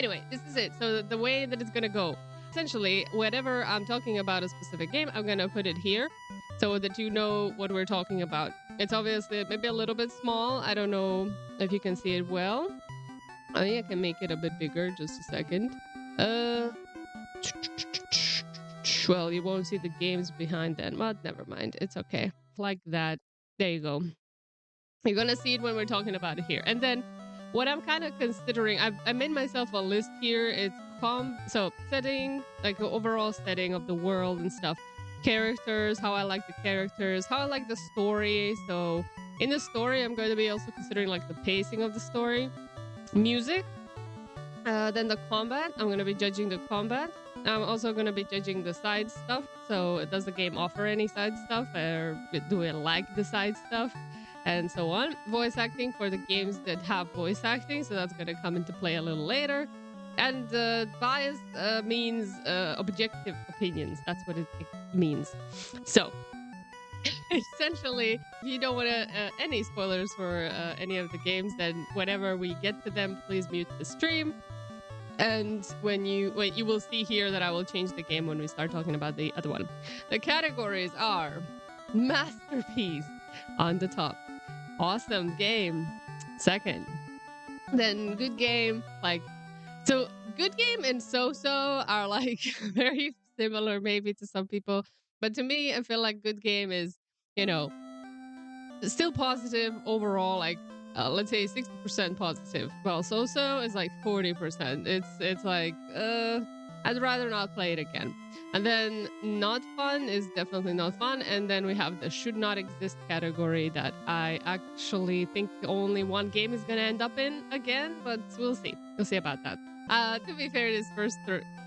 Anyway, this is it. So the way that it's gonna go, essentially, whenever I'm talking about a specific game, I'm gonna put it here so that you know what we're talking about. It's obviously maybe a little bit small. I don't know if you can see it well. I think I can make it a bit bigger. Just a second. Well, you won't see the games behind that. Well, never mind. It's okay. Like that. There you go. You're gonna see it when we're talking about it here. And then what I'm kind of considering, I made myself a list here. It's so setting, like the overall setting of the world and stuff. Characters, how I like the characters, how I like the story. So in the story, I'm going to be also considering like the pacing of the story. Music, then the combat. I'm going to be judging the combat. I'm also going to be judging the side stuff. So does the game offer any side stuff, or do I like the side stuff, and so on. Voice acting for the games that have voice acting, so that's going to come into play a little later. And bias means objective opinions. That's what it means. So essentially, if you don't want any spoilers for any of the games, then whenever we get to them, please mute the stream. And when you will see here that I will change the game when we start talking about the other one. The categories are masterpiece on the top, awesome game second, then good game. Like, so good game and so-so are like very similar maybe to some people, but to me I feel like good game is, you know, still positive overall, like let's say 60% positive, while so-so is like 40%. It's like I'd rather not play it again. And then not fun is definitely not fun. And then we have the should not exist category that I actually think only one game is gonna end up in again, but we'll see about that. To be fair, these first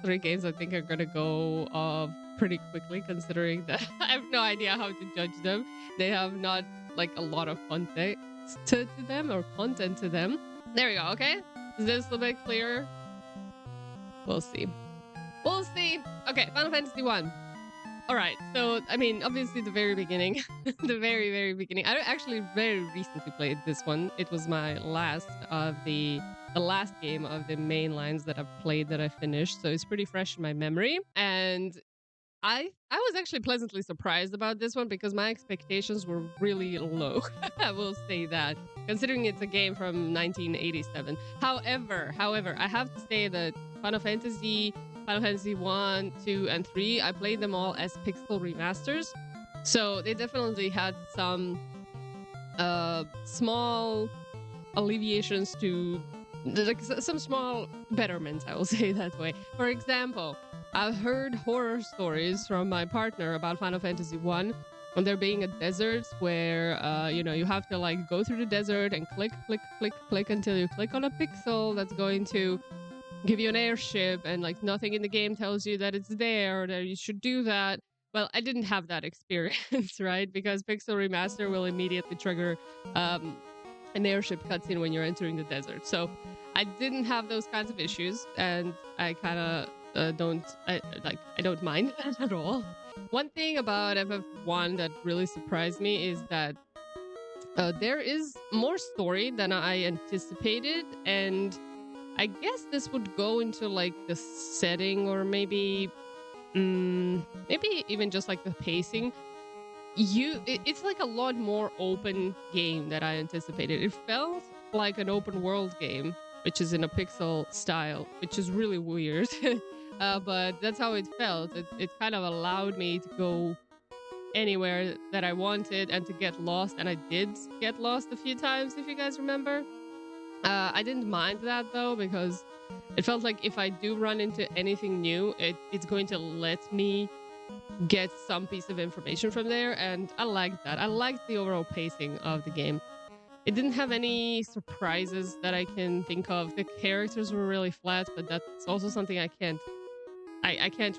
three games I think are gonna go pretty quickly, considering that I have no idea how to judge them. They have not like a lot of content to them, or content to them. There we go. Okay, is this a little bit clearer? We'll see. Okay, Final Fantasy I. All right, so I mean, obviously the very beginning, the very beginning. I actually very recently played this one. It was my last of the last game of the main lines that I've played that I finished, so it's pretty fresh in my memory. And I was actually pleasantly surprised about this one because my expectations were really low. I will say that, considering it's a game from 1987. However, I have to say that Final Fantasy 1, 2, and 3, I played them all as pixel remasters. So they definitely had some small alleviations to, like, some small betterments, I will say that way. For example, I've heard horror stories from my partner about Final Fantasy I, and there being a desert where, you know, you have to like go through the desert and click until you click on a pixel that's going to give you an airship, and like nothing in the game tells you that it's there or that you should do that. Well, I didn't have that experience, right? Because Pixel Remaster will immediately trigger an airship cutscene when you're entering the desert. So I didn't have those kinds of issues, and I kind of I don't mind that at all. One thing about FF1 that really surprised me is that there is more story than I anticipated, and I guess this would go into like the setting, or maybe even just like the pacing. It's like a lot more open game than I anticipated. It felt like an open world game, which is in a pixel style, which is really weird. But that's how it felt. It kind of allowed me to go anywhere that I wanted and to get lost. And I did get lost a few times, if you guys remember. I didn't mind that though, because it felt like if I do run into anything new, it's going to let me get some piece of information from there, and I liked that. I liked the overall pacing of the game. It didn't have any surprises that I can think of. The characters were really flat, but that's also something I can't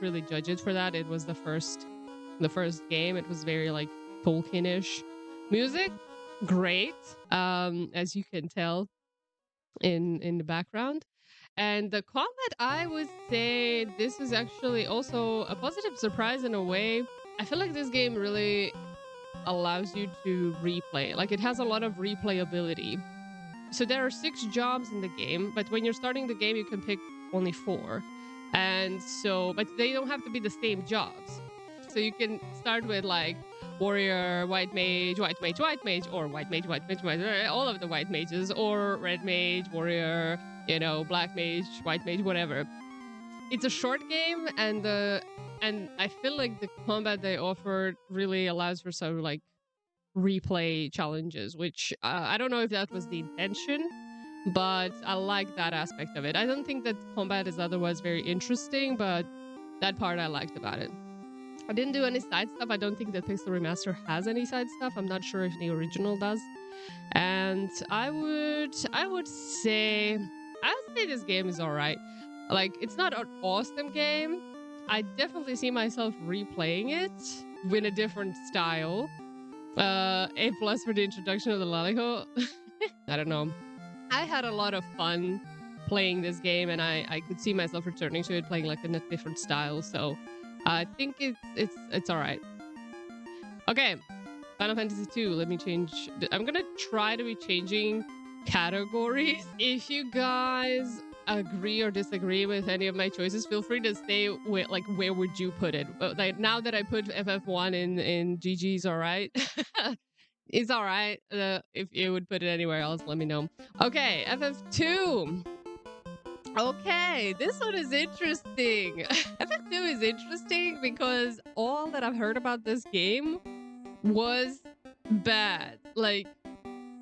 really judge it for that. It was the first game. It was very like Tolkien-ish. Music, great, as you can tell in the background. And the combat, I would say this is actually also a positive surprise in a way. I feel like this game really allows you to replay. Like, it has a lot of replayability. So there are 6 jobs in the game, but when you're starting the game, you can pick only 4. And so, but they don't have to be the same jobs. So you can start with like warrior, white mage, white mage, white mage, or white mage, white mage, white mage, all of the white mages, or red mage, warrior, you know, black mage, white mage, whatever. It's a short game, and I feel like the combat they offered really allows for some like replay challenges, which I don't know if that was the intention, but I like that aspect of it. I don't think that combat is otherwise very interesting, but that part I liked about it. I didn't do any side stuff. I don't think that Pixel Remaster has any side stuff. I'm not sure if the original does. And I would say this game is all right. Like, it's not an awesome game. I definitely see myself replaying it in a different style. A+ for the introduction of the Laliho. I don't know. I had a lot of fun playing this game, and I could see myself returning to it, playing like in a different style. So I think it's all right. Okay, Final Fantasy II. Let me change. I'm gonna try to be changing categories. If you guys agree or disagree with any of my choices, feel free to say like where would you put it. Like, now that I put FF1 in GG's, all right. It's all right. If you would put it anywhere else, let me know. Okay, FF2. Okay, this one is interesting. FF2 is interesting because all that I've heard about this game was bad. Like,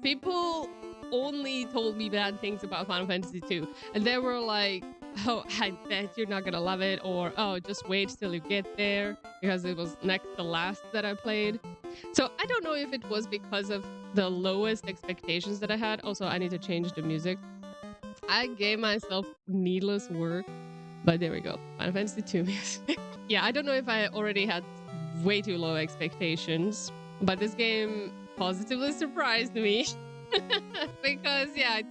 people only told me bad things about Final Fantasy II, and they were like, oh, I bet you're not gonna love it, or oh, just wait till you get there, because it was next to last that I played. So I don't know if it was because of the lowest expectations that I had. Also, I need to change the music. I gave myself needless work, but there we go. Final Fantasy II music. Yeah, I don't know if I already had way too low expectations, but this game positively surprised me. Because yeah, I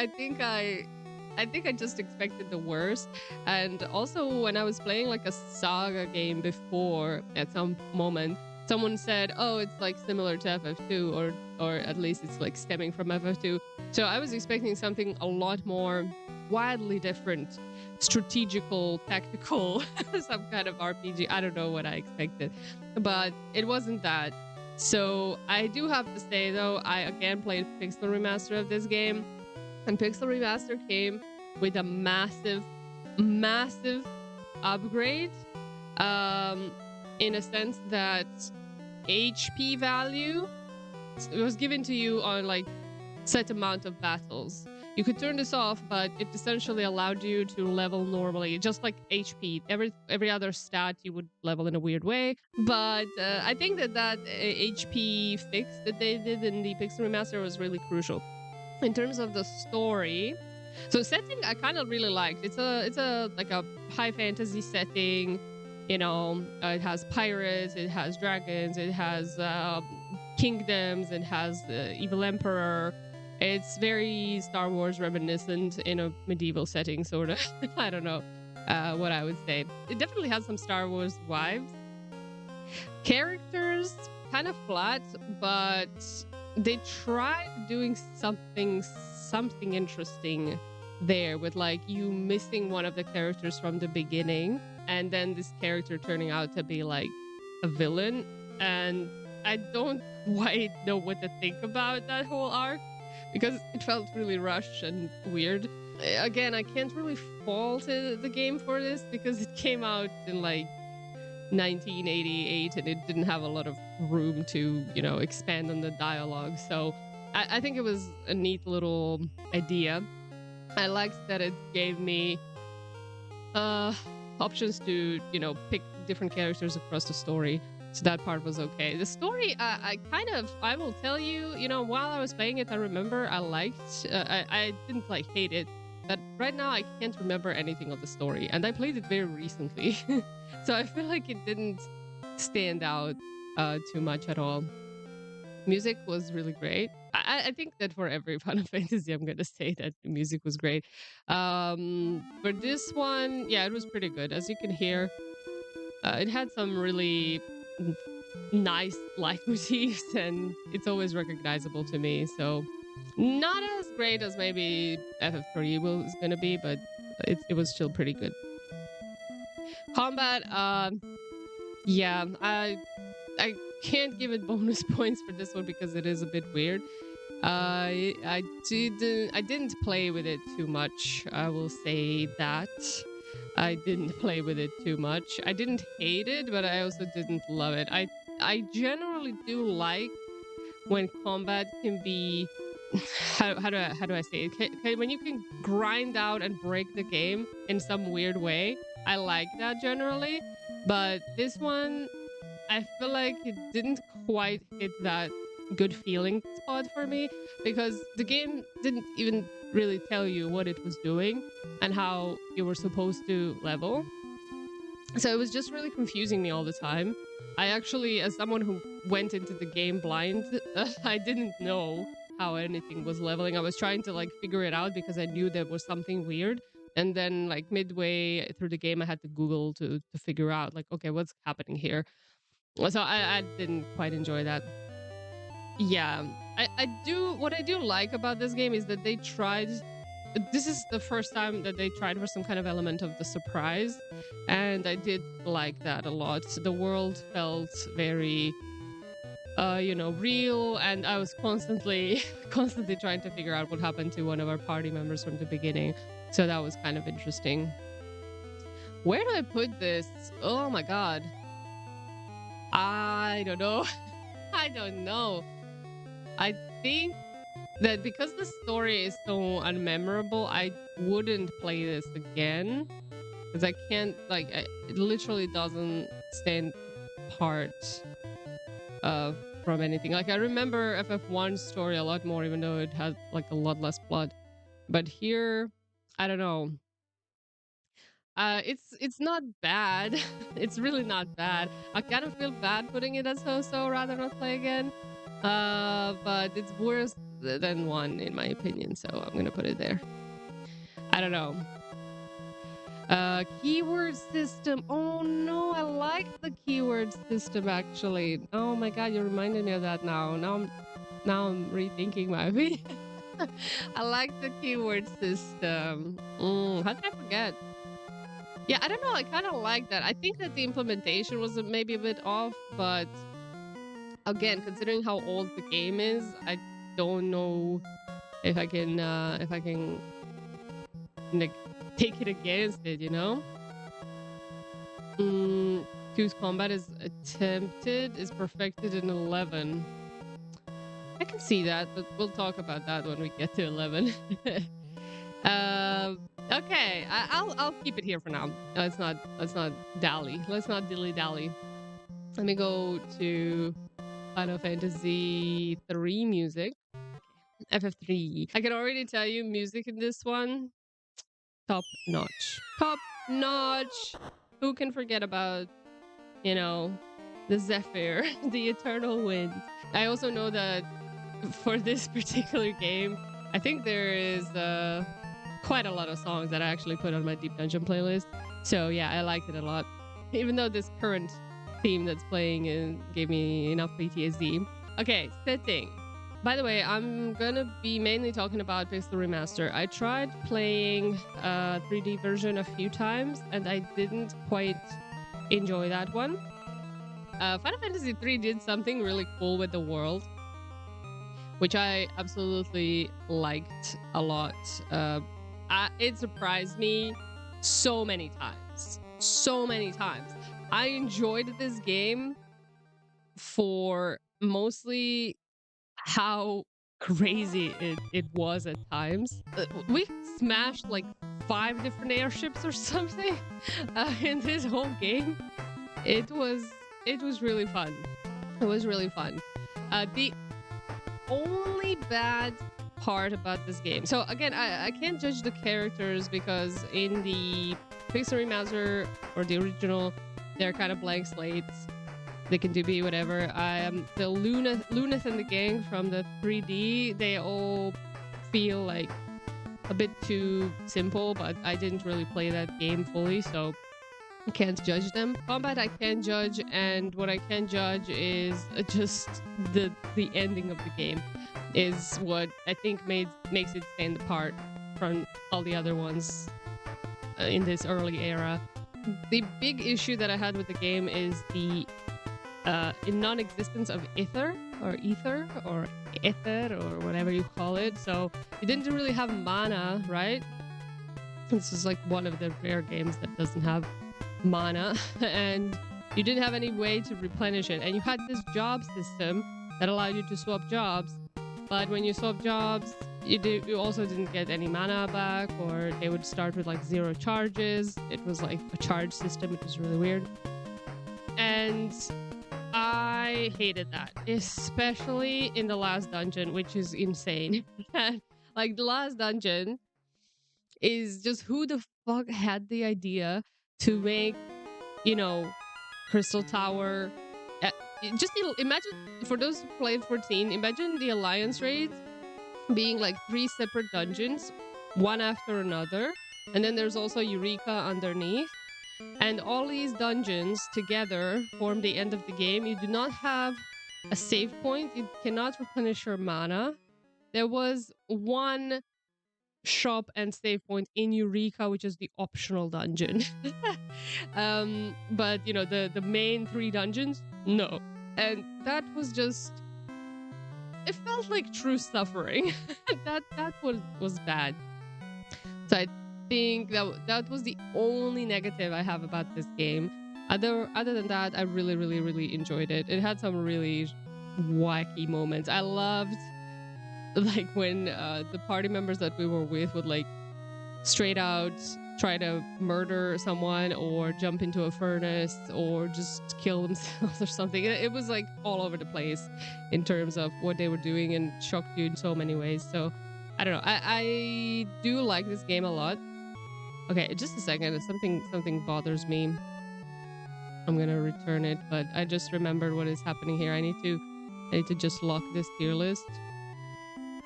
think I just expected the worst. And also, when I was playing like a saga game before, at some moment someone said, oh, it's like similar to FF2, or at least it's like stemming from FF2. So I was expecting something a lot more wildly different, strategical, tactical, some kind of RPG. I don't know what I expected, but it wasn't that. So I do have to say, though, I again played Pixel Remaster of this game, and Pixel Remaster came with a massive upgrade, in a sense that HP value was given to you on like set amount of battles. You could turn this off, but it essentially allowed you to level normally, just like HP. Every other stat you would level in a weird way. But I think that HP fix that they did in the Pixel Remaster was really crucial. In terms of the story, so setting I kind of really liked. It's a like a high fantasy setting. You know, it has pirates, it has dragons, it has kingdoms, it has the evil emperor. It's very Star Wars reminiscent in a medieval setting, sort of. I don't know what I would say. It definitely has some Star Wars vibes. Characters, kind of flat, but they tried doing something interesting there, with like you missing one of the characters from the beginning, and then this character turning out to be like a villain. And I don't quite know what to think about that whole arc, because it felt really rushed and weird. Again, I can't really fault the game for this, because it came out in like 1988 and it didn't have a lot of room to, you know, expand on the dialogue. So I think it was a neat little idea. I liked that it gave me options to, you know, pick different characters across the story. So that part was okay. The story, I will tell you, you know, while I was playing it, I remember I liked, I didn't like hate it, but right now I can't remember anything of the story, and I played it very recently. So I feel like it didn't stand out too much at all. Music was really great. I think that for every Final Fantasy, I'm going to say that the music was great. For this one, yeah, it was pretty good. As you can hear, it had some really nice leitmotifs, and it's always recognizable to me. So not as great as maybe FF3 is going to be, but it was still pretty good. Combat, yeah, I can't give it bonus points for this one because it is a bit weird. I didn't play with it too much. I will say that. I didn't play with it too much. I didn't hate it, but I also didn't love it. I generally do like when combat can be how do I say it? When you can grind out and break the game in some weird way. I like that generally, but this one I feel like it didn't quite hit that good feeling spot for me because the game didn't even really tell you what it was doing and how you were supposed to level. So it was just really confusing me all the time. I actually, as someone who went into the game blind, I didn't know how anything was leveling. I was trying to like figure it out because I knew there was something weird. And then like midway through the game, I had to Google to figure out like, okay, what's happening here? So I didn't quite enjoy that. Yeah, what I do like about this game is that they tried. This is the first time that they tried for some kind of element of the surprise, and I did like that a lot. The world felt very, real, and I was constantly trying to figure out what happened to one of our party members from the beginning. So that was kind of interesting. Where do I put this? Oh my god. I don't know. I don't know. I think that because the story is so unmemorable, I wouldn't play this again. Because I can't, like, it literally doesn't stand apart from anything. Like, I remember FF1's story a lot more, even though it had, like, a lot less plot. But here, I don't know. It's not bad. It's really not bad. I kind of feel bad putting it as so rather not play again. But it's worse than 1 in my opinion, so I'm gonna put it there. I don't know. Keyword system. Oh no, I like the keyword system actually. Oh my god, you reminded me of that now. Now I'm rethinking my opinion. I like the keyword system. How did I forget? Yeah, I don't know. I kind of like that. I think that the implementation was maybe a bit off, but again, considering how old the game is, I don't know if I can like take it against it, you know? Choose combat is attempted, is perfected in 11. I can see that, but we'll talk about that when we get to 11. Okay, I'll keep it here for now. Let's not dally. Let's not dilly dally. Let me go to Final Fantasy III music. FF3. I can already tell you, music in this one, top notch. Top notch. Who can forget about, the Zephyr, the Eternal Wind? I also know that for this particular game, I think there is quite a lot of songs that I actually put on my Deep Dungeon playlist. So yeah, I liked it a lot. Even though this current theme that's playing gave me enough PTSD. Okay, setting. By the way, I'm gonna be mainly talking about Pixel Remaster. I tried playing 3D version a few times and I didn't quite enjoy that one. Final Fantasy III did something really cool with the world, which I absolutely liked a lot. It surprised me so many times. So many times. I enjoyed this game for mostly how crazy it was at times. We smashed like 5 different airships or something in this whole game. It was really fun. It was really fun. The only bad part about this game. So again, I can't judge the characters because in the Pixel Remaster or the original, they're kind of blank slates. They can be whatever. The Luneth and the gang from the 3D, they all feel like a bit too simple, but I didn't really play that game fully, so I can't judge them. Combat I can judge, and what I can judge is just the ending of the game is what I think makes it stand apart from all the other ones. in this early era. The big issue that I had with the game is the non-existence of ether or whatever you call it. So you didn't really have mana, right? This is like one of the rare games that doesn't have mana, and you didn't have any way to replenish it. And you had this job system that allowed you to swap jobs, but when you swap jobs, you also didn't get any mana back, or they would start with like 0 charges. It was like a charge system, which was really weird. And I hated that, especially in the last dungeon, which is insane. Like, the last dungeon is just, who the fuck had the idea to make, you know, Crystal Tower? Just imagine, for those who played 14, imagine the Alliance raids being like 3 separate dungeons, one after another, and then there's also Eureka underneath. And all these dungeons together form the end of the game. You do not have a save point. You cannot replenish your mana. There was one shop and save point in Eureka, which is the optional dungeon. But, you know, the main 3 dungeons, no. And that was just... it felt like true suffering. that was bad. So I think that was the only negative I have about this game. Other than that, I really enjoyed it. It had some really wacky moments. I loved, like, when the party members that we were with would like straight out try to murder someone or jump into a furnace or just kill themselves or something. It was like all over the place in terms of what they were doing, and shocked you in so many ways. So I don't know. I do like this game a lot. Okay, just a second. Something bothers me. I'm gonna return it, but I just remembered what is happening here. I need to just lock this tier list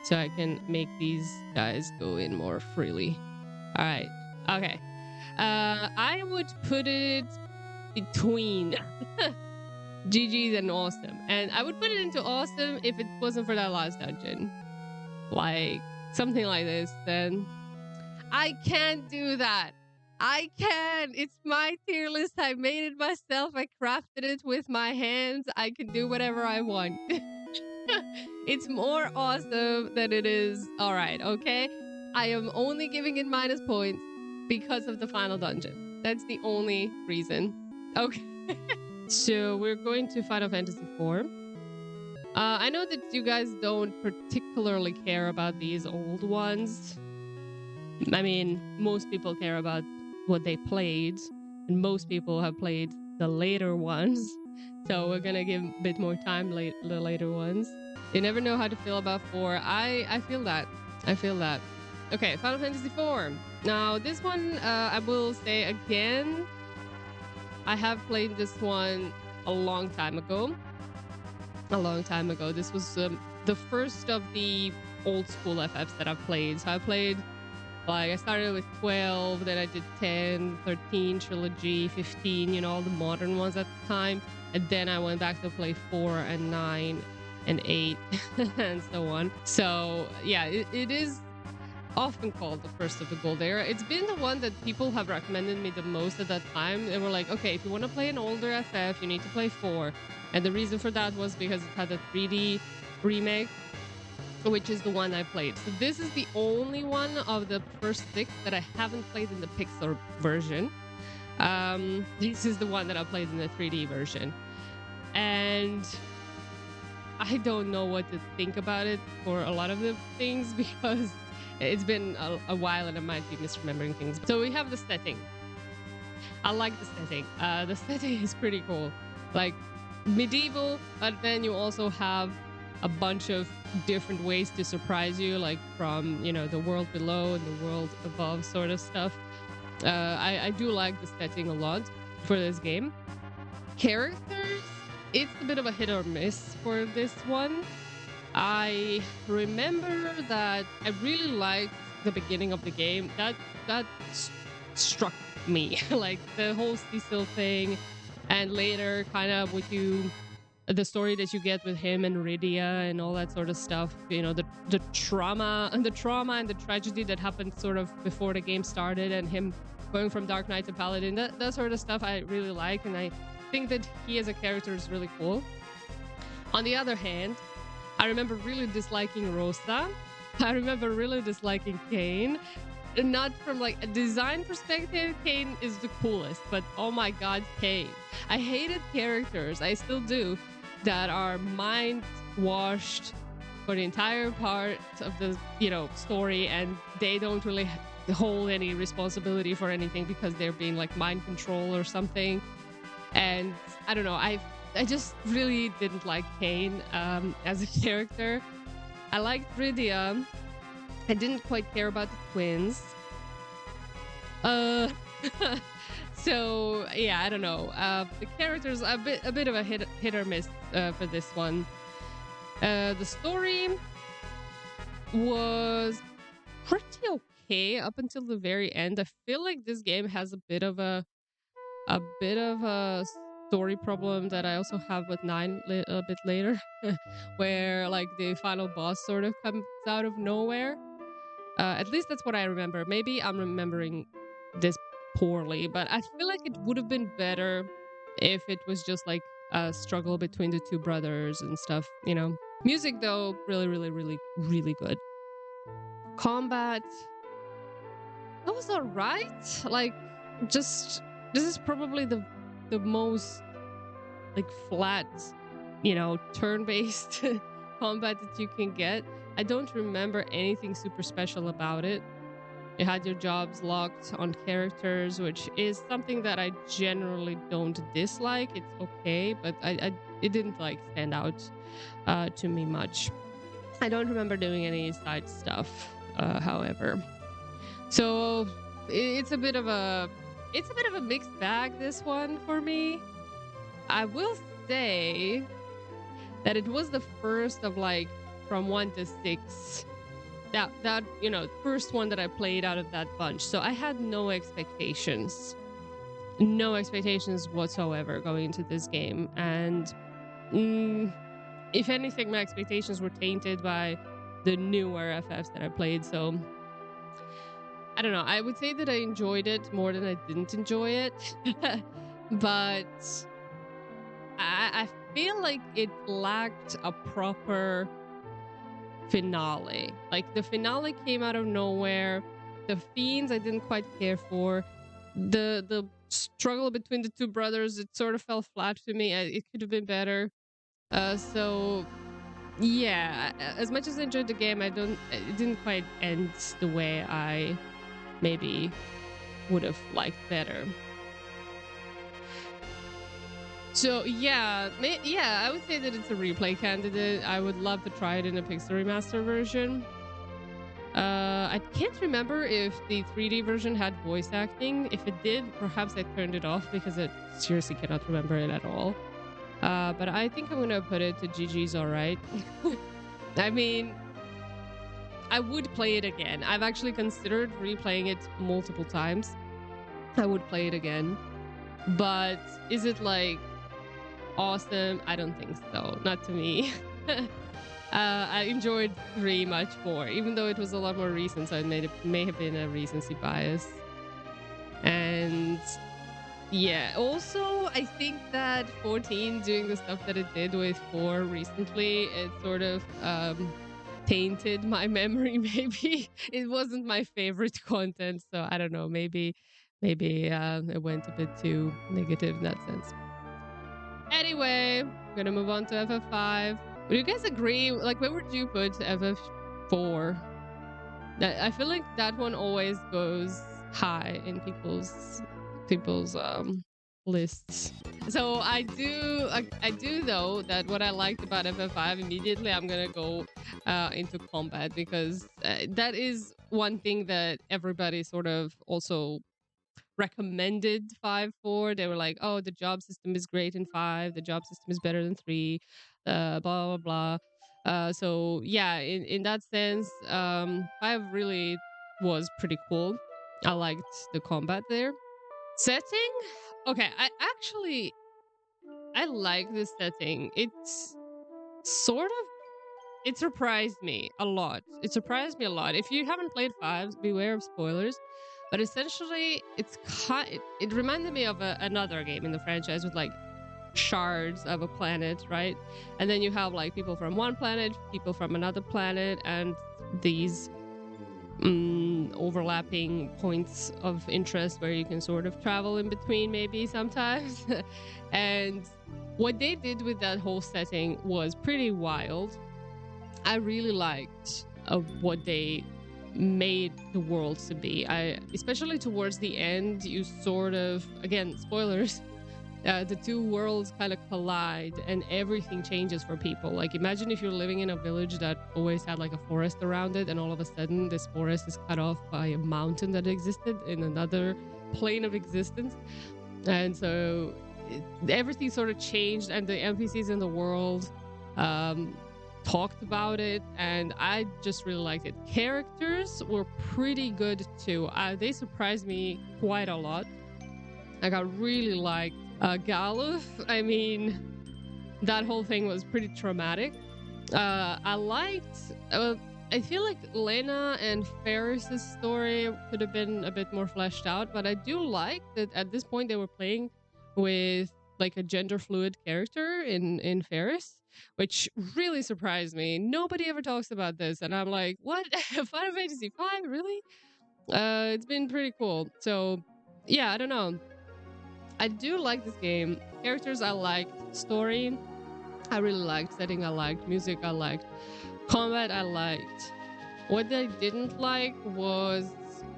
so I can make these guys go in more freely. All right. Okay. I would put it between GG's and awesome. And I would put it into awesome if it wasn't for that last dungeon. Like, something like this, then. I can't do that. I can. It's my tier list. I made it myself. I crafted it with my hands. I can do whatever I want. It's more awesome than it is alright, okay? I am only giving it minus points because of the final dungeon. That's the only reason. Okay. So we're going to Final Fantasy IV. I know that you guys don't particularly care about these old ones. I mean, most people care about what they played, and most people have played the later ones. So we're gonna give a bit more time to the later ones. You never know how to feel about 4. I feel that. I feel that. Okay, Final Fantasy IV. Now, this one, I will say again, I have played this one a long time ago. This was the first of the old school FFs that I've played. So I played, like, I started with 12, then I did 10, 13, Trilogy, 15, you know, all the modern ones at the time. And then I went back to play 4 and 9 and 8 and so on. So, yeah, it is often called the first of the gold era. It's been the one that people have recommended me the most at that time. They were like, okay, if you want to play an older FF, you need to play 4. And the reason for that was because it had a 3D remake, which is the one I played. So this is the only one of the first 6 that I haven't played in the Pixel version. This is the one that I played in the 3D version. And I don't know what to think about it for a lot of the things, because it's been a while and I might be misremembering things. So we have the setting. I like the setting. The setting is pretty cool. Like, medieval, but then you also have a bunch of different ways to surprise you, like from, you know, the world below and the world above sort of stuff. I do like the setting a lot for this game. Characters, it's a bit of a hit or miss for this one. I remember that I really liked the beginning of the game. That struck me. Like the whole Cecil thing, and later kind of with the story that you get with him and Rydia and all that sort of stuff. You know, the trauma and the tragedy that happened sort of before the game started, and him going from Dark Knight to Paladin, that sort of stuff I really like, and I think that he as a character is really cool. On the other hand, I remember really disliking Rosa. I remember really disliking Kane. Not from like a design perspective, Kane is the coolest, but oh my god, Kane. I hated characters, I still do, that are mind washed for the entire part of the, story, and they don't really hold any responsibility for anything because they're being like mind control or something. And I don't know, I just really didn't like Kane as a character. I liked Rydia. I didn't quite care about the twins. So yeah, I don't know. The characters a bit of a hit or miss for this one. The story was pretty okay up until the very end. I feel like this game has a bit of a story problem that I also have with 9 a bit later, where like the final boss sort of comes out of nowhere. At least that's what I remember. Maybe I'm remembering this poorly, but I feel like it would have been better if it was just like a struggle between the two brothers and stuff, Music though, really, really, really, really good. Combat, that was alright. Like, just this is probably the most like flat, turn-based combat that you can get. I don't remember anything super special about it. You had your jobs locked on characters, which is something that I generally don't dislike. It's okay, but it didn't like stand out to me much. I don't remember doing any side stuff, however. So it's a bit of a mixed bag, this one for me. I will say that it was the first of like from 1 to 6 that first one that I played out of that bunch. So I had no expectations whatsoever going into this game, and if anything, my expectations were tainted by the newer FFs that I played. So I don't know, I would say that I enjoyed it more than I didn't enjoy it. But I feel like it lacked a proper finale. Like, the finale came out of nowhere. The fiends I didn't quite care for. The struggle between the two brothers, it sort of fell flat to me. It could have been better. So yeah, as much as I enjoyed the game, it didn't quite end the way I maybe would have liked better. So yeah, I would say that it's a replay candidate. I would love to try it in a Pixel Remaster version. I can't remember if the 3D version had voice acting. If it did, perhaps I turned it off because I seriously cannot remember it at all. But I think I'm gonna put it to GG's alright. I mean, I would play it again. I've actually considered replaying it multiple times. I would play it again. But is it like awesome? I don't think so. Not to me. I enjoyed 3 much more, even though it was a lot more recent, so it may have been a recency bias. And yeah, also I think that 14 doing the stuff that it did with 4 recently, it sort of tainted my memory. Maybe it wasn't my favorite content, so I don't know, maybe it went a bit too negative in that sense. Anyway, I'm gonna move on to FF5. Would you guys agree? Like, where would you put FF4? I feel like that one always goes high in people's lists. So I do though that what I liked about FF5, immediately I'm gonna go into combat, because that is one thing that everybody sort of also recommended 5 for. They were like, oh, the job system is great in 5, the job system is better than 3, blah blah blah. So yeah, in that sense, 5 really was pretty cool. I liked the combat there. Setting, okay, I like this setting. It's sort of, it surprised me a lot. If you haven't played 5, beware of spoilers. But essentially, it reminded me of another game in the franchise with like shards of a planet, right? And then you have like people from one planet, people from another planet, and these overlapping points of interest where you can sort of travel in between maybe sometimes. And what they did with that whole setting was pretty wild. I really liked what they made the world to be. Especially towards the end, you sort of, again, spoilers, the two worlds kind of collide and everything changes for people. Like, imagine if you're living in a village that always had like a forest around it, and all of a sudden this forest is cut off by a mountain that existed in another plane of existence. And so everything sort of changed, and the NPCs in the world talked about it, and I just really liked it. Characters were pretty good too. They surprised me quite a lot. Like, I really liked Galuf. I mean, that whole thing was pretty traumatic. I liked... I feel like Lena and Ferris's story could have been a bit more fleshed out, but I do like that at this point they were playing with like a gender fluid character in Ferris, which really surprised me. Nobody ever talks about this, and I'm like, what? Final Fantasy V, really? It's been pretty cool. So yeah, I don't know. I do like this game. Characters I liked, story I really liked, setting I liked, music I liked, combat I liked. What I didn't like was,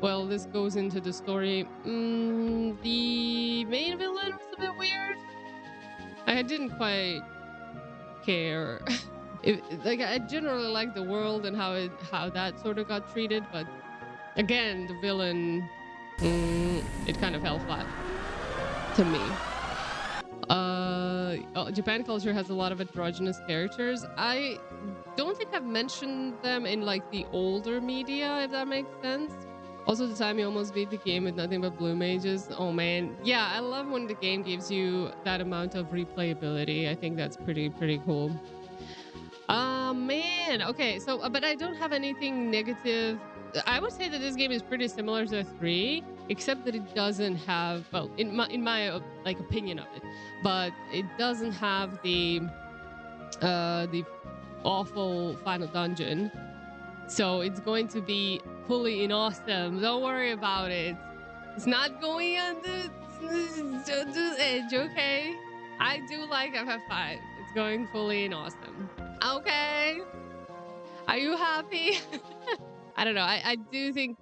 well, this goes into the story. The main villain was a bit weird. I didn't quite care. Like, I generally like the world and how that sort of got treated, but again, the villain, it kind of fell flat to me. Japan culture has a lot of androgynous characters. I don't think I've mentioned them in like the older media, if that makes sense. Also, the time you almost beat the game with nothing but blue mages. Oh man, yeah, I love when the game gives you that amount of replayability. I think that's pretty cool. Man, okay, so but I don't have anything negative. I would say that this game is pretty similar to 3, except that it doesn't have, well, in my like opinion of it, but it doesn't have the awful final dungeon. So it's going to be fully in awesome. Don't worry about it. It's not going on the edge, okay? I do like FF5. It's going fully in awesome. Okay. Are you happy? I don't know. I do think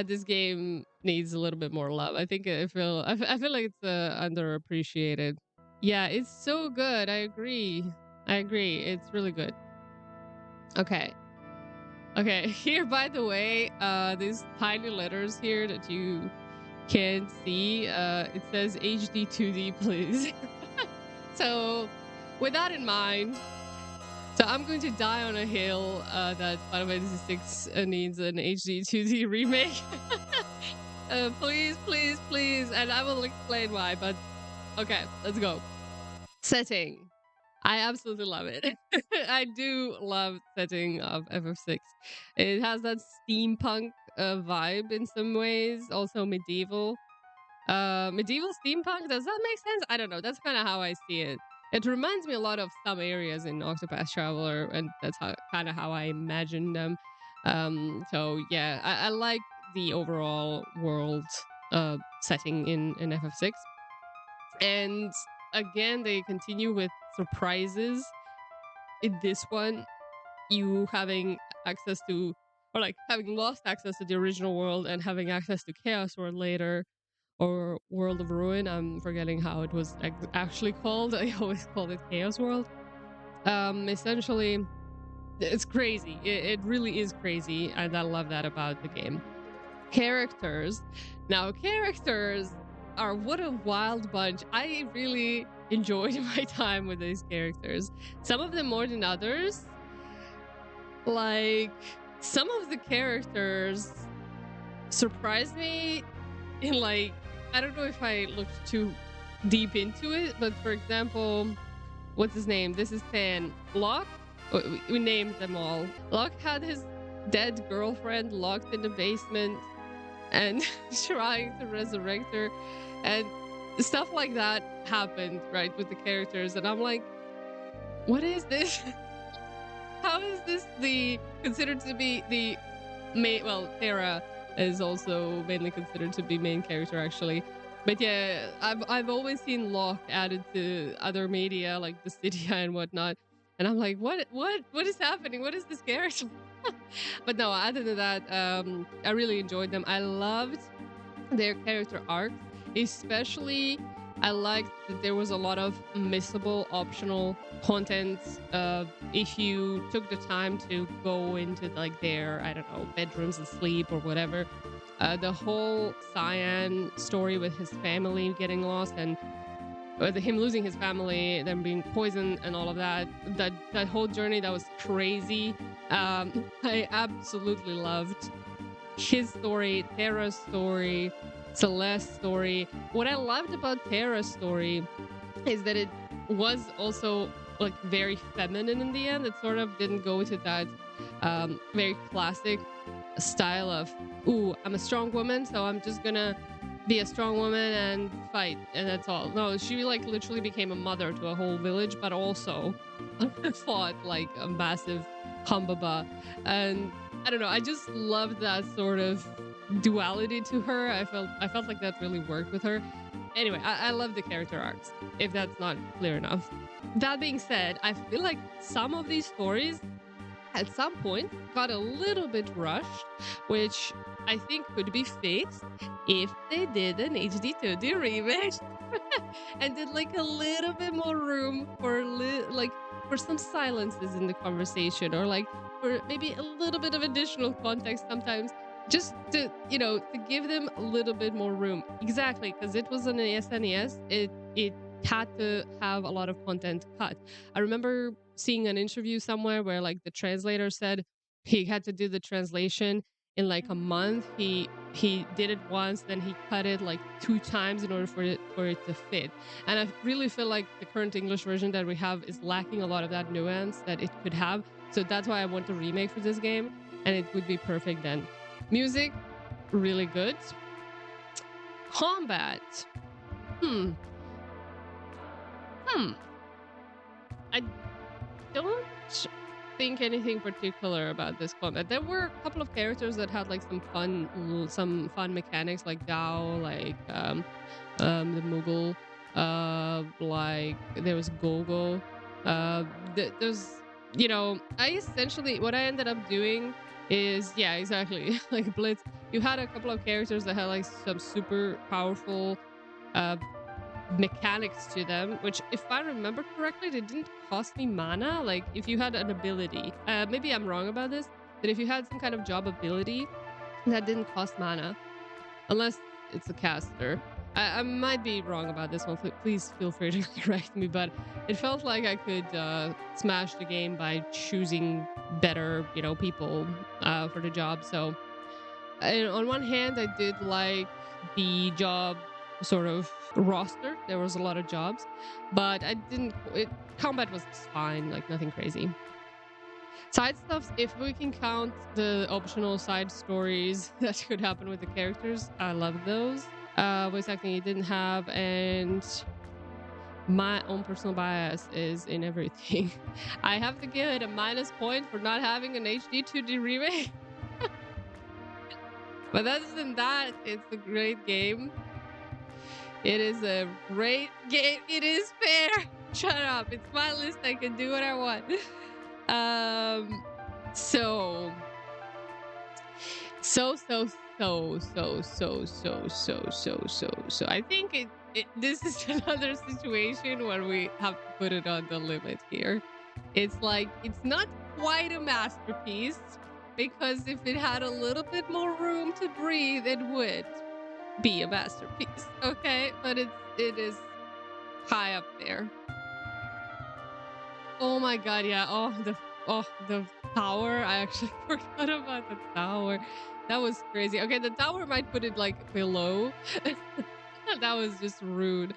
this game needs a little bit more love. I think I feel like it's underappreciated. Yeah, it's so good. I agree. It's really good. Okay. Here, by the way, these tiny letters here that you can't see, it says HD 2D, please. So, with that in mind, so I'm going to die on a hill that Final Fantasy VI needs an HD 2D remake. Please, and I will explain why, but okay, let's go. Setting. I absolutely love it. I do love setting of FF6. It has that steampunk vibe in some ways, also medieval. Medieval steampunk, does that make sense? I don't know. That's kind of how I see it. It reminds me a lot of some areas in Octopath Traveler, and that's kind of how I imagine them. So yeah, I like the overall world setting in FF6. And again, they continue with surprises. In this one, you having access to, or like having lost access to the original world and having access to Chaos World later, or World of Ruin. I'm forgetting how it was actually called. I always called it Chaos World. Essentially, it's crazy. It really is crazy, and I love that about the game. Characters. Now, characters are what a wild bunch. I really enjoyed my time with these characters. Some of them more than others. Like, some of the characters surprised me in, like, I don't know if I looked too deep into it, but for example, what's his name? This is Tan. Locke? We named them all. Locke had his dead girlfriend locked in the basement, and trying to resurrect her, and stuff like that happened, right, with the characters, and I'm like, what is this? How is this the considered to be the main? Well, Terra is also mainly considered to be main character, actually. But yeah, I've always seen Locke added to other media like the Cydia and whatnot, and I'm like, what is happening? What is this character? But no, other than that, I really enjoyed them. I loved their character arcs, especially I liked that there was a lot of missable optional content. If you took the time to go into like their, I don't know, bedrooms and sleep or whatever, the whole Cyan story with his family getting lost, and him losing his family, then being poisoned and all of that whole journey, that was crazy. I absolutely loved his story, Terra's story, Celeste's story. What I loved about Terra's story is that it was also like very feminine in the end. It sort of didn't go to that very classic style of, ooh, I'm a strong woman, so I'm just gonna be a strong woman and fight, and that's all. No, she like literally became a mother to a whole village, but also fought like a massive humbaba. And I don't know, I just loved that sort of duality to her. I felt like that really worked with her. Anyway, I love the character arcs, if that's not clear enough. That being said, I feel like some of these stories at some point got a little bit rushed, which I think could be fixed if they did an HD2D remake and did like a little bit more room for like for some silences in the conversation, or like for maybe a little bit of additional context sometimes, just to, you know, to give them a little bit more room. Exactly, because it was on the SNES, it had to have a lot of content cut. I remember seeing an interview somewhere where like the translator said he had to do the translation in like a month. He did it once, then he cut it like 2 times in order for it to fit. And I really feel like the current English version that we have is lacking a lot of that nuance that it could have. So that's why I want a remake for this game, and it would be perfect then. Music, really good. Combat, hmm. I don't think anything particular about this combat. There were a couple of characters that had like some fun mechanics, like Dao, like the Moogle, like there was Gogo. There's, you know, I essentially what I ended up doing is, yeah, exactly, like Blitz. You had a couple of characters that had like some super powerful uh mechanics to them, which if I remember correctly, they didn't cost me mana. Like if you had an ability, maybe I'm wrong about this, but if you had some kind of job ability that didn't cost mana, unless it's a caster. I might be wrong about this one. Please feel free to correct me, but it felt like I could smash the game by choosing better, you know, people for the job. So and on one hand, I did like the job sort of roster. There was a lot of jobs, but I didn't. Combat was fine, like nothing crazy. Side stuff, if we can count the optional side stories that could happen with the characters, I love those. Voice acting you didn't have, and my own personal bias is in everything. I have to give it a minus point for not having an HD 2D remake. But other than that, it's a great game. It is a great game. It is fair. Shut up. It's my list. I can do what I want. So I think this is another situation where we have to put it on the limit here. It's like, it's not quite a masterpiece, because if it had a little bit more room to breathe, it would be a masterpiece. Okay, but it is high up there. Oh my god, yeah. The tower. I actually forgot about the tower. That was crazy. Okay, the tower might put it like below. That was just rude.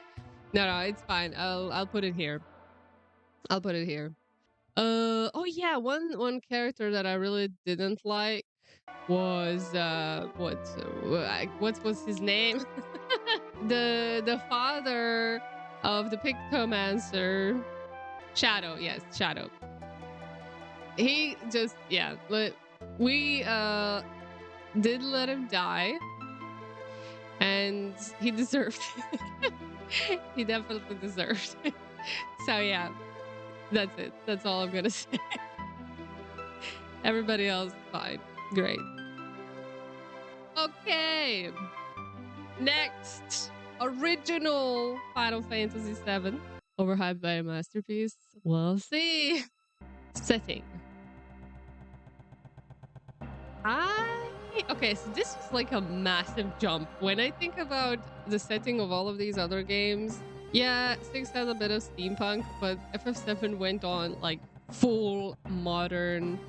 No, it's fine. I'll put it here. I'll put it here. Oh yeah, one character that I really didn't like was what was his name? The father of the Pictomancer, Shadow. Yes, Shadow. He just we did let him die, and he deserved it. He definitely deserved it. So yeah, that's it. That's all I'm gonna say. Everybody else, fine. Great. Okay. Next, original Final Fantasy VII. Overhyped by a masterpiece. We'll see. Setting. Okay, so this was like a massive jump. When I think about the setting of all of these other games, yeah, 6 had a bit of steampunk, but FF7 went on like full modern,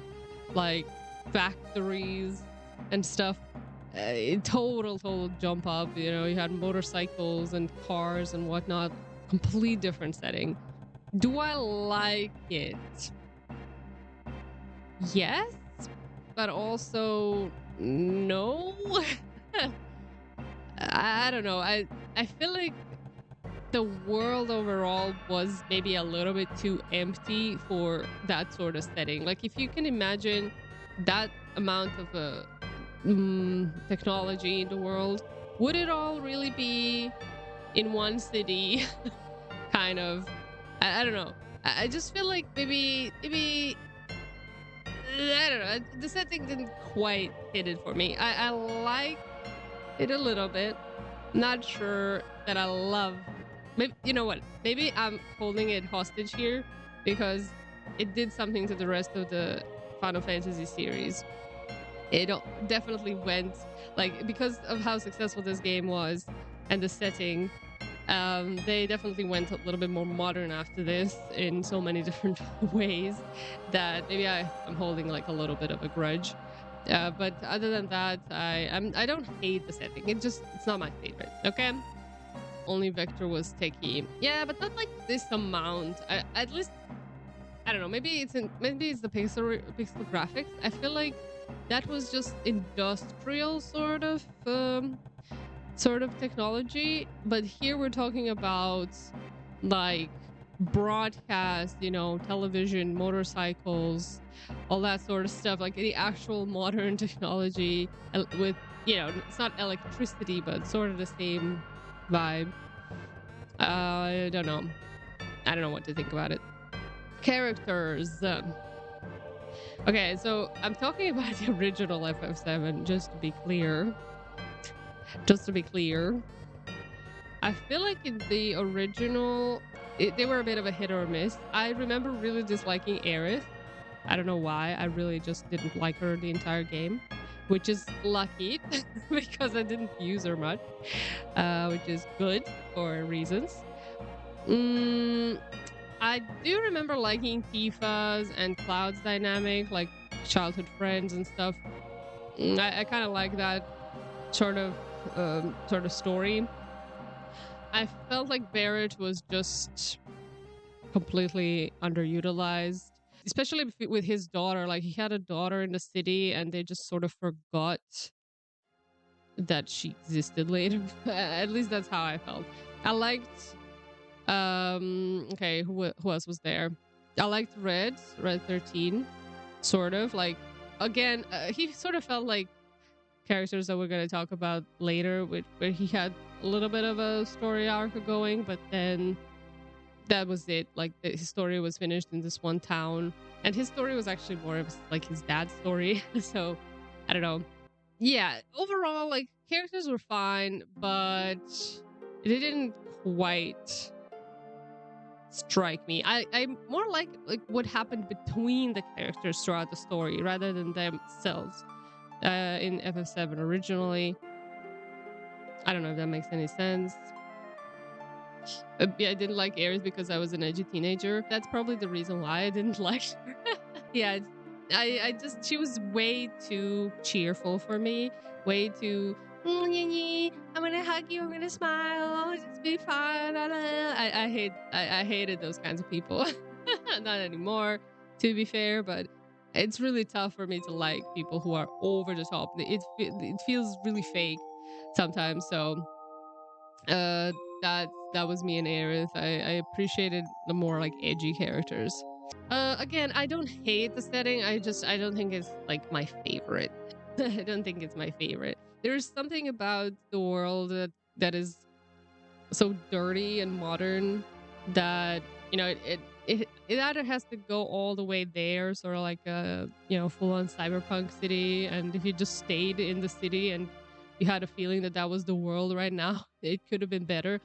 like factories and stuff. Total jump up. You know, you had motorcycles and cars and whatnot. Complete different setting. Do I like it? Yes, but also no. I don't know. I feel like the world overall was maybe a little bit too empty for that sort of setting. Like if you can imagine that amount of technology in the world, would it all really be in one city? Kind of. I don't know. I just feel like maybe I don't know. The setting didn't quite hit it for me. I like it a little bit. Not sure that I love. Maybe, you know what? Maybe I'm holding it hostage here because it did something to the rest of the Final Fantasy series. It definitely went, like, because of how successful this game was and the setting, they definitely went a little bit more modern after this in so many different ways that maybe I'm holding like a little bit of a grudge. But other than that, I don't hate the setting. It's not my favorite. Okay. Only Vector was techie. Yeah, but not like this amount. At least I don't know. Maybe it's the pixel graphics. I feel like that was just industrial sort of technology, but here we're talking about like broadcast, you know, television, motorcycles, all that sort of stuff, like the actual modern technology with, you know, it's not electricity, but sort of the same vibe. I don't know. I don't know what to think about it. Characters. Okay, so I'm talking about the original FF7, just to be clear. I feel like in the original, they were a bit of a hit or miss. I remember really disliking Aerith. I don't know why. I really just didn't like her the entire game, which is lucky because I didn't use her much, which is good for reasons. I do remember liking Tifa's and Cloud's dynamic, like childhood friends and stuff. I kind of like that sort of story. I felt like Barrett was just completely underutilized, especially with his daughter. Like he had a daughter in the city and they just sort of forgot that she existed later. At least that's how I felt. I liked okay, who else was there? I liked Red 13, sort of. Like again, he sort of felt like characters that we're going to talk about later, where he had a little bit of a story arc going, but then that was it. Like his story was finished in this one town, and his story was actually more of like his dad's story. So I don't know. Yeah, overall, like characters were fine, but they didn't quite strike me. I more like what happened between the characters throughout the story rather than themselves. In FF7 originally. I don't know if that makes any sense. Yeah, I didn't like Aerith because I was an edgy teenager. That's probably the reason why I didn't like her. Yeah, I just, she was way too cheerful for me. Way too, I'm gonna hug you, I'm gonna smile, it's just be fine. I hated those kinds of people. Not anymore, to be fair, but It's really tough for me to like people who are over the top. It feels really fake sometimes. So that was me and Aerith. I appreciated the more like edgy characters. Again, I don't hate the setting. I don't think it's like my favorite. I don't think it's my favorite. There's something about the world that is so dirty and modern that, you know, it either has to go all the way there, sort of like a, you know, full on cyberpunk city, and if you just stayed in the city and you had a feeling that that was the world right now, it could have been better.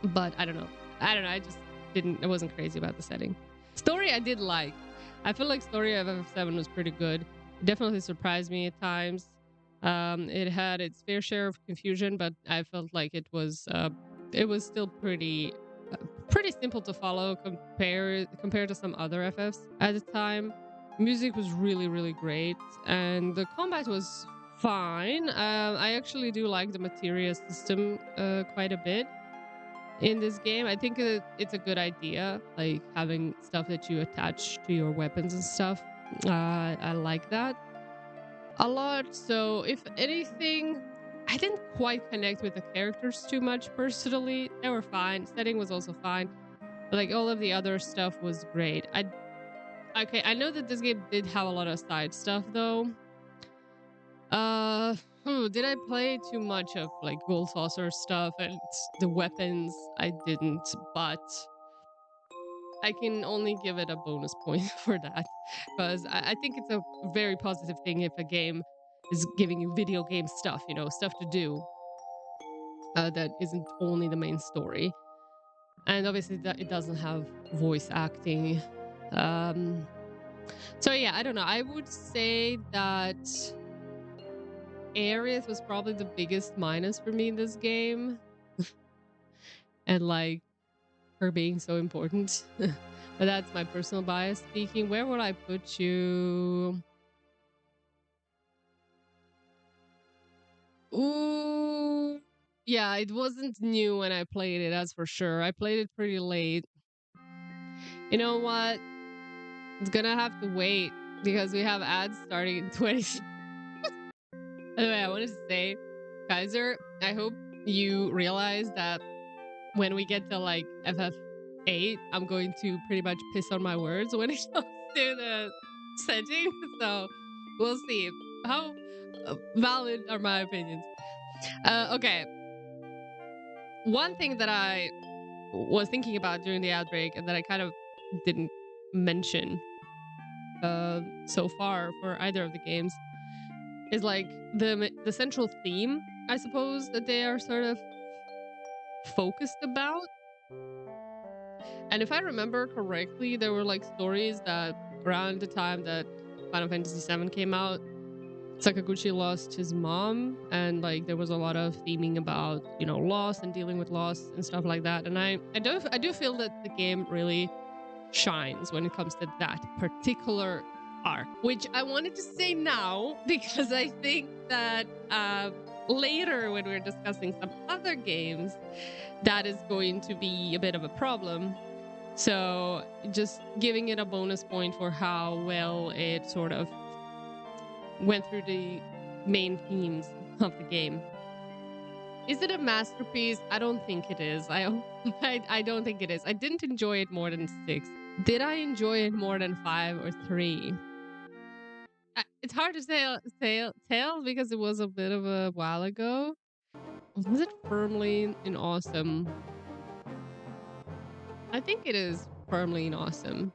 But I don't know. I just didn't. I wasn't crazy about the setting. Story I did like. I feel like story of FF7 was pretty good. It definitely surprised me at times. It had its fair share of confusion, but I felt like it was still pretty simple to follow compared to some other FFs at the time. Music was really great, and the combat was fine. I actually do like the materia system quite a bit in this game. I think it's a good idea, like having stuff that you attach to your weapons and stuff. I like that a lot. So if anything, I didn't quite connect with the characters too much personally. They were fine. Setting was also fine. But like all of the other stuff was great. I know that this game did have a lot of side stuff though. Did I play too much of like Gold Saucer stuff and the weapons? I didn't, but I can only give it a bonus point for that, because I think it's a very positive thing if a game is giving you video game stuff, you know, stuff to do that isn't only the main story. And obviously that it doesn't have voice acting. So yeah, I don't know. I would say that Aerith was probably the biggest minus for me in this game. And like her being so important. But that's my personal bias speaking. Where would I put you? Ooh, yeah, it wasn't new when I played it, that's for sure. I played it pretty late. You know what? It's gonna have to wait because we have ads starting in 20. Anyway, I wanted to say, Kaiser, I hope you realize that when we get to like FF8, I'm going to pretty much piss on my words when it comes to the setting. So we'll see how valid are my opinions. Okay. One thing that I was thinking about during the outbreak and that I kind of didn't mention so far for either of the games is like the central theme, I suppose, that they are sort of focused about. And if I remember correctly, there were like stories that around the time that Final Fantasy VII came out, Sakaguchi lost his mom, and like there was a lot of theming about, you know, loss and dealing with loss and stuff like that. And I do feel that the game really shines when it comes to that particular arc, which I wanted to say now because I think that later when we're discussing some other games, that is going to be a bit of a problem. So just giving it a bonus point for how well it sort of went through the main themes of the game. Is it a masterpiece? I don't think it is. I don't think it is. I didn't enjoy it more than 6. Did I enjoy it more than 5 or 3? It's hard to tell because it was a bit of a while ago. Was it firmly in awesome? I think it is firmly in awesome.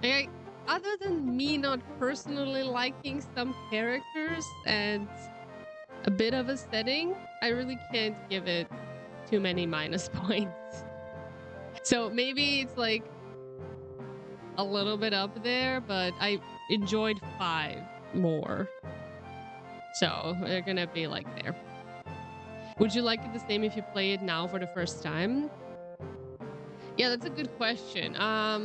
Like, other than me not personally liking some characters and a bit of a setting, I really can't give it too many minus points. So maybe it's like a little bit up there, but I enjoyed 5 more. So they're gonna be like there. Would you like it the same if you play it now for the first time? Yeah, that's a good question.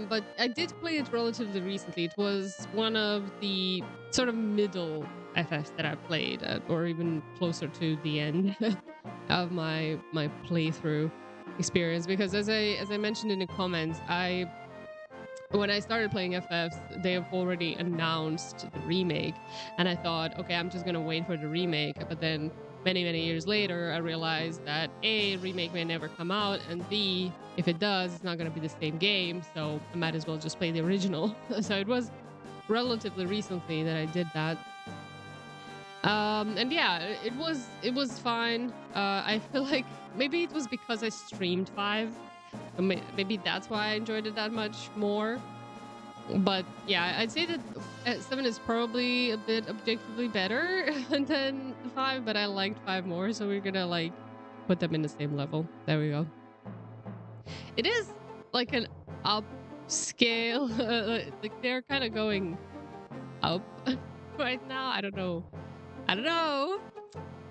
But I did play it relatively recently. It was one of the sort of middle FFs that I played, or even closer to the end of my playthrough experience. Because as I mentioned in the comments, I when I started playing FFs, they have already announced the remake, and I thought, okay, I'm just gonna wait for the remake. But then many years later, I realized that A, remake may never come out, and B, if it does, it's not gonna be the same game, so I might as well just play the original. So it was relatively recently that I did that. And yeah, it was fine. I feel like maybe it was because I streamed 5. Maybe that's why I enjoyed it that much more. But yeah, I'd say that 7 is probably a bit objectively better than 5, but I liked 5 more, so we're gonna like put them in the same level. There we go. It is like an upscale, like they're kind of going up right now. I don't know.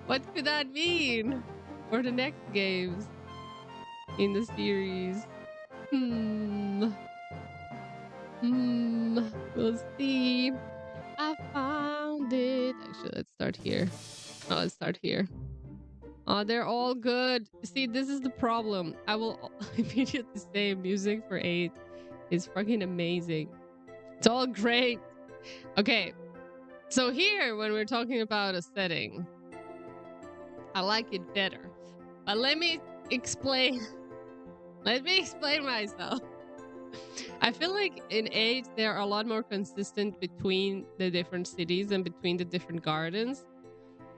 What could that mean for the next games in the series? We'll see. I found it. Actually, let's start here. Oh, let's start here. Oh, they're all good. See, this is the problem. I will immediately say music for 8 is fucking amazing. It's all great. Okay, so here, when we're talking about a setting, I like it better. But let me explain. Let me explain myself. I feel like in 8, they're a lot more consistent between the different cities and between the different gardens.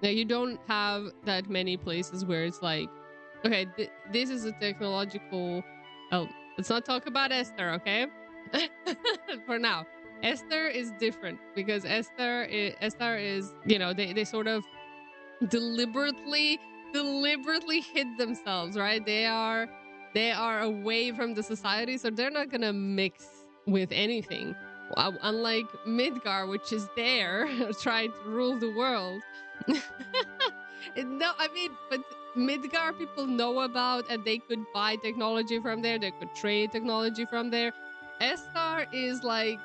Now, you don't have that many places where it's like, okay, this is a technological... Oh, let's not talk about Esther, okay? For now. Esther is different because Esther is, you know, they sort of deliberately hid themselves, right? They are away from the society, so they're not gonna mix with anything. Unlike Midgar, which is there trying to rule the world. No, I mean, but Midgar people know about, and they could buy technology from there. They could trade technology from there. Estar is like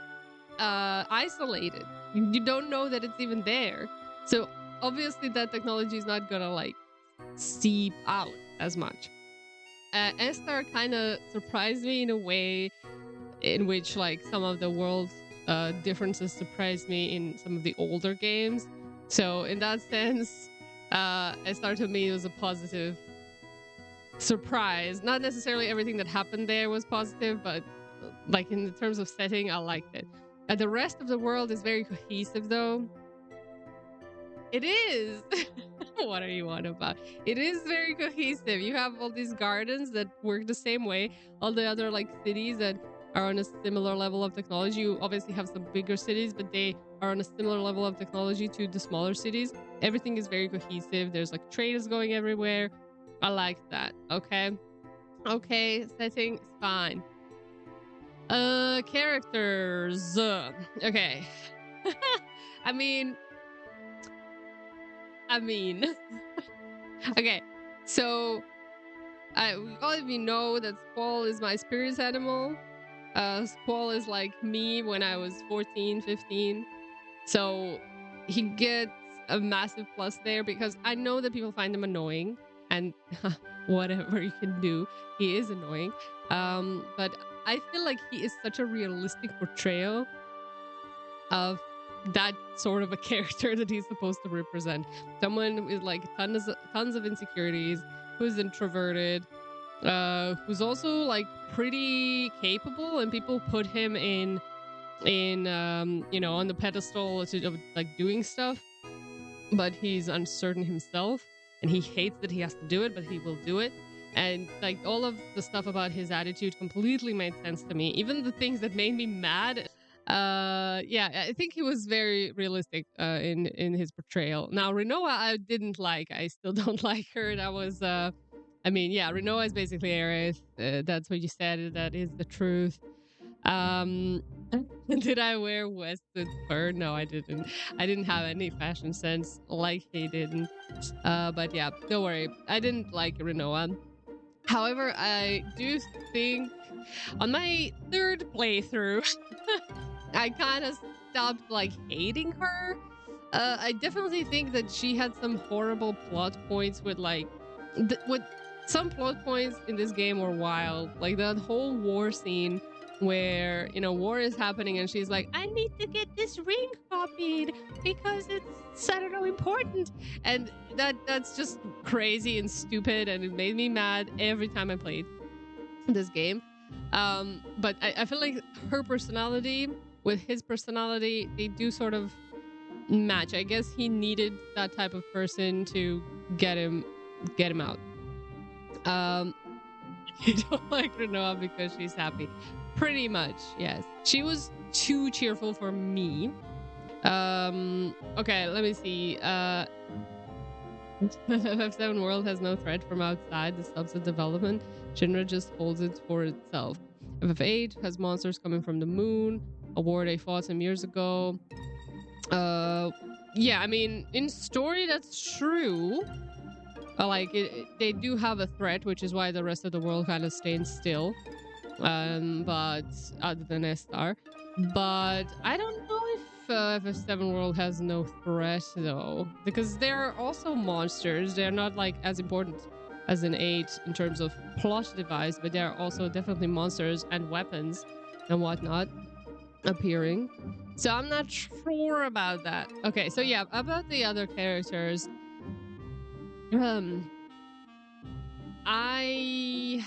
isolated. You don't know that it's even there. So obviously that technology is not gonna like seep out as much. Estar kind of surprised me in a way in which like some of the world differences surprised me in some of the older games. So in that sense, Estar to me was a positive surprise. Not necessarily everything that happened there was positive, but like in terms of setting, I liked it. The rest of the world is very cohesive though. It is. What are you on about? It is very cohesive. You have all these gardens that work the same way. All the other like cities that are on a similar level of technology. You obviously have some bigger cities, but they are on a similar level of technology to the smaller cities. Everything is very cohesive. There's like traders going everywhere. I like that. Okay, setting is fine. Characters. Okay. I mean, okay. So, all of you know that Squall is my spirit animal. Squall is like me when I was 14, 15. So, he gets a massive plus there because I know that people find him annoying, and whatever you can do, he is annoying. But I feel like he is such a realistic portrayal of that sort of a character that he's supposed to represent. Someone with like tons of insecurities, who's introverted, who's also like pretty capable, and people put him in you know, on the pedestal of like doing stuff, but he's uncertain himself, and he hates that he has to do it, but he will do it. And like all of the stuff about his attitude completely made sense to me. Even the things that made me mad. Yeah, I think he was very realistic in his portrayal. Now Rinoa I didn't like. I still don't like her. That was I mean, yeah, Rinoa is basically Aerith. That's what you said. That is the truth. Did I wear Wested fur? No, I didn't. I didn't have any fashion sense like he didn't. But yeah, don't worry. I didn't like Rinoa. However, I do think on my 3rd playthrough, I kind of stopped like hating her. I definitely think that she had some horrible plot points with like, with some plot points in this game were wild. Like that whole war scene where, you know, war is happening and she's like, I need to get this ring copied because it's, I don't know, important. And that's just crazy and stupid, and it made me mad every time I played this game. But I feel like her personality with his personality, they do sort of match. I guess he needed that type of person to get him out. You don't like Renoa because she's happy. Pretty much, yes. She was too cheerful for me. Okay, let me see. FF7 world has no threat from outside that stops the development. Shinra just holds it for itself. FF8 has monsters coming from the moon, a war they fought some years ago. Yeah, I mean, in story, that's true. They do have a threat, which is why the rest of the world kind of stays still. But other than Estar. But I don't know if FF7 world has no threat though, because they're also monsters. They're not like as important as an 8 in terms of plot device, but they're also definitely monsters and weapons and whatnot appearing. So I'm not sure about that. Okay, so yeah, about the other characters. I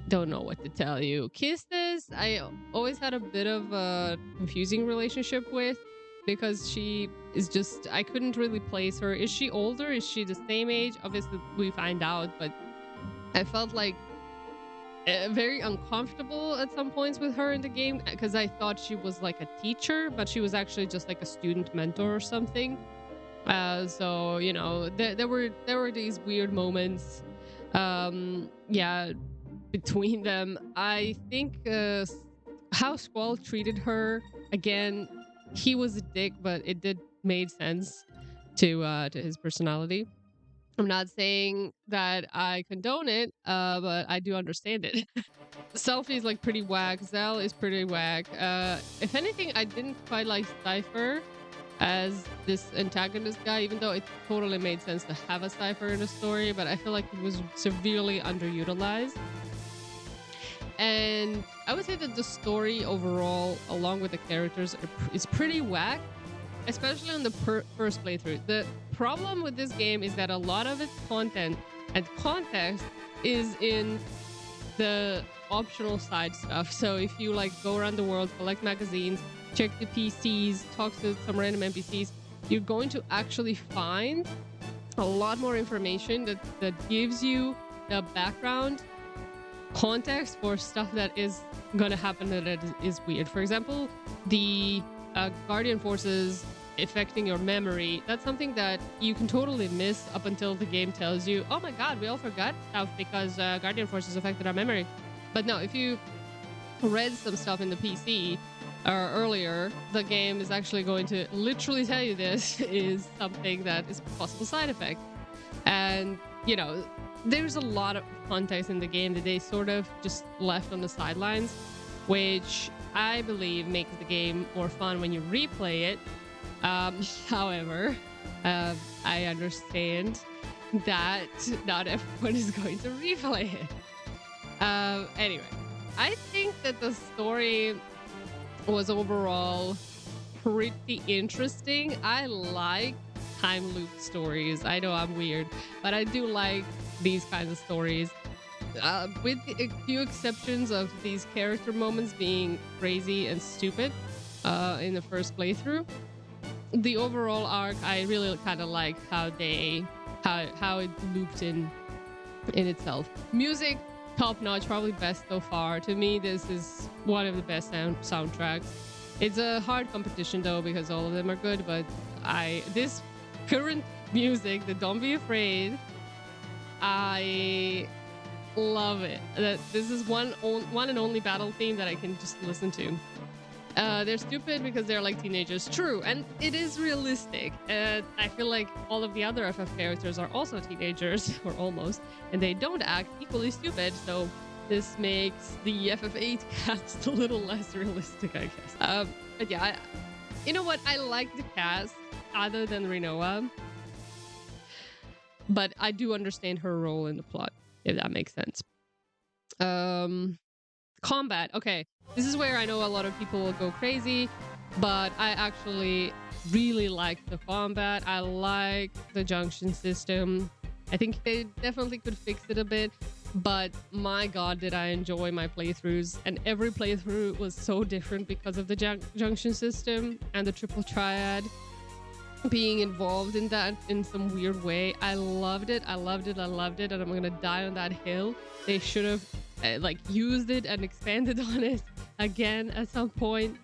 don't know what to tell you. Kisses, I always had a bit of a confusing relationship with, because she is just, I couldn't really place her. Is she older? Is she the same age? Obviously we find out, but I felt like very uncomfortable at some points with her in the game, because I thought she was like a teacher, but she was actually just like a student mentor or something. So you know, there were these weird moments, yeah, between them. I think how Squall treated her, again, he was a dick, but it did made sense to his personality. I'm not saying that I condone it, but I do understand it. Selfie is like pretty whack. Zell is pretty whack. If anything, I didn't quite like Cypher as this antagonist guy, even though it totally made sense to have a Cypher in the story, but I feel like it was severely underutilized. And I would say that the story overall, along with the characters, is pretty whack, especially on the first playthrough. The problem with this game is that a lot of its content and context is in the optional side stuff. So if you like go around the world, collect magazines, check the PCs, talk to some random NPCs, you're going to actually find a lot more information that gives you the background context for stuff that is going to happen that is weird. For example, the Guardian forces affecting your memory. That's something that you can totally miss up until the game tells you, oh my god, we all forgot stuff because Guardian forces affected our memory. But no, if you read some stuff in the PC earlier, the game is actually going to literally tell you this is something that is a possible side effect. And, you know, there's a lot of context in the game that they sort of just left on the sidelines, which I believe makes the game more fun when you replay it. However, I understand that not everyone is going to replay it. Anyway, I think that the story was overall pretty interesting. I like time loop stories. I know I'm weird, but I do like these kinds of stories. With a few exceptions of these character moments being crazy and stupid in the first playthrough. The overall arc, I really kind of like how it looped in itself. Music, top notch, probably best so far. To me, this is one of the best soundtracks. It's a hard competition though, because all of them are good, but this current music, the Don't Be Afraid, I love it. This is one and only battle theme that I can just listen to. They're stupid because they're like teenagers, true, and it is realistic. I feel like all of the other FF characters are also teenagers, or almost, and they don't act equally stupid, so this makes the FF8 cast a little less realistic, I guess. But yeah, you know what? I like the cast, other than Rinoa, but I do understand her role in the plot, if that makes sense. Combat. Okay, this is where I know a lot of people will go crazy, but I actually really like the combat. I like the junction system. I think they definitely could fix it a bit, but my god, did I enjoy my playthroughs. And every playthrough was so different because of the junction system and the triple triad being involved in that in some weird way. I loved it. I loved it. I loved it. And I'm gonna die on that hill. They should have like used it and expanded on it again at some point.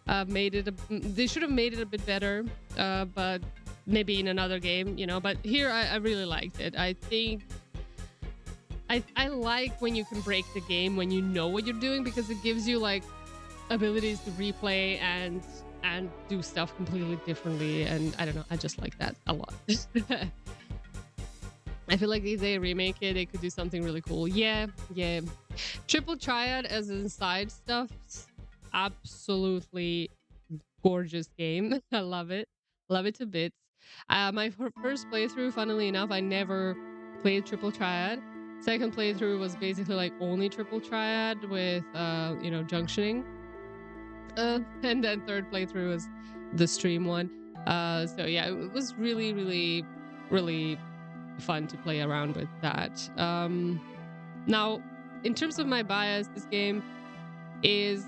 They should have made it a bit better, but maybe in another game, you know. But here I really liked it. I think I like when you can break the game when you know what you're doing, because it gives you like abilities to replay and do stuff completely differently. And I don't know, I just like that a lot. I feel like if they remake it, they could do something really cool. Yeah. Triple triad as in side stuff, absolutely gorgeous game. I love it to bits. My first playthrough, funnily enough, I never played triple triad. Second playthrough was basically like only triple triad with junctioning, and then third playthrough was the stream one. So yeah, it was really fun to play around with that. Now, in terms of my bias, this game is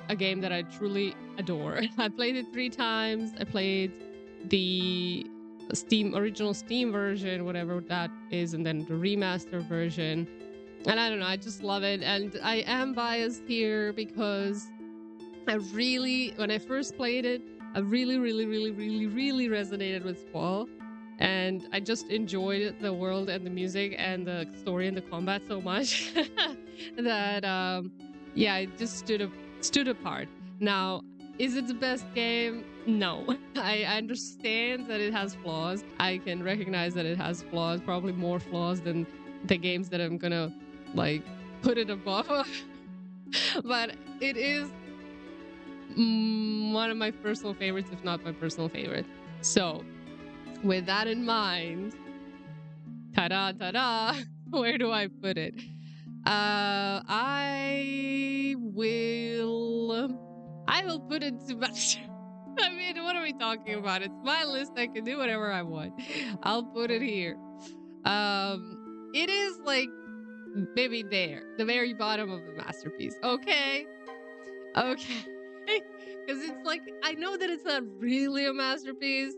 a game that I truly adore. I played it 3 times. I played the original Steam version, whatever that is, and then the remaster version. And I don't know, I just love it. And I am biased here because when I first played it, I really resonated with Squall. And I just enjoyed the world and the music and the story and the combat so much that it just stood apart. Now, is it the best game? No. I understand that it has flaws. I can recognize that it has flaws, probably more flaws than the games that I'm gonna like put it above. But it is one of my personal favorites, if not my personal favorite. So with that in mind, ta-da, where do I put it? I will put it to master. I mean, what are we talking about? It's my list. I can do whatever I want. I'll put it here. It is like maybe there, the very bottom of the masterpiece. Okay. Because it's like, I know that it's not really a masterpiece,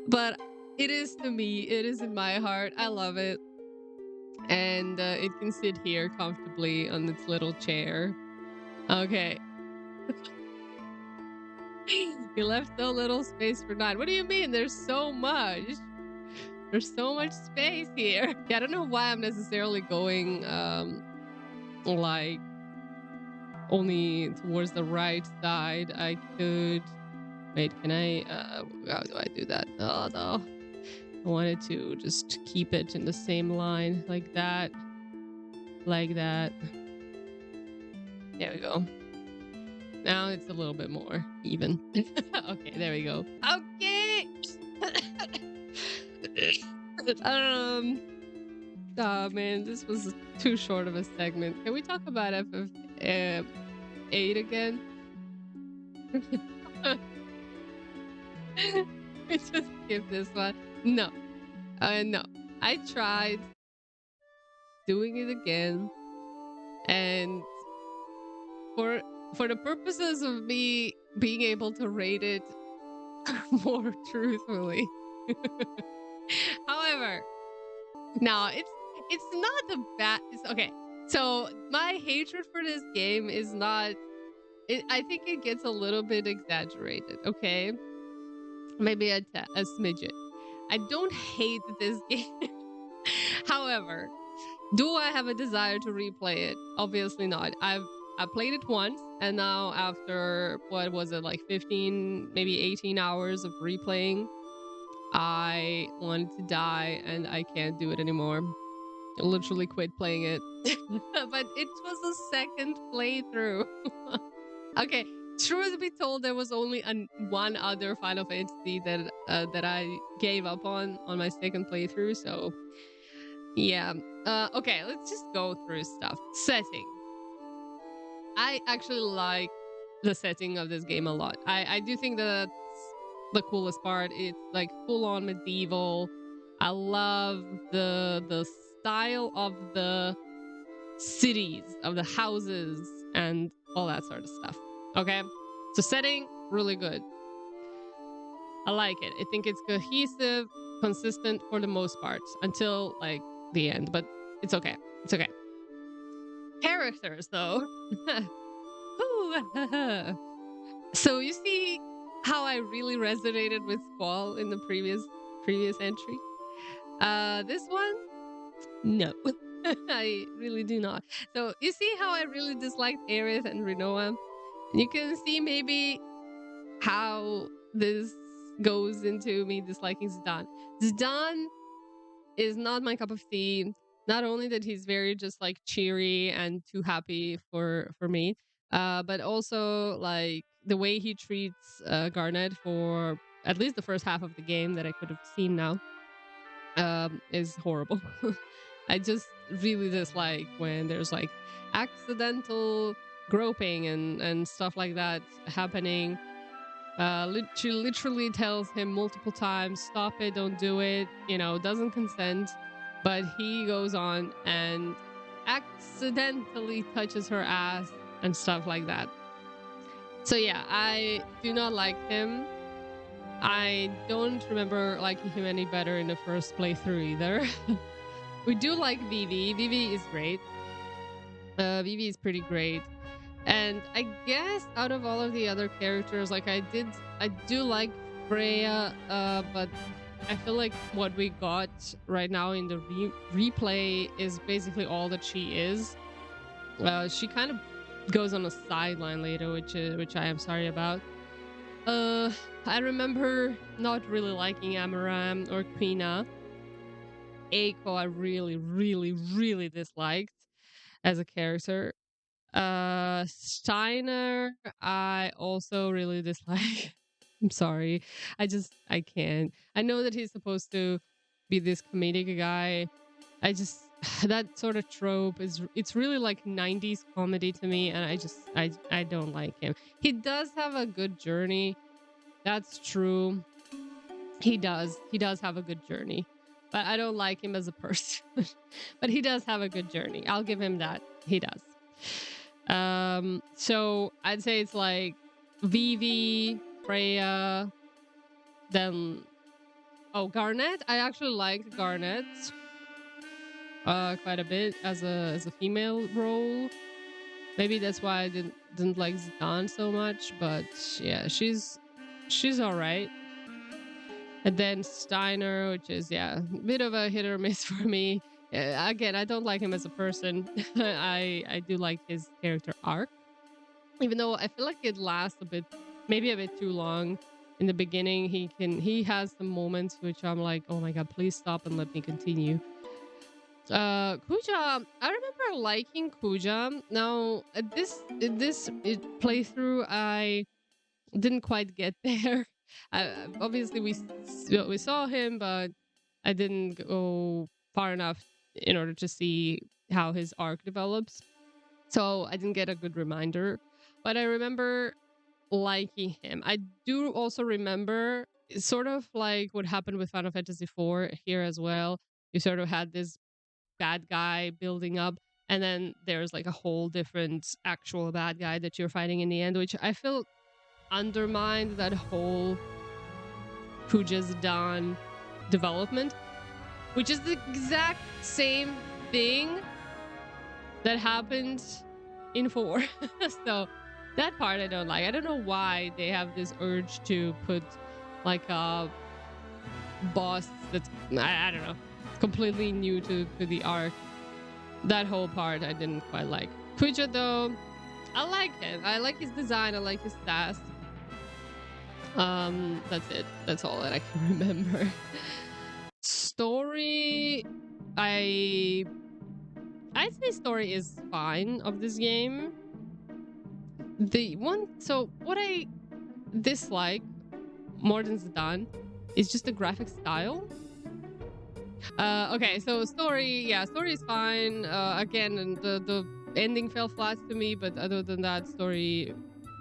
but it is to me. It is in my heart. I love it. And it can sit here comfortably on its little chair. Okay. You left so little space for 9. What do you mean? There's so much. There's so much space here. Yeah, I don't know why I'm necessarily going like only towards the right side. I could... Wait, can I... how do I do that? Oh, no. I wanted to just keep it in the same line, like that. Like that. There we go. Now it's a little bit more even. Okay, there we go. Okay! Oh man, this was too short of a segment. Can we talk about FF8 again? I just skip this one. No. No. I tried doing it again, and for the purposes of me being able to rate it more truthfully. However, no, it's not the bad. Okay, so my hatred for this game is not. I think it gets a little bit exaggerated. Okay, maybe a smidget. I don't hate this game. However, do I have a desire to replay it? Obviously not. I played it once, and now after, what was it, like 15, maybe 18 hours of replaying, I wanted to die and I can't do it anymore. I literally quit playing it. But it was a second playthrough. Okay, truth be told, there was only one other Final Fantasy that I gave up on my second playthrough, so yeah. Okay, let's just go through stuff. Setting. I actually like the setting of this game a lot. I do think that's the coolest part. It's like full on medieval. I love the style of the cities, of the houses, and all that sort of stuff. Okay, so setting really good. I like it. I think it's cohesive, consistent for the most part until like the end, but it's okay. It's okay. Characters though. So you see how I really resonated with Squall in the previous entry? This one, no. I really do not. So you see how I really disliked Aerith and Rinoa? You can see maybe how this goes into me disliking Zidane. Zidane is not my cup of tea. Not only that he's very just like cheery and too happy for me, but also like the way he treats Garnet for at least the first half of the game that I could have seen now is horrible. I just really dislike when there's like accidental groping and stuff like that happening. She literally tells him multiple times, stop it, don't do it, doesn't consent. But he goes on and accidentally touches her ass and stuff like that. So yeah, I do not like him. I don't remember liking him any better in the first playthrough either. We do like Vivi. Vivi is great. Vivi is pretty great. And I guess out of all of the other characters, like I do like Freya, but I feel like what we got right now in the replay is basically all that she is. She kind of goes on a sideline later, which I am sorry about. I remember not really liking Amaram or Quina. Eiko I really, really, really disliked as a character. Steiner I also really dislike. I'm sorry. I can't. I know that he's supposed to be this comedic guy. That sort of trope it's really like 90s comedy to me, and I don't like him. He does have a good journey. That's true. He does have a good journey. But I don't like him as a person. But he does have a good journey. I'll give him that. He does. So I'd say it's like Vivi, Freya, then Garnet. I actually liked Garnet quite a bit as a female role. Maybe that's why I didn't like Zidane so much, but yeah, she's all right. And then Steiner, which is a bit of a hit or miss for me. Again, I don't like him as a person. I do like his character arc, even though I feel like it lasts maybe a bit too long. In the beginning, he has some moments which I'm like, oh my god, please stop and let me continue. Kuja, I remember liking Kuja. Now this playthrough, I didn't quite get there. Obviously, we saw him, but I didn't go far enough in order to see how his arc develops. So I didn't get a good reminder. But I remember liking him. I do also remember sort of like what happened with Final Fantasy IV here as well. You sort of had this bad guy building up, and then there's like a whole different actual bad guy that you're fighting in the end, which I feel undermined that whole Kuja's Dawn development, which is the exact same thing that happened in 4. So that part I don't like. I don't know why they have this urge to put like a boss that's I don't know, completely new to the arc. That whole part I didn't quite like. Kuja though, I like him. I like his design. I like his sass. That's it. That's all that I can remember. Story, I'd say story is fine of this game. What I dislike more than Zidane is just the graphic style. Okay, so story is fine. Again, the ending fell flat to me, but other than that, story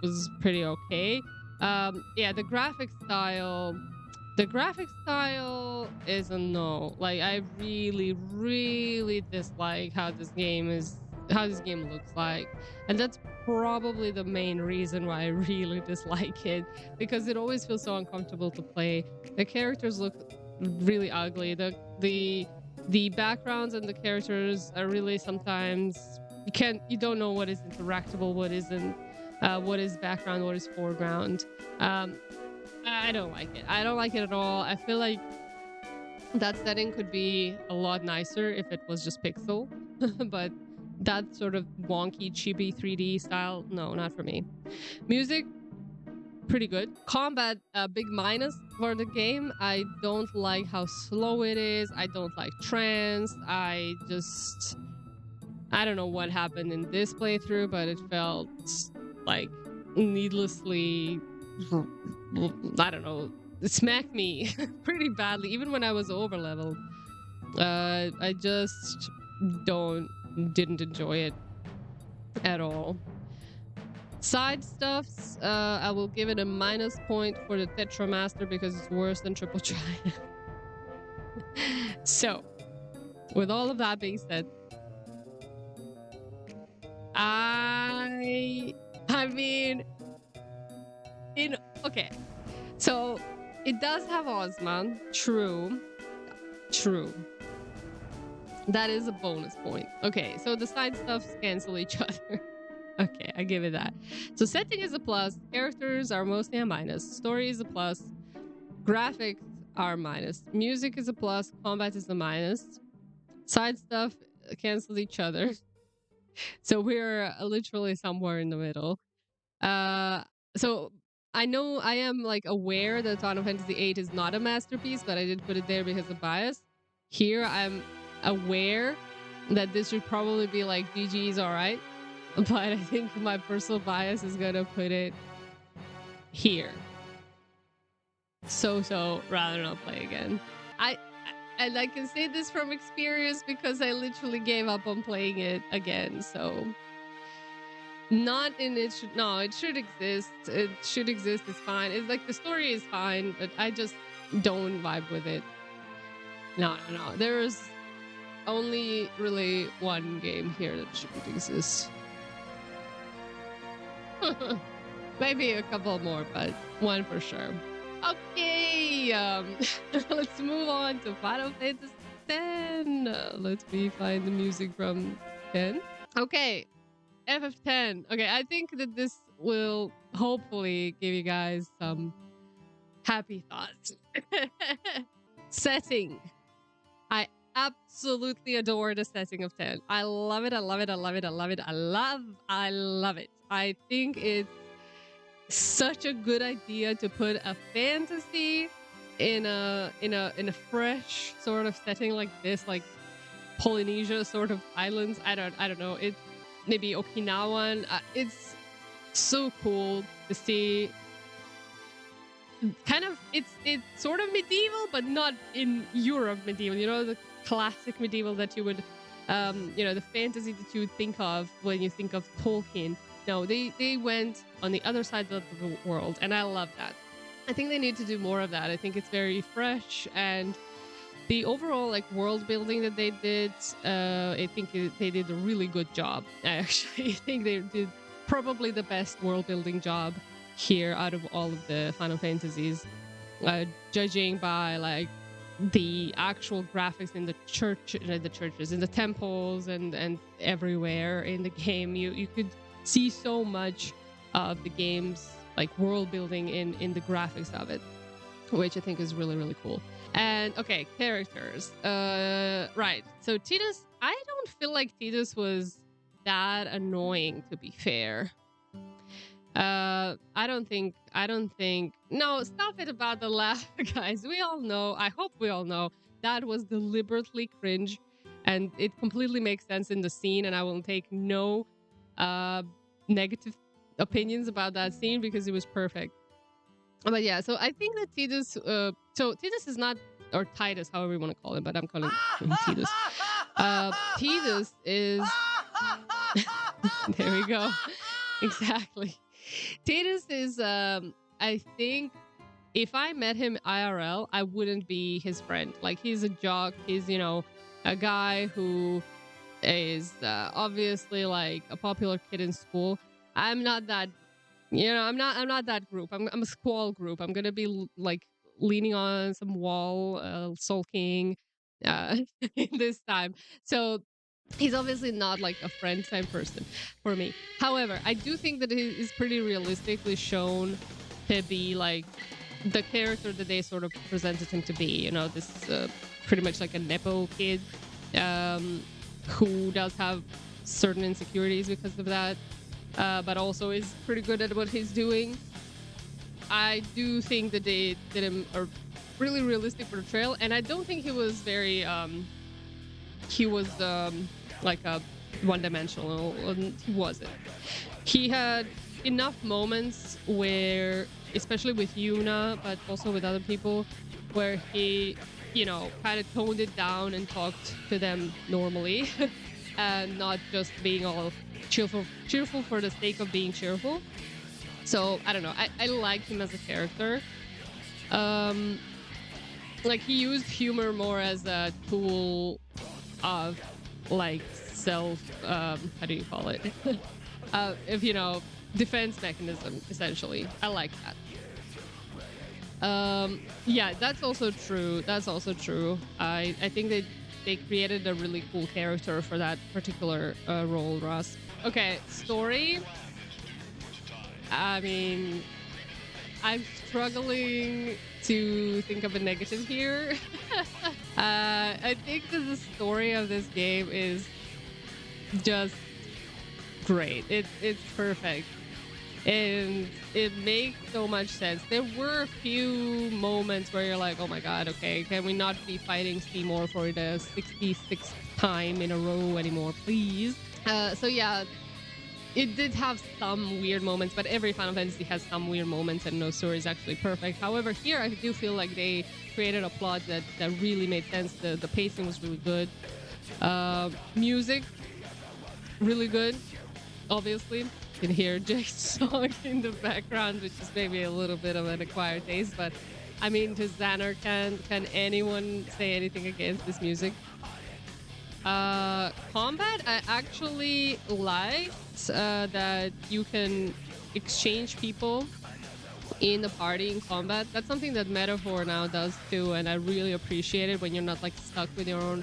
was pretty okay. Yeah, the graphic style is a no. Like, I really, really dislike how this game looks like. And that's probably the main reason why I really dislike it, because it always feels so uncomfortable to play. The characters look really ugly. The backgrounds and the characters are really sometimes you don't know what is interactable, what isn't, what is background, what is foreground. I don't like it. I don't like it at all. I feel like that setting could be a lot nicer if it was just pixel, but that sort of wonky, chibi 3D style, no, not for me. Music, pretty good. Combat, a big minus for the game. I don't like how slow it is. I don't like trance. I don't know what happened in this playthrough, but it felt like needlessly, I don't know, it smacked me pretty badly, even when I was over leveled. I just didn't enjoy it at all. Side stuffs, I will give it a -point for the Tetramaster because it's worse than Triple Triumph. So, with all of that being said, I mean, okay, so it does have Ozma, true. That is a bonus point. Okay, so the side stuffs cancel each other. Okay, I give it that. So setting is a plus, characters are mostly a minus, story is a plus, graphics are minus, music is a plus, combat is a minus, side stuff cancel each other. So we're literally somewhere in the middle. So I know I am like aware that Final Fantasy VIII is not a masterpiece, but I did put it there because of bias. Here I'm aware that this should probably be like GG's alright, but I think my personal bias is gonna put it here. So rather not play again. And I can say this from experience because I literally gave up on playing it again. So not in it should no, it should exist. It should exist. It's fine. It's like the story is fine, but I just don't vibe with it. No. There's only really one game here that shouldn't exist. Maybe a couple more, but one for sure. Okay, let's move on to Final Fantasy X. Let me find the music from 10. Okay, FF10. Okay, I think that this will hopefully give you guys some happy thoughts. Setting. I absolutely adore the setting of 10. I love it. I love it. I love it. I love it. I love it. I think it's such a good idea to put a fantasy in a fresh sort of setting like this, like Polynesia sort of islands. I don't know. It maybe Okinawan. It's so cool to see. Kind of, it's sort of medieval, but not in Europe medieval. You know, the classic medieval that you would, the fantasy that you would think of when you think of Tolkien. No, they went on the other side of the world, and I love that. I think they need to do more of that. I think it's very fresh, and the overall like world building that they did, I think they did a really good job. I actually think they did probably the best world building job here out of all of the Final Fantasies, judging by like the actual graphics in the churches, in the temples, and everywhere in the game. You could see so much of the game's like world building in the graphics of it, which I think is really, really cool. And okay, characters. Right. So Tidus, I don't feel like Tidus was that annoying, to be fair. I don't think no, stop it about the laugh, guys. We all know, I hope we all know, that was deliberately cringe, and it completely makes sense in the scene, and I will take no negative opinions about that scene because it was perfect. But yeah, so I think that Tidus, so Tidus is not, or Titus, however you want to call it, but I'm calling him Tidus. Tidus is There we go. Exactly. Titus is, I think if I met him IRL, I wouldn't be his friend. Like, he's a jock. He's, a guy who is obviously like a popular kid in school. I'm not that, I'm not that group. I'm a squall group. I'm gonna be like leaning on some wall, sulking this time. So he's obviously not like a friend type person for me. However, I do think that he is pretty realistically shown to be like the character that they sort of presented him to be. This pretty much like a nepo kid who does have certain insecurities because of that, but also is pretty good at what he's doing. I do think that they did him a really realistic portrayal, and I don't think he was very he was like a one-dimensional. He wasn't. He had enough moments where, especially with Yuna, but also with other people, where he, kind of toned it down and talked to them normally and not just being all cheerful for the sake of being cheerful. So I don't know. I like him as a character. Like, he used humor more as a tool of like self, how do you call it? If defense mechanism, essentially. I like that. Yeah, that's also true. I think they created a really cool character for that particular role, Ross. Okay, story. I mean, I'm struggling to think of a negative here. I think that the story of this game is just great. It's perfect. And it makes so much sense. There were a few moments where you're like, oh my god, okay, can we not be fighting Seymour for the 66th time in a row anymore, please? So yeah, it did have some weird moments, but every Final Fantasy has some weird moments, and no story is actually perfect. However, here I do feel like they created a plot that really made sense. The pacing was really good. Music, really good. Obviously, you can hear Jake's song in the background, which is maybe a little bit of an acquired taste, but I mean, to Xander, can anyone say anything against this music? Combat, I actually liked that you can exchange people in the party in combat. That's something that Metaphor now does too, and I really appreciate it when you're not like stuck with your own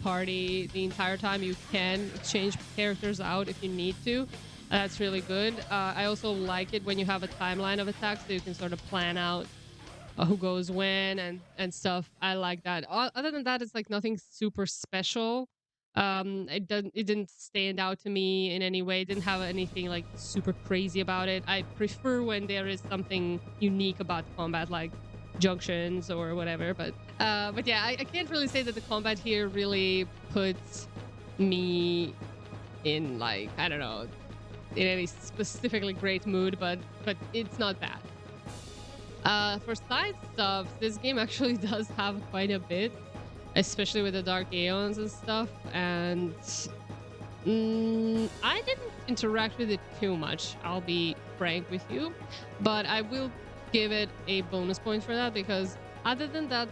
party the entire time. You can exchange characters out if you need to. That's really good. I also like it when you have a timeline of attacks, so you can sort of plan out who goes when and stuff. I like that. Other than that, it's like nothing super special. It didn't stand out to me in any way. It didn't have anything like super crazy about it. I prefer when there is something unique about combat, like junctions or whatever. But yeah, I can't really say that the combat here really puts me in, like, I don't know, in any specifically great mood, but it's not bad. For side stuff, this game actually does have quite a bit, especially with the Dark Aeons and stuff, and I didn't interact with it too much, I'll be frank with you, but I will give it a bonus point for that, because other than that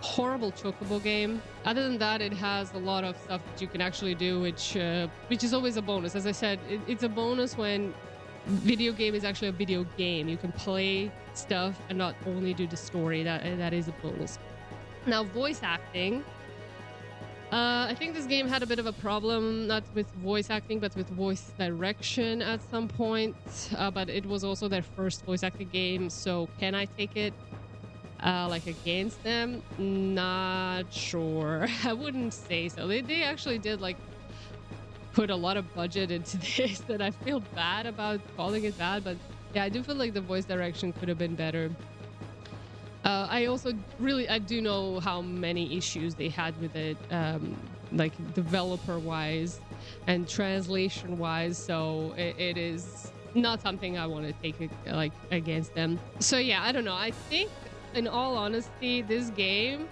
horrible chocobo game, other than that, it has a lot of stuff that you can actually do, which is always a bonus. As I said, it's a bonus when video game is actually a video game. You can play stuff and not only do the story. That is a bonus. Now, voice acting. I think this game had a bit of a problem, not with voice acting, but with voice direction at some point. But it was also their first voice acting game, so can I take it like against them? Not sure. I wouldn't say so. They actually did like put a lot of budget into this, and I feel bad about calling it bad, but yeah, I do feel like the voice direction could have been better. I also I do know how many issues they had with it, like developer wise and translation wise, so it is not something I want to take like against them. So yeah, I don't know. I think, in all honesty, this game,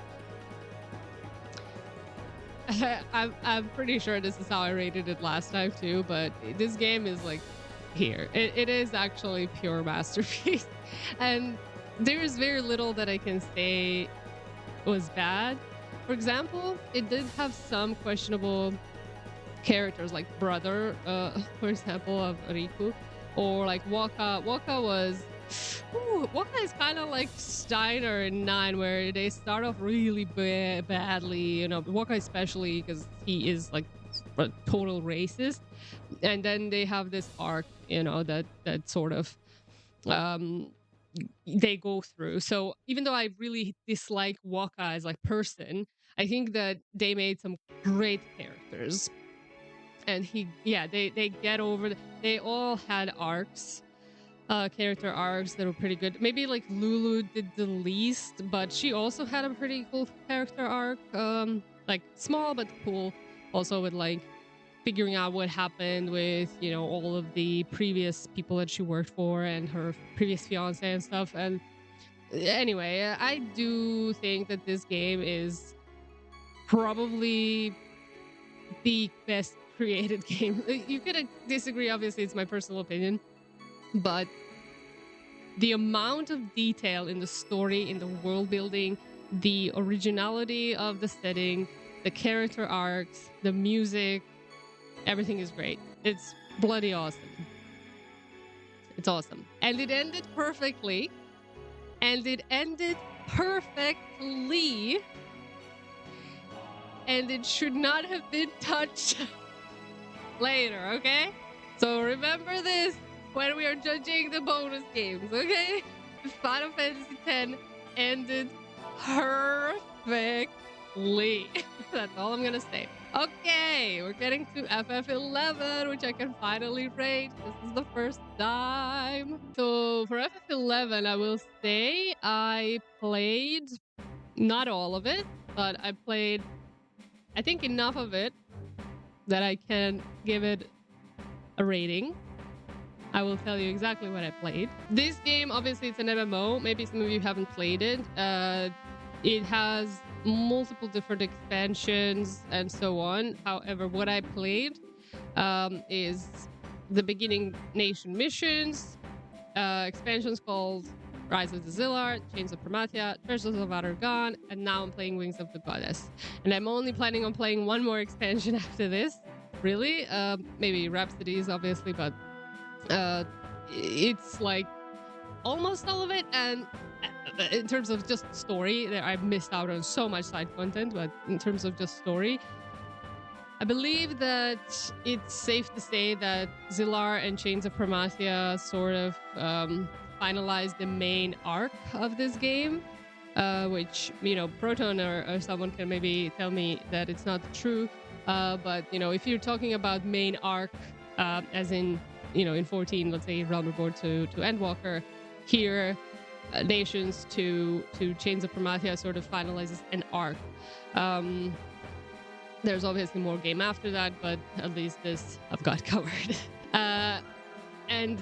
I'm pretty sure this is how I rated it last time too, but this game is like here. It is actually pure masterpiece. And there's very little that I can say was bad. For example, it did have some questionable characters like brother, for example, of Riku, or like Waka. Waka is kind of like Steiner in 9, where they start off really badly, you know, Waka especially because he is like a total racist, and then they have this arc, you know, that sort of um they go through. So even though I really dislike Waka as like person, I think that they made some great characters. And they get over they all had arcs, character arcs that were pretty good. Maybe like Lulu did the least, but she also had a pretty cool character arc, like small but cool, also with like figuring out what happened with, you know, all of the previous people that she worked for and her previous fiance and stuff. And anyway, I do think that this game is probably the best created game. You could disagree, obviously, it's my personal opinion, but the amount of detail in the story, in the world building, the originality of the setting, the character arcs, the music, everything is great. It's bloody awesome. It's awesome. And it ended perfectly. And it should not have been touched later, okay? So remember this when we are judging the bonus games, okay? Final Fantasy X ended perfectly. That's all I'm gonna say. Okay, we're getting to FF11, which I can finally rate. This is the first time. So for FF11, I will say I played not all of it, but I played, I think, enough of it that I can give it a rating. I will tell you exactly what I played. This game, obviously, it's an MMO. Maybe some of you haven't played it. It has multiple different expansions and so on. However, what I played is the beginning nation missions, expansions called Rise of the Zillar, Chains of Promatia, Treasures of Adargan, and now I'm playing Wings of the Goddess. And I'm only planning on playing one more expansion after this. Really? Maybe Rhapsodies, obviously, but it's like almost all of it. And in terms of just story, I missed out on so much side content, but in terms of just story, I believe that it's safe to say that Zillar and Chains of Promathia sort of finalized the main arc of this game, which, you know, Proton or someone can maybe tell me that it's not true. But, you know, if you're talking about main arc, as in, you know, in 14, let's say Realm Reborn to Endwalker, here Nations to Chains of Promathia sort of finalizes an arc. There's obviously more game after that, but at least this I've got covered. And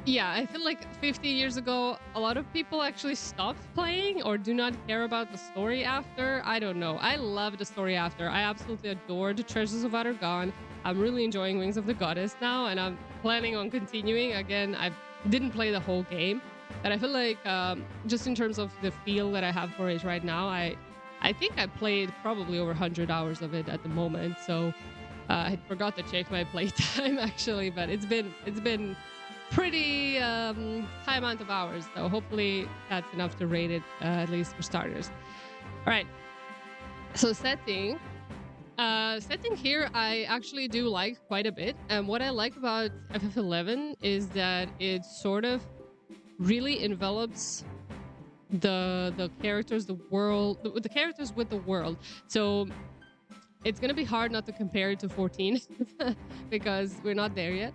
yeah, I feel like 50 years ago, a lot of people actually stopped playing or do not care about the story after. I don't know. I love the story after. I absolutely adored Treasures of Adargan. I'm really enjoying Wings of the Goddess now, and I'm planning on continuing. Again, I didn't play the whole game, but I feel like just in terms of the feel that I have for it right now, I think I played probably over 100 hours of it at the moment. So I forgot to check my playtime actually, but it's been pretty high amount of hours. So hopefully that's enough to rate it, at least for starters. All right. So setting here, I actually do like quite a bit. And what I like about FF11 is that it sort of really envelops the characters, the world, the characters with the world. So it's gonna be hard not to compare it to 14 because we're not there yet.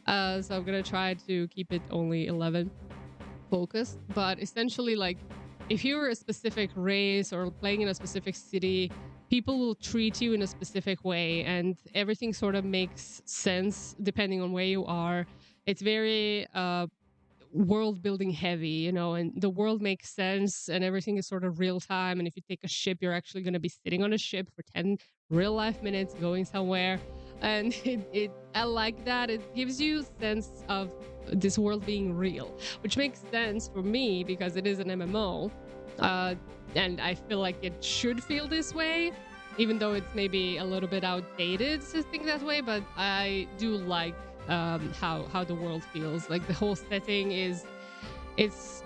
So I'm gonna try to keep it only 11 focused. But essentially, like, if you're a specific race or playing in a specific city, people will treat you in a specific way, and everything sort of makes sense depending on where you are. It's very world building heavy, and the world makes sense and everything is sort of real time. And if you take a ship, you're actually going to be sitting on a ship for 10 real life minutes going somewhere. And I like that. It gives you sense of this world being real, which makes sense for me because it is an MMO. And I feel like it should feel this way, even though it's maybe a little bit outdated to think that way. But I do like how the world feels. Like the whole setting it's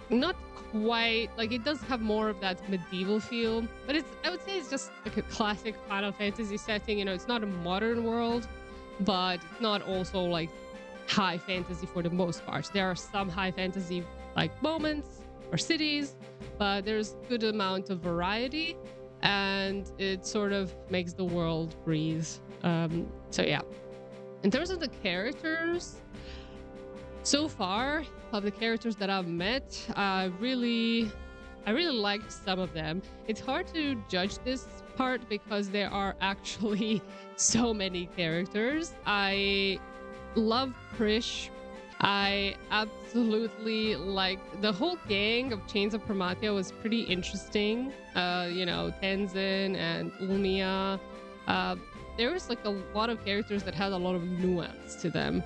not quite like, it does have more of that medieval feel, but I would say it's just like a classic Final Fantasy setting. It's not a modern world, but it's not also like high fantasy for the most part. There are some high fantasy like moments or cities, but there's good amount of variety, and it sort of makes the world breathe. So yeah. In terms of the characters, so far of the characters that I've met, I really liked some of them. It's hard to judge this part because there are actually so many characters. I love Krish. I absolutely like the whole gang of Chains of Promathia. Was pretty interesting. Tenzin and Ulmia. There was like a lot of characters that had a lot of nuance to them.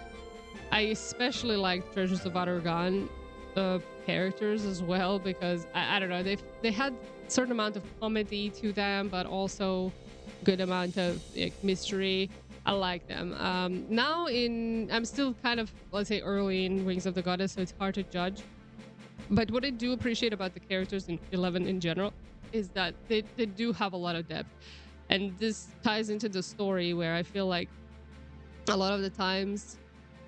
I especially liked Treasures of Aragon characters as well, because I don't know, they had a certain amount of comedy to them, but also good amount of mystery. I like them. I'm still kind of, let's say, early in Wings of the Goddess, so it's hard to judge. But what I do appreciate about the characters in 11 in general is that they do have a lot of depth. And this ties into the story, where I feel like a lot of the times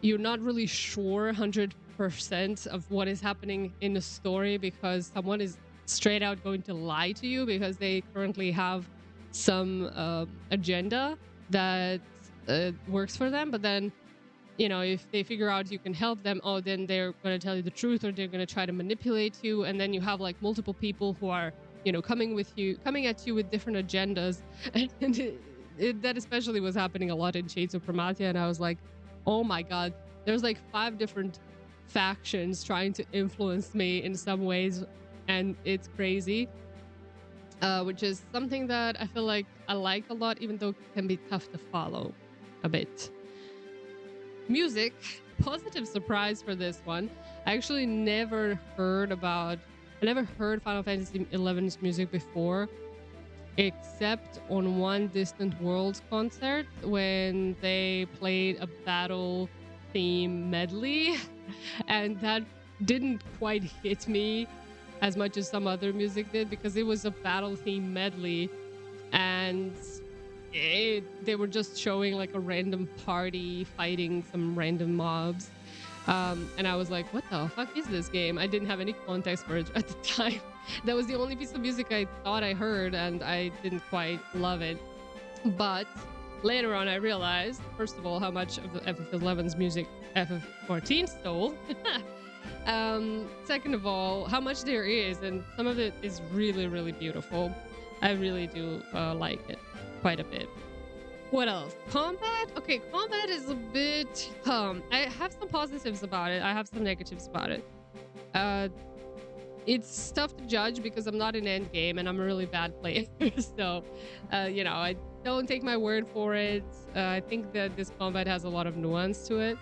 you're not really sure 100% of what is happening in the story, because someone is straight out going to lie to you because they currently have some agenda that works for them. But then, if they figure out you can help them, then they're going to tell you the truth, or they're going to try to manipulate you. And then you have like multiple people who are, coming at you with different agendas. And that especially was happening a lot in Shades of Promathia. And I was like, oh my God, there's like 5 different factions trying to influence me in some ways. And it's crazy, which is something that I feel like I like a lot, even though it can be tough to follow a bit. Music, positive surprise for this one. I actually never heard Final Fantasy XI's music before, except on one Distant Worlds concert when they played a battle theme medley. And that didn't quite hit me as much as some other music did, because it was a battle theme medley and they were just showing like a random party fighting some random mobs. And I was like, what the fuck is this game? I didn't have any context for it at the time. That was the only piece of music I thought I heard, and I didn't quite love it. But later on, I realized, first of all, how much of the FF11's music FF14 stole. Second of all, how much there is, and some of it is really, really beautiful. I really do like it quite a bit. What else? Combat? Okay, combat is a bit... I have some positives about it. I have some negatives about it. It's tough to judge because I'm not an end game and I'm a really bad player. So, I don't take my word for it. I think that this combat has a lot of nuance to it.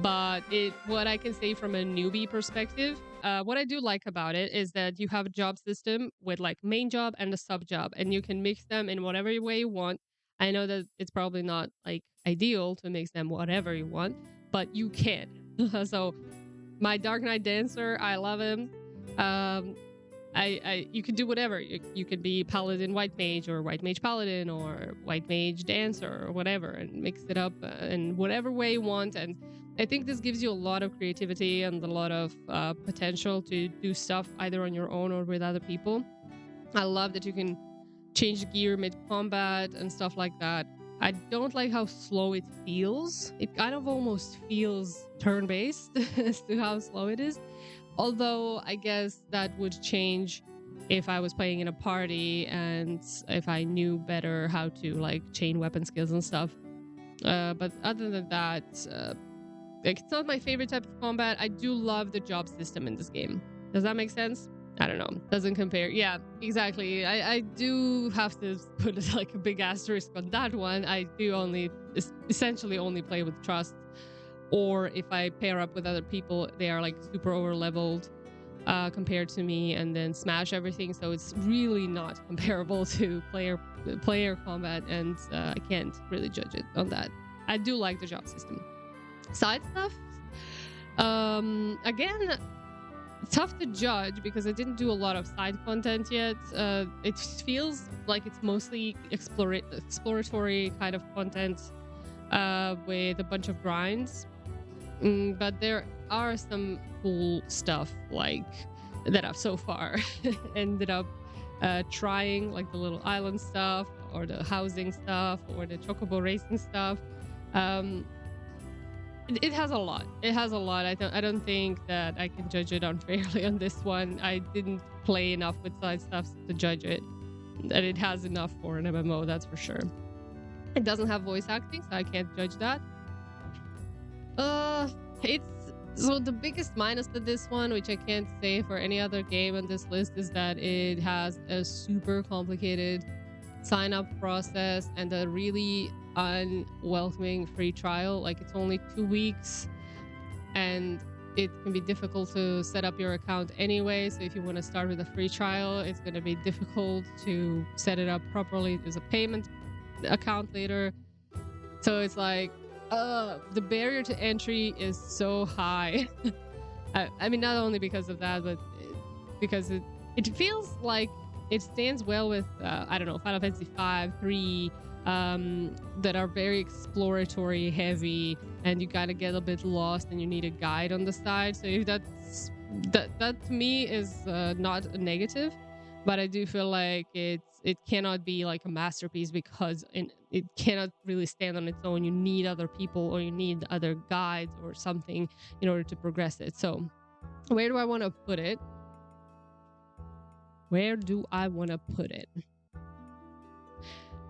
But what I can say from a newbie perspective, what I do like about it is that you have a job system with like main job and a sub job, and you can mix them in whatever way you want. I know that it's probably not like ideal to mix them whatever you want, but you can. So my Dark Knight Dancer, I love him. You can do whatever. You could be Paladin White Mage, or White Mage Paladin, or White Mage Dancer, or whatever, and mix it up in whatever way you want. And I think this gives you a lot of creativity and a lot of potential to do stuff either on your own or with other people. I love that you can change gear mid-combat and stuff like that. I don't like how slow it feels. It kind of almost feels turn-based as to how slow it is. Although I guess that would change if I was playing in a party and if I knew better how to like chain weapon skills and stuff. But other than that, Like, it's not my favorite type of combat. I do love the job system in this game. Does that make sense? I don't know. Doesn't compare. Yeah, exactly. I do have to put like a big asterisk on that one. I do essentially only play with trust, or if I pair up with other people, they are like super over leveled compared to me, and then smash everything. So it's really not comparable to player combat, and I can't really judge it on that. I do like the job system. Side stuff, again, tough to judge because I didn't do a lot of side content yet. It feels like it's mostly exploratory kind of content with a bunch of grinds. But there are some cool stuff like that I've so far ended up trying, like the little island stuff or the housing stuff or the chocobo racing stuff. It has a lot. It has a lot. I don't think that I can judge it unfairly on this one. I didn't play enough with side stuff to judge it. And it has enough for an MMO, that's for sure. It doesn't have voice acting, so I can't judge that. So the biggest minus to this one, which I can't say for any other game on this list, is that it has a super complicated sign-up process and a really unwelcoming free trial. Like, it's only 2 weeks, and it can be difficult to set up your account anyway. So if you want to start with a free trial, it's going to be difficult to set it up properly. There's a payment account later. So it's like, the barrier to entry is so high. I mean, not only because of that, but because it feels like it stands well with, I don't know, Final Fantasy V, 3, that are very exploratory heavy, and you gotta get a bit lost and you need a guide on the side. So if that to me is not a negative, but I do feel like it cannot be like a masterpiece because it cannot really stand on its own. You need other people, or you need other guides or something in order to progress it. So where do I want to put it? Where do I want to put it?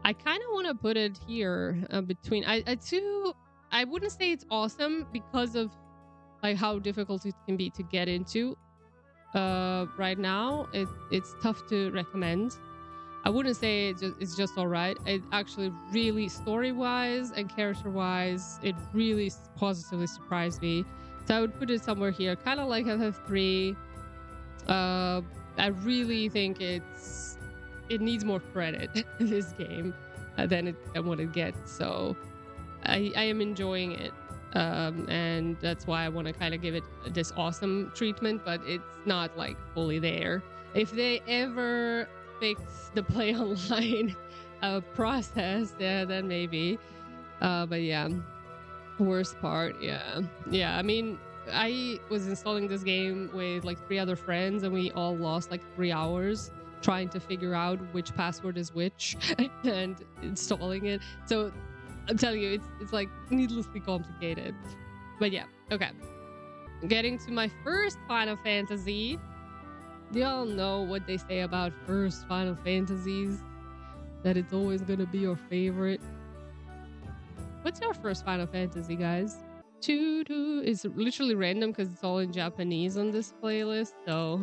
I kind of want to put it here between. I wouldn't say it's awesome because of like how difficult it can be to get into. Right now, it's tough to recommend. I wouldn't say it's just all right. It actually really, story-wise and character-wise, it really positively surprised me. So I would put it somewhere here, kind of like FF3. I really think it needs more credit, this game, than what it gets. So I am enjoying it. And that's why I want to kind of give it this awesome treatment, but it's not like fully there. If they ever fix the play online process, yeah, then maybe. But yeah, worst part, yeah. I mean, I was installing this game with like 3 other friends, and we all lost like 3 hours trying to figure out which password is which and installing it. So I'm telling you, it's like needlessly complicated. But yeah, okay. Getting to my first Final Fantasy. Do y'all know what they say about first Final Fantasies? That it's always gonna be your favorite. What's your first Final Fantasy, guys? It's literally random because it's all in Japanese on this playlist. So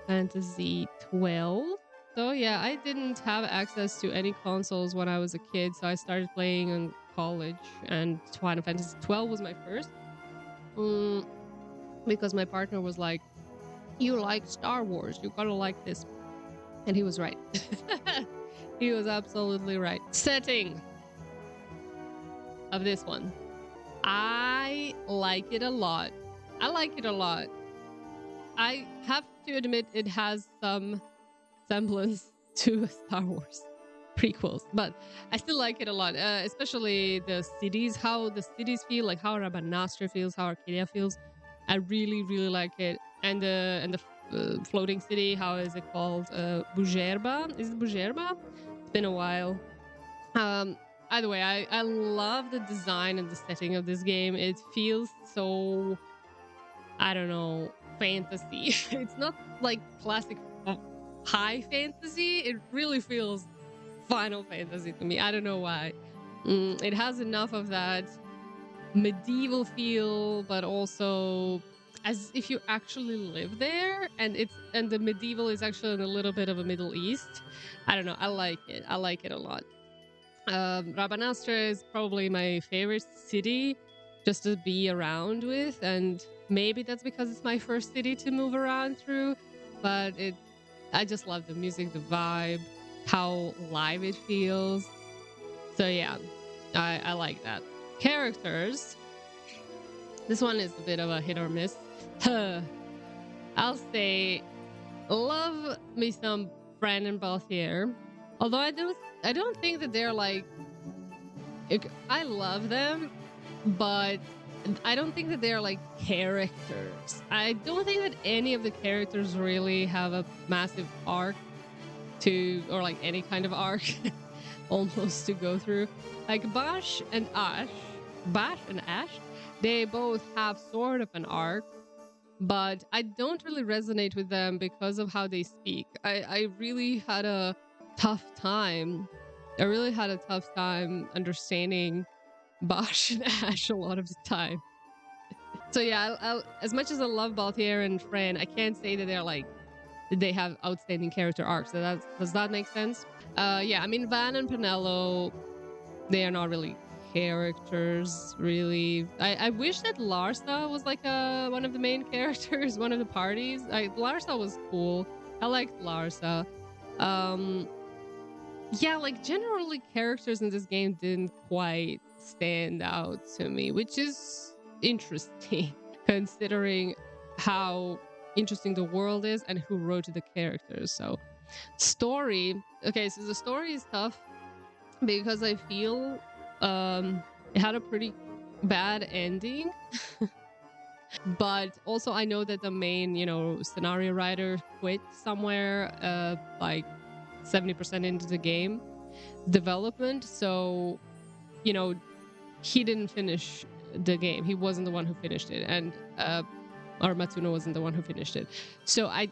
Fantasy XII. So yeah, I didn't have access to any consoles when I was a kid, so I started playing in college, and Final Fantasy XII was my first. Because my partner was like, "You like Star Wars, you gotta like this." And he was right. He was absolutely right. Setting of this one. I like it a lot. I have to admit it has some semblance to Star Wars prequels, but I still like it a lot, especially the cities, how the cities feel, like how Rabanastre feels, how Arcadia feels. I really, really like it. And the floating city, how is it called? Bujerba? Is it Bujerba? It's been a while. Either way, I love the design and the setting of this game. It feels so, I don't know, fantasy. It's not like classic high fantasy. It really feels Final Fantasy to me. I don't know why. It has enough of that medieval feel, but also as if you actually live there, and the medieval is actually in a little bit of a Middle East. I don't know. I like it. I like it a lot. Rabanastre is probably my favorite city just to be around with, and maybe that's because it's my first city to move around through, but I just love the music, the vibe, how live it feels. So yeah, I like that. Characters. This one is a bit of a hit or miss. I'll say love me some Fran and Balthier. Although I don't think that they're like I love them, but I don't think that they're like characters. I don't think that any of the characters really have a massive arc or like any kind of arc almost to go through. Like Bash and Ash, they both have sort of an arc, but I don't really resonate with them because of how they speak. I really had a tough time. I really had a tough time understanding Bosch and Ash a lot of the time. So yeah, as much as I love Balthier and Fran, I can't say that they have outstanding character arcs. So does that make sense? Yeah, I mean Van and Penelo, they are not really characters, really. I wish that Larsa was like one of the main characters, one of the parties. Larsa was cool. I liked Larsa. Yeah, like generally characters in this game didn't quite stand out to me, which is interesting considering how interesting the world is and who wrote the characters. So story, okay, so the story is tough because I feel it had a pretty bad ending. But also I know that the main, scenario writer quit somewhere like 70% into the game development. So, he didn't finish the game. He wasn't the one who finished it. And or Matsuno wasn't the one who finished it. So I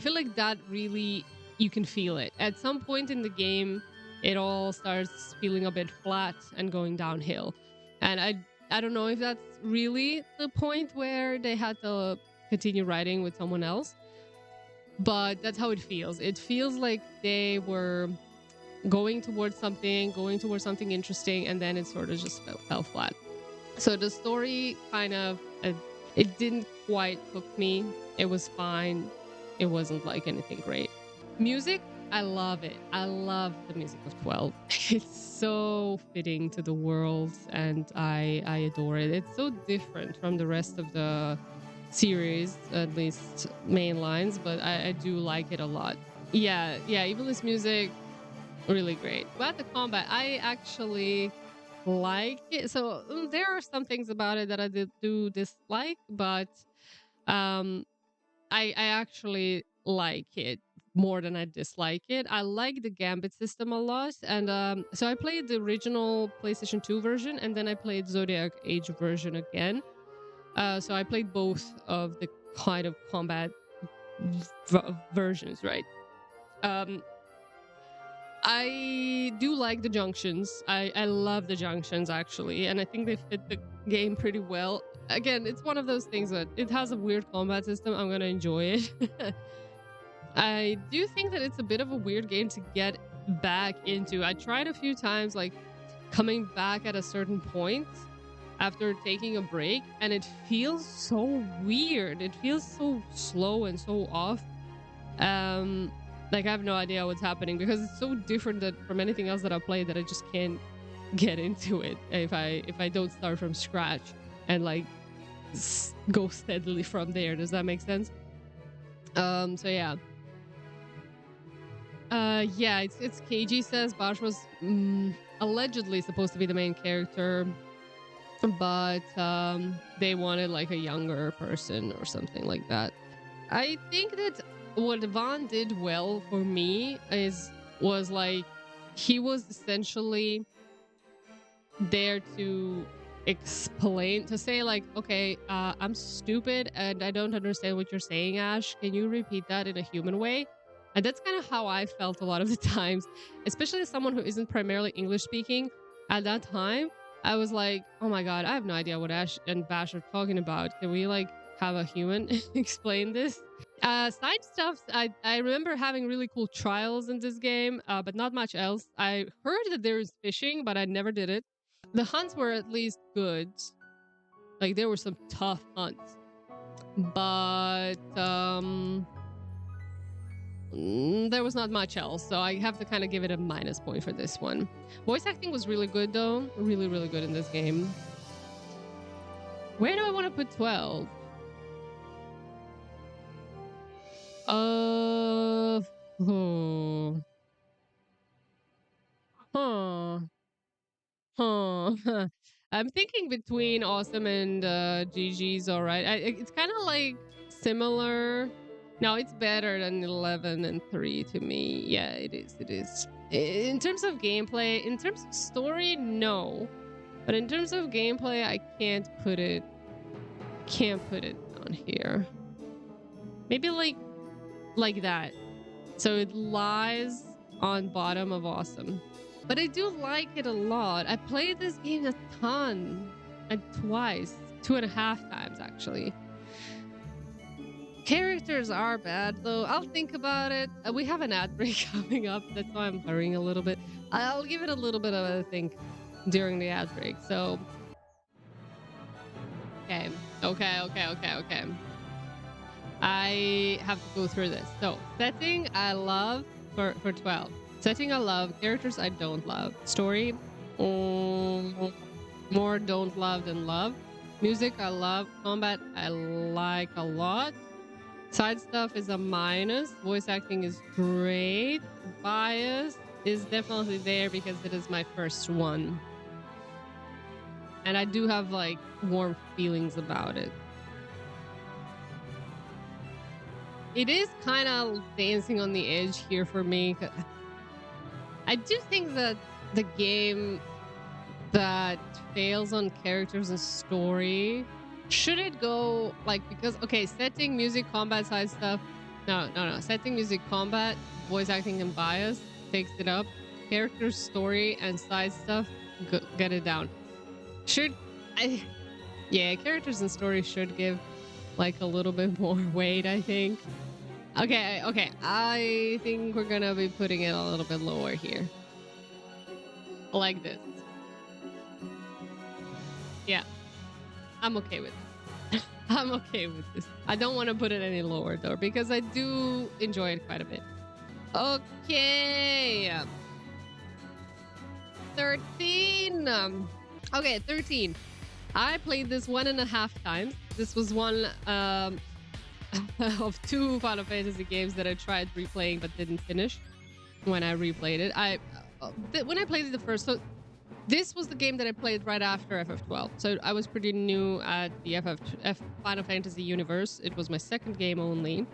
feel like that really, you can feel it. At some point in the game, it all starts feeling a bit flat and going downhill. And I don't know if that's really the point where they had to continue writing with someone else, but that's how it feels. It feels like they were going towards something interesting, and then it sort of just fell flat. So the story kind of, it didn't quite hook me. It was fine. It wasn't like anything great. Music, I love it. I love the music of 12. It's so fitting to the world, and I adore it. It's so different from the rest of the series, at least main lines, but I do like it a lot. Yeah, Evil's music, really great. About the combat, I actually like it. So there are some things about it that I do dislike, but I actually like it more than I dislike it. I like the gambit system a lot, and so I played the original PlayStation 2 version, and then I played Zodiac Age version again. So I played both of the kind of combat versions, right? I do like the junctions. I love the junctions, actually, and I think they fit the game pretty well. Again, it's one of those things that it has a weird combat system. I'm gonna enjoy it. I do think that it's a bit of a weird game to get back into. I tried a few times, like coming back at a certain point after taking a break, and it feels so weird. It feels so slow and so off. Like I have no idea what's happening because it's so different from anything else that I played that I just can't get into it if I don't start from scratch and like go steadily from there. Does that make sense? So yeah. Yeah, it's KG says Bosch was allegedly supposed to be the main character, but they wanted like a younger person or something like that. I think that what Van did well for me was like he was essentially there to explain, to say like, okay, I'm stupid and I don't understand what you're saying, Ash. Can you repeat that in a human way? And that's kind of how I felt a lot of the times, especially as someone who isn't primarily English speaking at that time. I was like, oh my god, I have no idea what Ash and Bash are talking about. Can we like have a human explain this? Side stuff, I remember having really cool trials in this game, but not much else. I heard that there is fishing, but I never did it. The hunts were at least good. Like there were some tough hunts. But there was not much else, so I have to kind of give it a minus point for this one. Voice acting was really good though. Really, really good in this game. Where do I want to put 12? Oh. Huh. Huh. I'm thinking between awesome and GG's all right. It's kind of like similar. No, it's better than 11 and 3 to me. Yeah, it is. It is. In terms of gameplay, in terms of story, no. But in terms of gameplay, I can't put it down here. Maybe like that. So it lies on bottom of awesome. But I do like it a lot. I played this game a ton. And twice. 2.5 times, actually. Characters are bad, though. I'll think about it. We have an ad break coming up. That's why I'm hurrying a little bit. I'll give it a little bit of a think during the ad break. So, okay. I have to go through this. So, setting I love for 12. Setting I love. Characters I don't love. Story, more don't love than love. Music I love. Combat I like a lot. Side stuff is a minus. Voice acting is great. Bias is definitely there because it is my first one. And I do have like warm feelings about it. It is kind of dancing on the edge here for me. I do think that the game that fails on characters and story, should it go like, because okay, setting, music, combat, side stuff, no, setting, music, combat, voice acting, and bias takes it up. Characters, story, and side stuff, get it down. Yeah, characters and story should give like a little bit more weight, I think. Okay, I think we're gonna be putting it a little bit lower here, like this. Yeah, I'm okay with it. I'm okay with this. I don't want to put it any lower though, because I do enjoy it quite a bit. Okay. 13. Okay, 13. I played this 1.5 times. This was one of 2 Final Fantasy games that I tried replaying but didn't finish when I replayed it. When I played it the first, so this was the game that I played right after FF12. So I was pretty new at the Final Fantasy universe. It was my second game only.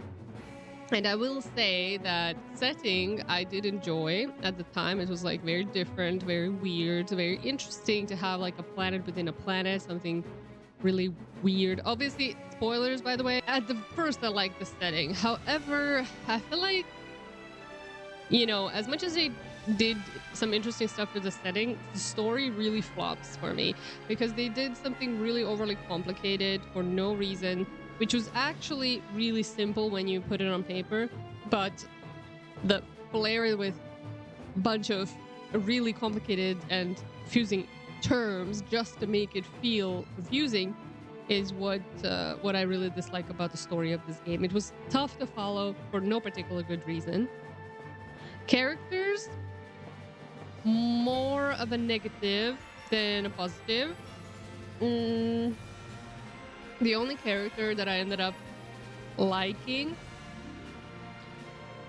And I will say that setting I did enjoy at the time. It was like very different, very weird, very interesting to have like a planet within a planet, something really weird. Obviously, spoilers, by the way. At the first, I liked the setting. However, I feel like, you know, as much as they did some interesting stuff with the setting, the story really flops for me because they did something really overly complicated for no reason, which was actually really simple when you put it on paper, but the flair with a bunch of really complicated and confusing terms just to make it feel confusing is what I really dislike about the story of this game. It was tough to follow for no particular good reason. Characters, more of a negative than a positive. The only character that I ended up liking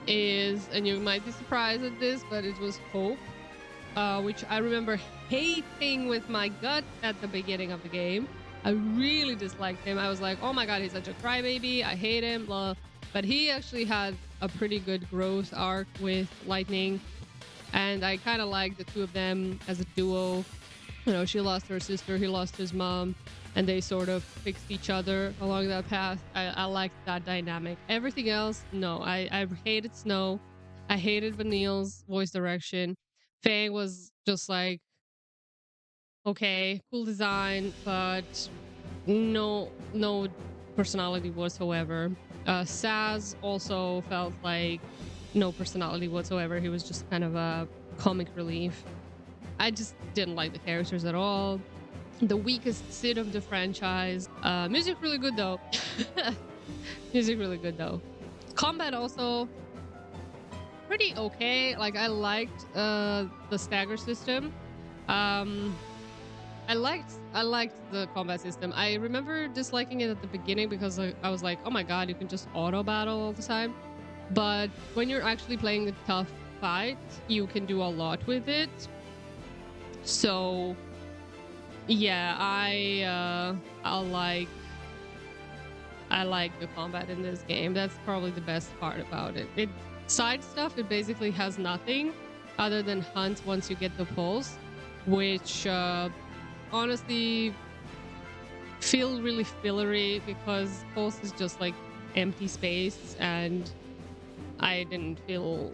is, and you might be surprised at this, but it was Hope, which I remember hating with my gut at the beginning of the game. I really disliked him. I was like, oh my god, he's such a crybaby. I hate him, blah. But he actually had a pretty good growth arc with Lightning. And I kind of like the two of them as a duo. You know, she lost her sister, he lost his mom, and they sort of fixed each other along that path. I liked that dynamic. Everything else, no. I hated Snow. I hated Vanille's voice direction. Fang was just like okay, cool design, but no personality whatsoever. Saz also felt like no personality whatsoever. He was just kind of a comic relief. I just didn't like the characters at all. The weakest Sid of the franchise. Music really good though. Music really good though. Combat also pretty okay. Like I liked the stagger system. I liked the combat system. I remember disliking it at the beginning because I was like, oh my god, you can just auto battle all the time. But when you're actually playing a tough fight, you can do a lot with it. So yeah, I like the combat in this game. That's probably the best part about it. Side stuff, it basically has nothing other than hunt once you get the pulse, which honestly feel really fillery because pulse is just like empty space, and I didn't feel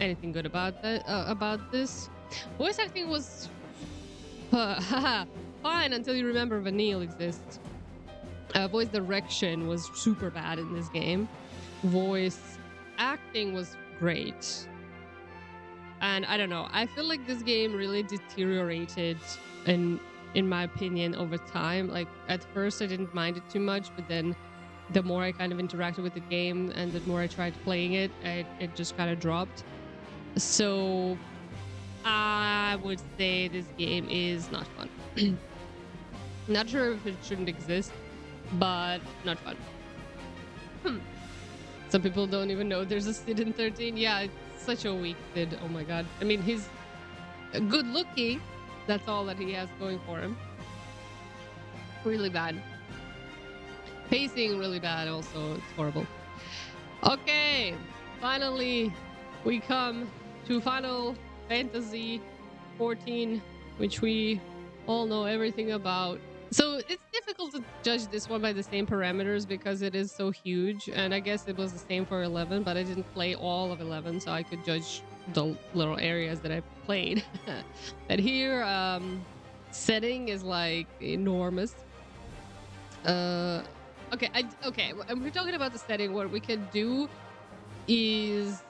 anything good about that about this. Voice acting was fine until you remember Vanille exists. Voice direction was super bad in this game. Voice acting was great. And I don't know, I feel like this game really deteriorated in my opinion over time. Like at first I didn't mind it too much, but then the more I kind of interacted with the game and the more I tried playing it, it just kind of dropped. So I would say this game is not fun. Not sure if it shouldn't exist, but not fun. Some people don't even know there's a Sid in 13. Yeah, it's such a weak Sid. Oh my god. I mean, he's good looking. That's all that he has going for him. Really bad. Pacing really bad also. It's horrible. Okay, finally we come to Final Fantasy XIV, which we all know everything about. So it's difficult to judge this one by the same parameters because it is so huge, and I guess it was the same for 11, but I didn't play all of 11, so I could judge the little areas that I played. But here, setting is like enormous. Okay, and we're talking about the setting. What we can do is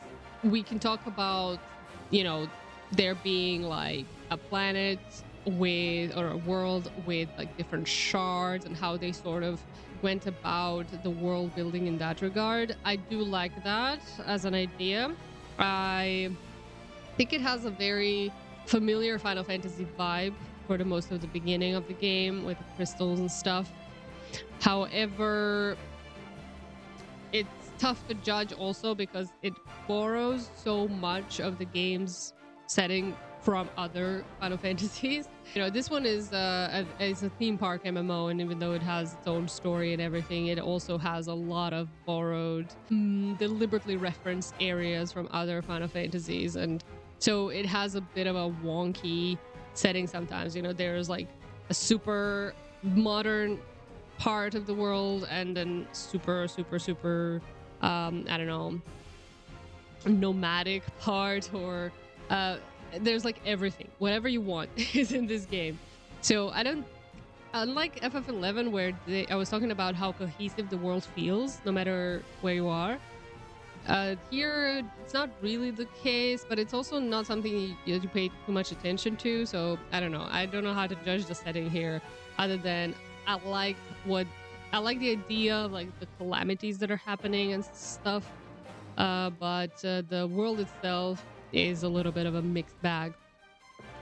we can talk about, you know, there being like a planet with, or a world with like different shards and how they sort of went about the world building in that regard. I do like that as an idea. I think it has a very familiar Final Fantasy vibe for the most of the beginning of the game with the crystals and stuff. However, it's tough to judge also because it borrows so much of the game's setting from other Final Fantasies. You know, this one is a theme park MMO, and even though it has its own story and everything, it also has a lot of borrowed, deliberately referenced areas from other Final Fantasies, and so it has a bit of a wonky setting sometimes. You know, there's like a super modern part of the world and then super I don't know, nomadic part, or there's like everything, whatever you want is in this game. So I don't, unlike FF11 where I was talking about how cohesive the world feels no matter where you are, here it's not really the case, but it's also not something you pay too much attention to. So I don't know how to judge the setting here, other than I like the idea of like the calamities that are happening and stuff, but the world itself is a little bit of a mixed bag.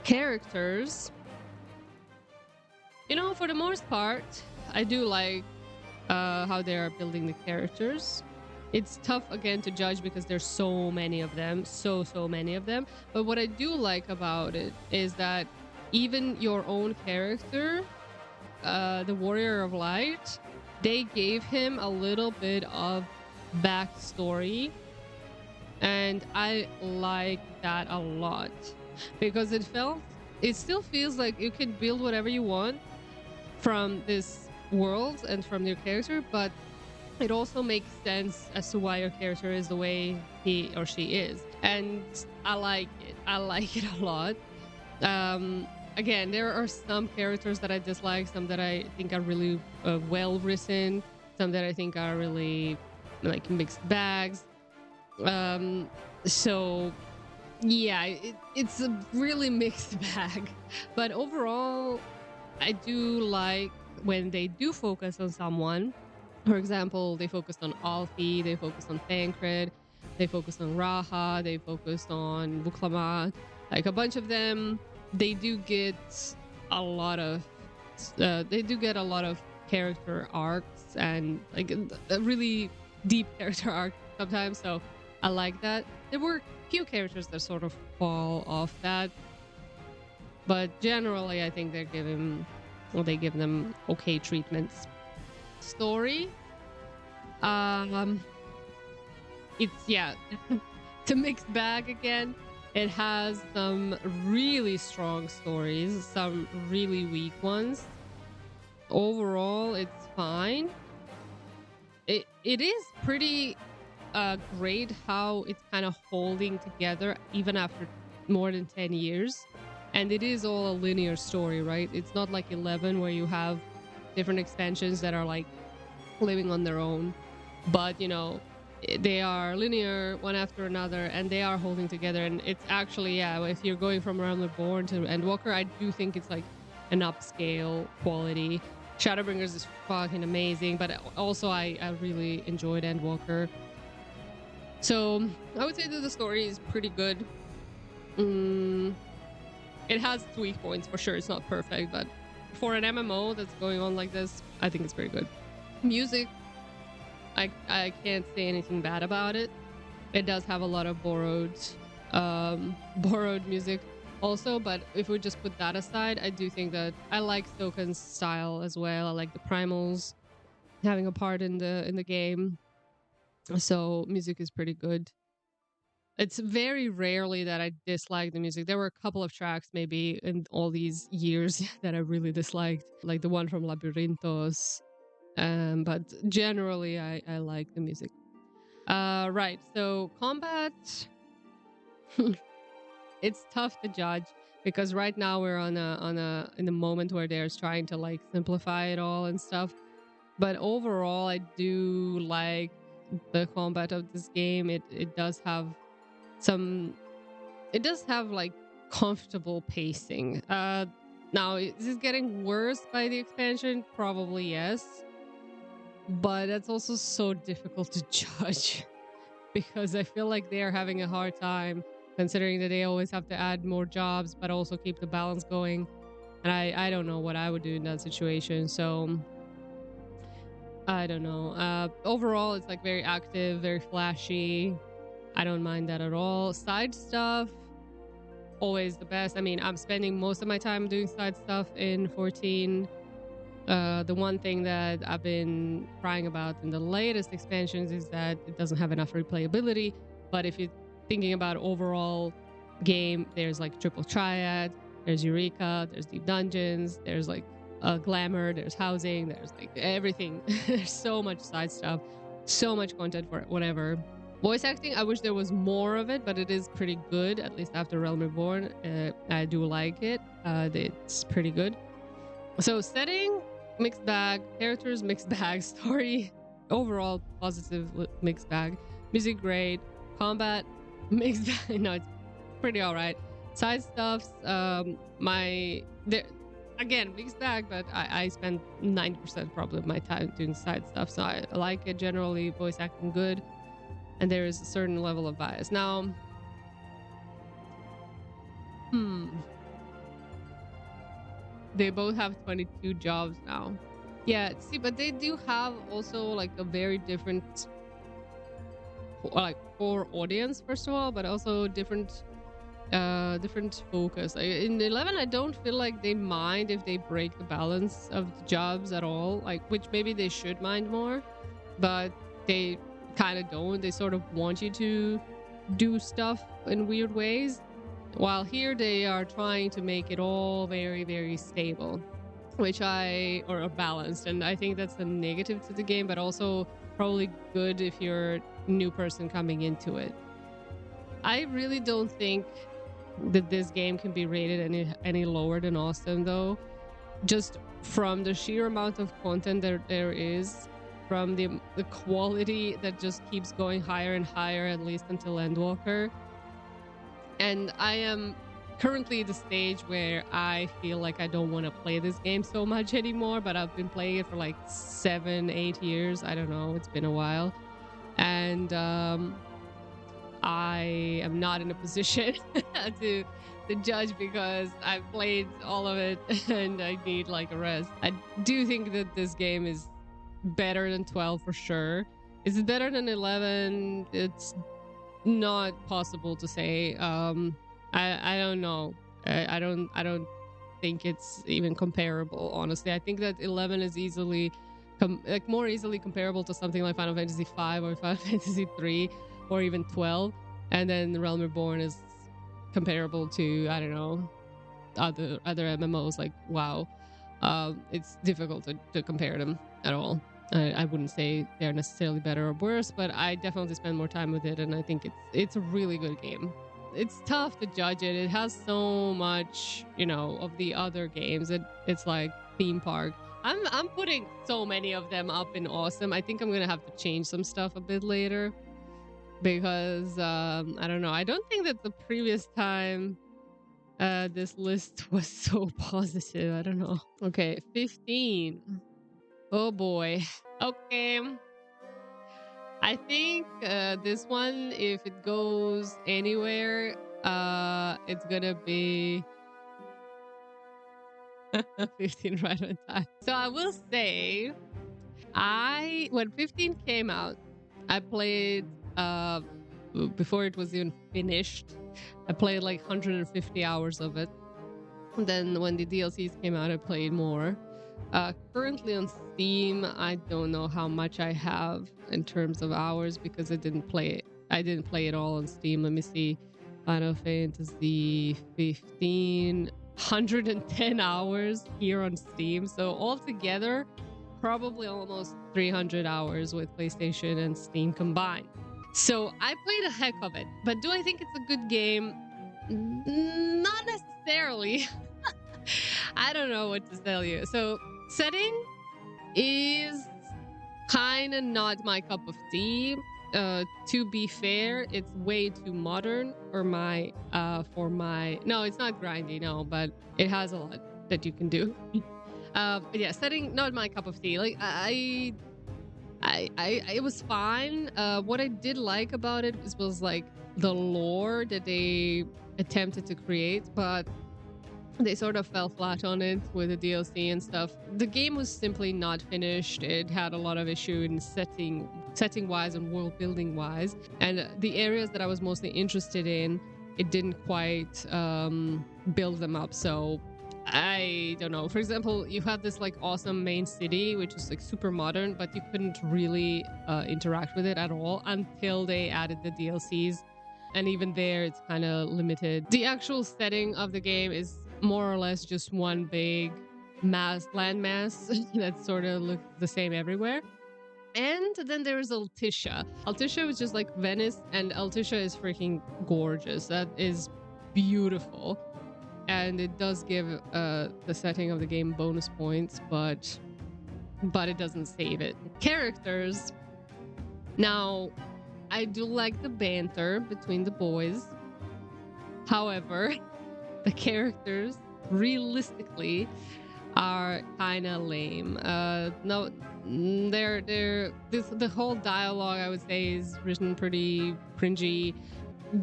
Characters, you know, for the most part, I do like how they are building the characters. It's tough again to judge because there's so many of them, so many of them. But what I do like about it is that even your own character, the Warrior of Light, they gave him a little bit of backstory, and I like that a lot because it still feels like you can build whatever you want from this world and from your character, but it also makes sense as to why your character is the way he or she is, and I like it a lot. again, there are some characters that I dislike, some that I think are really well written, some that I think are really like mixed bags. So yeah, it's a really mixed bag. But overall, I do like when they do focus on someone. For example, they focused on Alfie, they focused on Thancred, they focused on Raha, they focused on Wuklamat. Like a bunch of them, they do get a lot of character arcs and like a really deep character arc sometimes. So I like that. There were few characters that sort of fall off that, but generally I think they give them okay treatments. Story, it's it's a mixed bag again. It has some really strong stories, some really weak ones. Overall, it's fine. It is pretty great how it's kind of holding together even after more than 10 years. And it is all a linear story, right? It's not like 11 where you have different expansions that are like living on their own. But, they are linear one after another and they are holding together. And it's actually, if you're going from Realm Reborn to Endwalker, I do think it's like an upscale quality. Shadowbringers is fucking amazing, but also I really enjoyed Endwalker. So I would say that the story is pretty good. It has weak points for sure. It's not perfect, but for an MMO that's going on like this, I think it's pretty good. Music, I can't say anything bad about it. It does have a lot of borrowed music also, but if we just put that aside, I do think that I like Stoken's style as well. I like the primals having a part in the game. So music is pretty good. It's very rarely that I dislike the music. There were a couple of tracks maybe in all these years that I really disliked, like the one from Labyrinthos. But generally I like the music. Right, so combat, it's tough to judge because right now we're in a moment where they're trying to like simplify it all and stuff. But overall, I do like the combat of this game. It does have like comfortable pacing. Now, is this getting worse by the expansion? Probably yes. But that's also so difficult to judge because I feel like they are having a hard time considering that they always have to add more jobs but also keep the balance going. And I don't know what I would do in that situation. So I don't know. Overall, it's like very active, very flashy. I don't mind that at all. Side stuff, always the best. I mean, I'm spending most of my time doing side stuff in 14. The one thing that I've been crying about in the latest expansions is that it doesn't have enough replayability. But if you're thinking about overall game, there's like Triple Triad, there's Eureka, there's Deep Dungeons, there's like Glamour, there's housing, there's like everything. There's so much side stuff, so much content for whatever. Voice acting, I wish there was more of it, but it is pretty good, at least after Realm Reborn. I do like it. It's pretty good. So setting, mixed bag. Characters, mixed bag. Story, overall positive mixed bag. Music, great. Combat, mixed bag. No, it's pretty all right. Side stuffs, again, mixed bag, but I spend 90% probably of my time doing side stuff. So I like it generally. Voice acting good. And there is a certain level of bias. Now, they both have 22 jobs now. Yeah, see, but they do have also like a very different like core audience, first of all, but also different focus. In 11, I don't feel like they mind if they break the balance of the jobs at all, like, which maybe they should mind more, but they kind of don't. They sort of want you to do stuff in weird ways, while here they are trying to make it all very, very stable, or balanced, and I think that's a negative to the game, but also probably good if you're a new person coming into it. I really don't think that this game can be rated any lower than awesome, though. Just from the sheer amount of content there is, from the quality that just keeps going higher and higher, at least until Endwalker. And I am currently at the stage where I feel like I don't want to play this game so much anymore, but I've been playing it for like 7-8 years. I don't know, it's been a while. And I am not in a position to judge because I've played all of it and I need like a rest. I do think that this game is better than 12 for sure. Is it better than 11? It's not possible to say. I don't know. I don't think it's even comparable, honestly. I think that 11 is easily like more easily comparable to something like Final Fantasy V or Final Fantasy III or even 12, and then Realm Reborn is comparable to, I don't know, other MMOs like WoW. It's difficult to compare them at all. I wouldn't say they're necessarily better or worse, but I definitely spend more time with it, and I think it's a really good game. It's tough to judge it. It has so much, of the other games. It's like theme park. I'm putting so many of them up in awesome. I think I'm gonna have to change some stuff a bit later because I don't know. I don't think that the previous time this list was so positive. I don't know. Okay, 15. Oh boy. Okay. I think this one, if it goes anywhere, it's gonna be 15 right on time. So I will say, when 15 came out, I played before it was even finished. I played like 150 hours of it. And then when the DLCs came out, I played more. Currently on Steam, I don't know how much I have in terms of hours because I didn't play it all on Steam. Let me see. Final Fantasy 15, 110 hours here on Steam. So altogether, probably almost 300 hours with PlayStation and Steam combined. So I played a heck of it. But do I think it's a good game? Not necessarily. I don't know what to tell you. So setting is kind of not my cup of tea. To be fair, it's way too modern for my no, it's not grindy, no, but it has a lot that you can do. But yeah, setting not my cup of tea. Like it was fine. What I did like about it was like the lore that they attempted to create, but they sort of fell flat on it with the DLC and stuff. The game was simply not finished. It had a lot of issue in setting wise and world building wise, and the areas that I was mostly interested in, it didn't quite build them up. So I don't know. For example, you had this like awesome main city, which is like super modern, but you couldn't really interact with it at all until they added the DLCs. And even there, it's kind of limited. The actual setting of the game is more or less just one big landmass that sort of looks the same everywhere. And then there is Altissia. Altissia was just like Venice, and Altissia is freaking gorgeous. That is beautiful. And it does give the setting of the game bonus points, but it doesn't save it. Characters. Now, I do like the banter between the boys. However, the characters realistically are kind of lame. No, the whole dialogue, I would say, is written pretty cringy.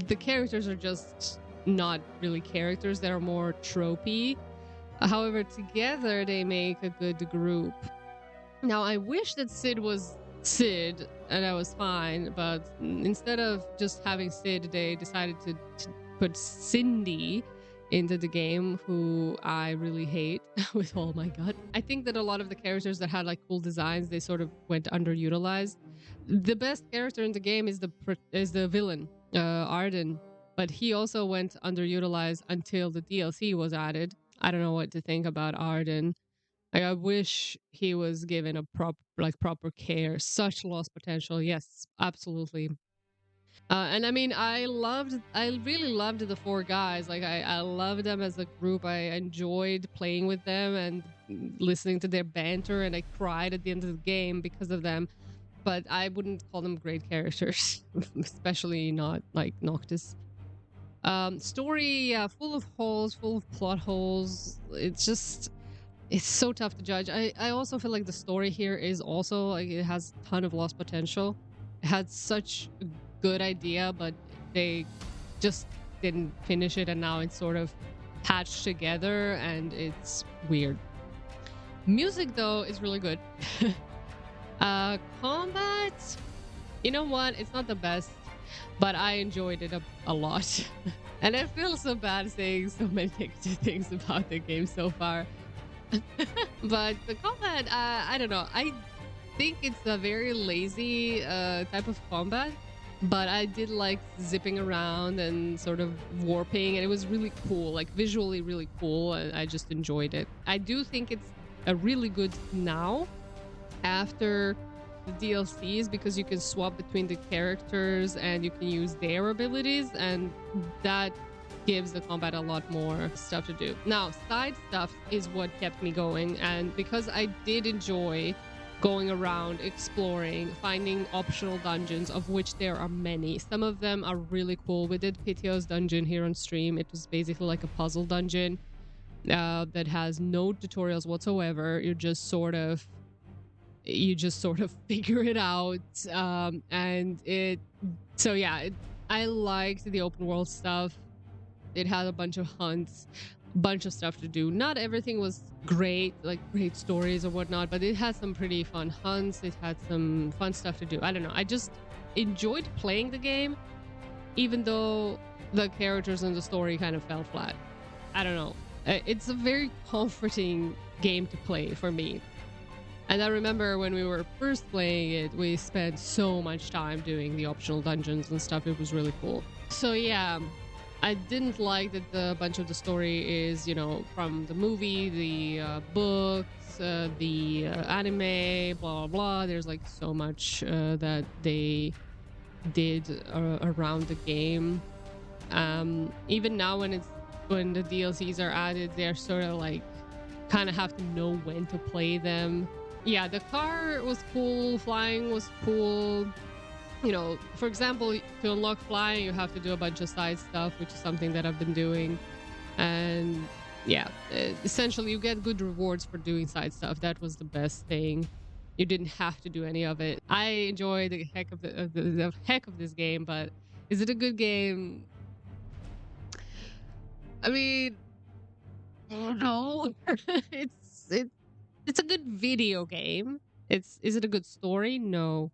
The characters are just not really characters. They're more tropey. However, together they make a good group. Now, I wish that Sid was Sid and I was fine, but instead of just having Sid, they decided to put Cindy into the game, who I really hate with all my gut. I think that a lot of the characters that had like cool designs, they sort of went underutilized. The best character in the game is the villain, Arden, but he also went underutilized until the DLC was added. I don't know what to think about Arden. Like, I wish he was given a proper care. Such lost potential. Yes, absolutely. And I mean, I really loved the four guys. Like, I loved them as a group. I enjoyed playing with them and listening to their banter, and I cried at the end of the game because of them. But I wouldn't call them great characters, especially not like Noctis. Story, full of holes, full of plot holes. It's so tough to judge. I also feel like the story here is also like it has a ton of lost potential. It had such a good idea, but they just didn't finish it, and now it's sort of patched together and it's weird. Music though is really good. Combat, you know what? It's not the best, but I enjoyed it a lot. And I feel so bad saying so many negative things about the game so far. But the combat, I don't know. I think it's a very lazy type of combat, but I did like zipping around and sort of warping, and it was really cool, like visually really cool, and I just enjoyed it. I do think it's a really good now after the DLCs, because you can swap between the characters and you can use their abilities, and that gives the combat a lot more stuff to do. Now, side stuff is what kept me going, and because I did enjoy going around, exploring, finding optional dungeons, of which there are many. Some of them are really cool. We did Pitio's dungeon here on stream. It was basically like a puzzle dungeon that has no tutorials whatsoever. You just sort of figure it out, and I liked the open world stuff. It had a bunch of hunts, bunch of stuff to do. Not everything was great, like great stories or whatnot, but it had some pretty fun hunts. It had some fun stuff to do. I don't know, I just enjoyed playing the game, even though the characters and the story kind of fell flat. I don't know, it's a very comforting game to play for me. And I remember when we were first playing it, we spent so much time doing the optional dungeons and stuff. It was really cool. So yeah, I didn't like that a bunch of the story is, you know, from the movie, the books, the anime, blah, blah, blah. There's like so much that they did around the game. Even now when the DLCs are added, they're sort of like, kind of have to know when to play them. Yeah, the car was cool, flying was cool. You know, for example, to unlock flying, you have to do a bunch of side stuff, which is something that I've been doing. And yeah, essentially you get good rewards for doing side stuff. That was the best thing. You didn't have to do any of it. I enjoy the heck of the heck of this game, but is it a good game? I mean, no. It's a good video game. Is it a good story? No.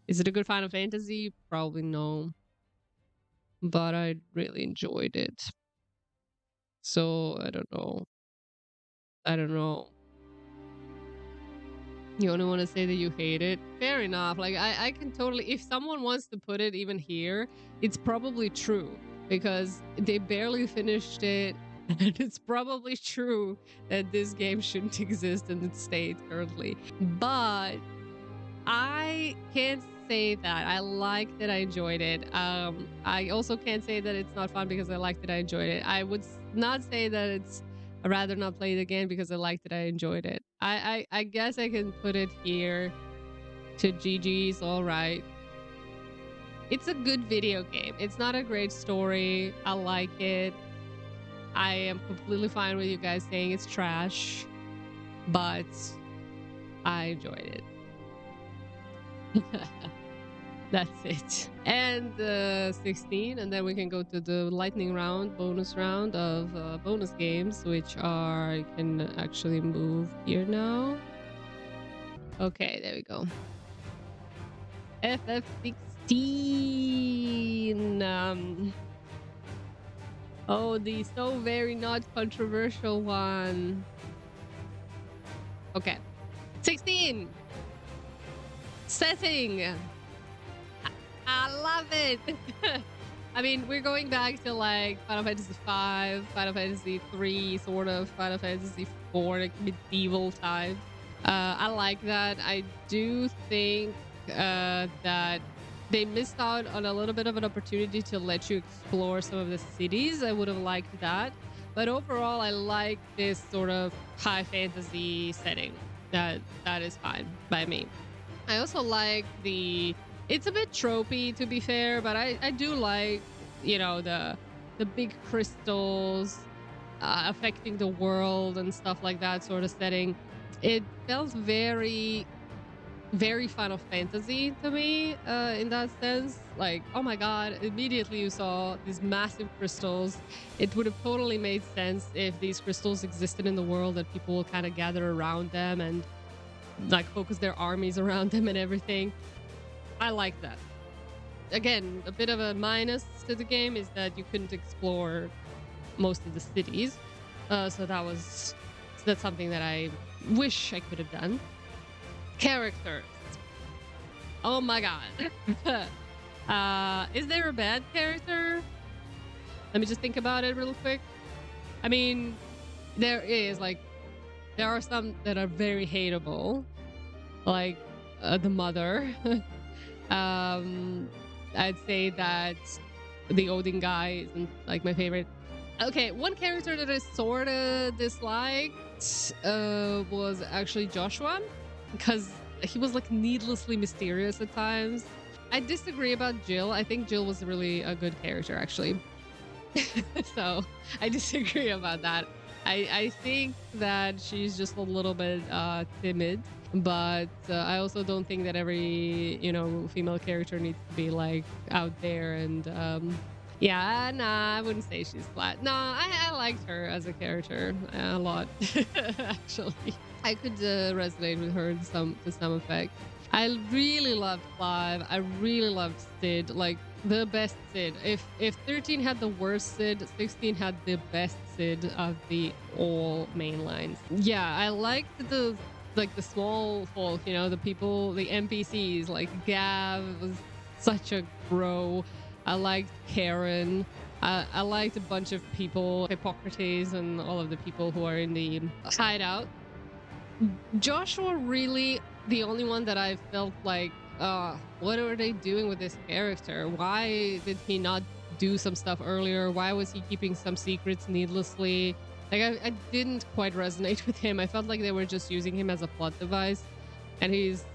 Is it a good Final Fantasy? Probably no. But I really enjoyed it. So I don't know. You only want to say that you hate it? Fair enough. Like I can totally, if someone wants to put it even here, it's probably true, because they barely finished it. And it's probably true that this game shouldn't exist in its state currently. But I can't say that. I liked that I enjoyed it. I also can't say that it's not fun because I liked that I enjoyed it. I would not say that I'd rather not play it again because I liked that I enjoyed it. I guess I can put it here to GG's all right. It's a good video game. It's not a great story. I like it. I am completely fine with you guys saying it's trash, but I enjoyed it. That's it. And 16, and then we can go to the lightning round, bonus round of bonus games, which are, I can actually move here now. Okay, there we go. FF16. Oh, the so very not controversial one. Okay. 16. Setting. I love it. I mean, we're going back to like Final Fantasy V, Final Fantasy III, sort of, Final Fantasy IV, like medieval time. I like that. I do think that they missed out on a little bit of an opportunity to let you explore some of the cities. I would have liked that. But overall, I like this sort of high fantasy setting. That is fine by me. I also like it's a bit tropey, to be fair, but I do like, the big crystals affecting the world and stuff like that sort of setting. It felt very, very Final Fantasy to me in that sense. Like, oh my god, immediately you saw these massive crystals. It would have totally made sense if these crystals existed in the world, that people will kind of gather around them and like focus their armies around them and everything. I like that. Again, a bit of a minus to the game is that you couldn't explore most of the cities. So that's something that I wish I could have done. Characters. Oh my god. Is there a bad character? Let me just think about it real quick. I mean, there are some that are very hateable, like the mother. I'd say that the Odin guy isn't like my favorite. Okay, one character that I sort of disliked was actually Joshua, because he was like needlessly mysterious at times. I disagree about Jill. I think Jill was really a good character, actually. So I disagree about that. I think that she's just a little bit timid, but I also don't think that every female character needs to be like out there. And yeah, nah, I wouldn't say she's flat. Nah, I liked her as a character a lot. Actually, I could resonate with her to some effect. I really loved Clive. I really loved Sid, like the best Sid. If 13 had the worst Sid, 16 had the best Sid of the all main lines. Yeah, I liked the small folk, the people, the NPCs, like Gav was such a bro. I liked Karen. I liked a bunch of people, Hippocrates and all of the people who are in the hideout. Joshua really the only one that I felt like, what are they doing with this character? Why did he not do some stuff earlier? Why was he keeping some secrets needlessly? Like, I didn't quite resonate with him. I felt like they were just using him as a plot device. And he's,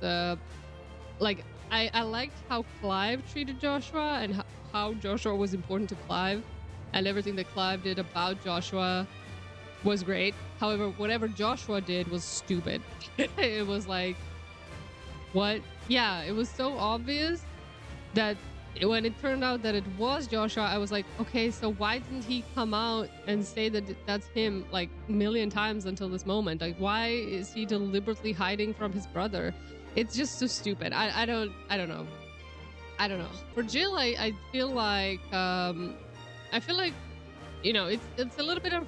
like, I liked how Clive treated Joshua and how Joshua was important to Clive. And everything that Clive did about Joshua was great. However, whatever Joshua did was stupid. It was like, what? Yeah, it was so obvious that when it turned out that it was Joshua, I was like, okay, so why didn't he come out and say that that's him like a million times until this moment? Like, why is he deliberately hiding from his brother? It's just so stupid. I don't know. I don't know. For Jill, I feel like you know, it's a little bit of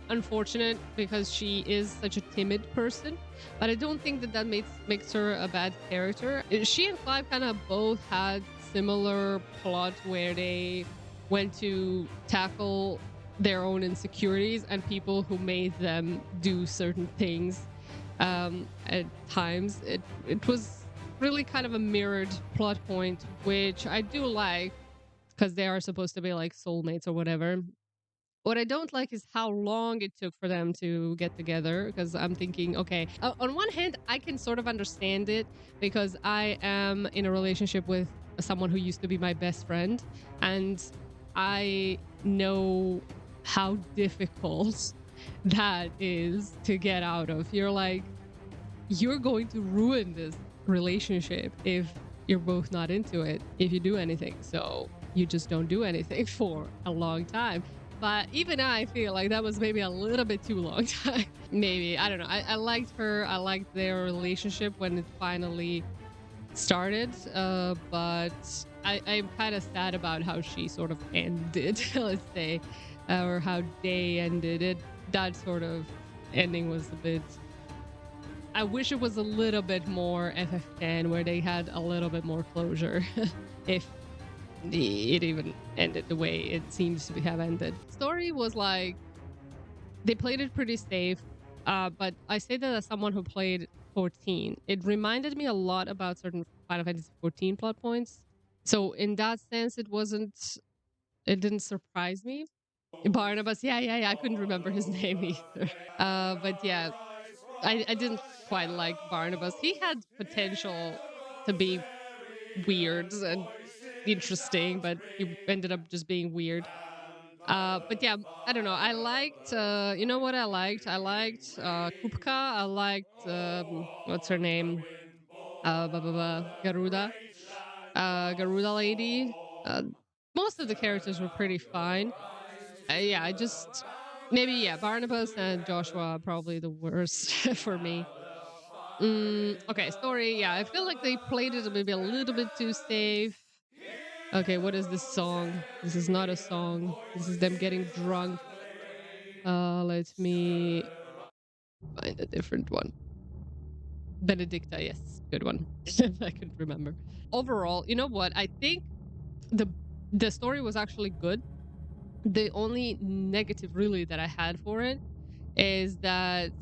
unfortunate because she is such a timid person, but I don't think that makes her a bad character. She and Clive kind of both had similar plot where they went to tackle their own insecurities and people who made them do certain things. At times it was really kind of a mirrored plot point, which I do like because they are supposed to be like soulmates or whatever. What I don't like is how long it took for them to get together, because I'm thinking, okay, on one hand, I can sort of understand it because I am in a relationship with someone who used to be my best friend, and I know how difficult that is to get out of. You're like, you're going to ruin this relationship if you're both not into it, if you do anything. So you just don't do anything for a long time. But even I feel like that was maybe a little bit too long time. Maybe, I don't know. I liked her. I liked their relationship when it finally started. But I'm kind of sad about how she sort of ended, let's say, or how they ended it. That sort of ending was a bit... I wish it was a little bit more FF10 where they had a little bit more closure. If it even ended the way it seems to have ended. Story was like, they played it pretty safe, but I say that as someone who played 14. It reminded me a lot about certain Final Fantasy XIV plot points. So in that sense, it didn't surprise me. Barnabas, yeah, I couldn't remember his name either. But yeah, I didn't quite like Barnabas. He had potential to be weird and interesting, but he ended up just being weird. But yeah, I don't know. I liked, you know what I liked? I liked Kupka. I liked, what's her name? Garuda. Garuda lady. Uh, most of the characters were pretty fine. Yeah, I just maybe yeah, Barnabas and Joshua are probably the worst for me. Okay, story. Yeah, I feel like they played it maybe a little bit too safe. Okay, what is this song? This is not a song. This is them getting drunk. Let me find a different one. Benedicta, yes, good one. I couldn't remember. Overall, you know what? I think the the story was actually good. The only negative really that I had for it is that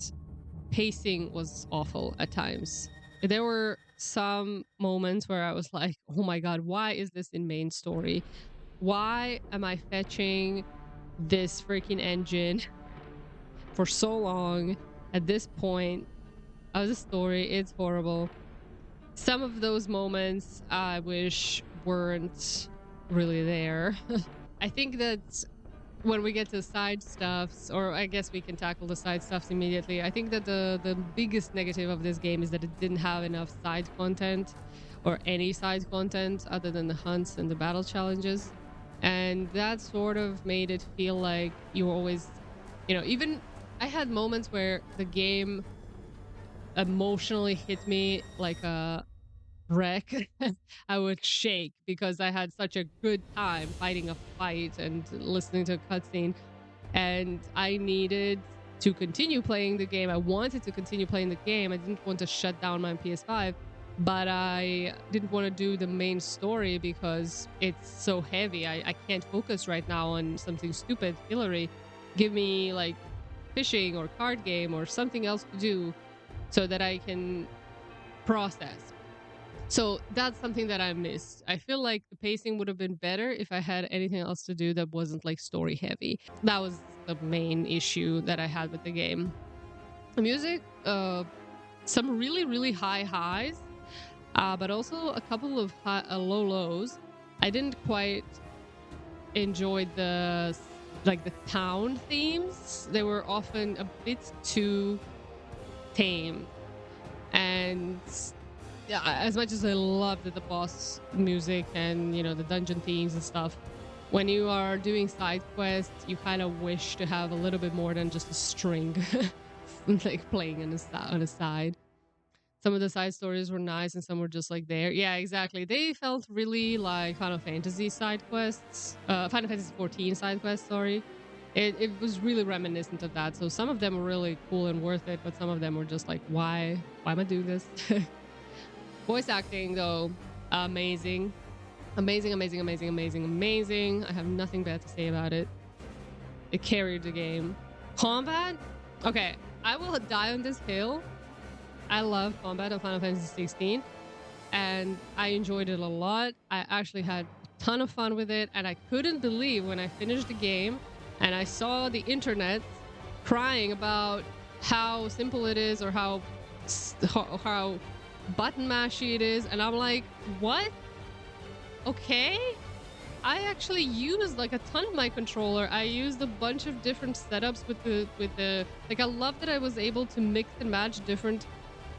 pacing was awful at times. There were some moments where I was like, oh my god, why is this in main story? Why am I fetching this freaking engine for so long at this point of the story? It's horrible. Some of those moments I wish weren't really there. I think that when we get to side stuffs, or I guess we can tackle the side stuffs immediately. I think that the biggest negative of this game is that it didn't have enough side content or any side content other than the hunts and the battle challenges. And that sort of made it feel like you were always, even I had moments where the game emotionally hit me like a wreck. I would shake because I had such a good time fighting a fight and listening to a cutscene, and I needed to continue playing the game. I wanted to continue playing the game. I didn't want to shut down my PS5, but I didn't want to do the main story because it's so heavy. I can't focus right now on something stupid. Hillary, give me like fishing or card game or something else to do so that I can process. So that's something that I missed. I feel like the pacing would have been better if I had anything else to do that wasn't like story heavy. That was the main issue that I had with the game. The music, some really, really high highs, but also a couple of low lows. I didn't quite enjoy the town themes. They were often a bit too tame, and yeah, as much as I loved the boss music and the dungeon themes and stuff, when you are doing side quests, you kind of wish to have a little bit more than just a string, like playing on a side. Some of the side stories were nice, and some were just like there. Yeah, exactly. They felt really like Final Fantasy side quests, Final Fantasy XIV side quests. Sorry, it was really reminiscent of that. So some of them were really cool and worth it, but some of them were just like, why am I doing this? Voice acting, though, amazing. Amazing, amazing, amazing, amazing, amazing. I have nothing bad to say about it. It carried the game. Combat? Okay, I will die on this hill. I love combat on Final Fantasy XVI, and I enjoyed it a lot. I actually had a ton of fun with it, and I couldn't believe when I finished the game and I saw the internet crying about how simple it is or how button mashy it is, and I'm like, what? Okay, I actually used like a ton of my controller. I used a bunch of different setups with the like, I love that I was able to mix and match different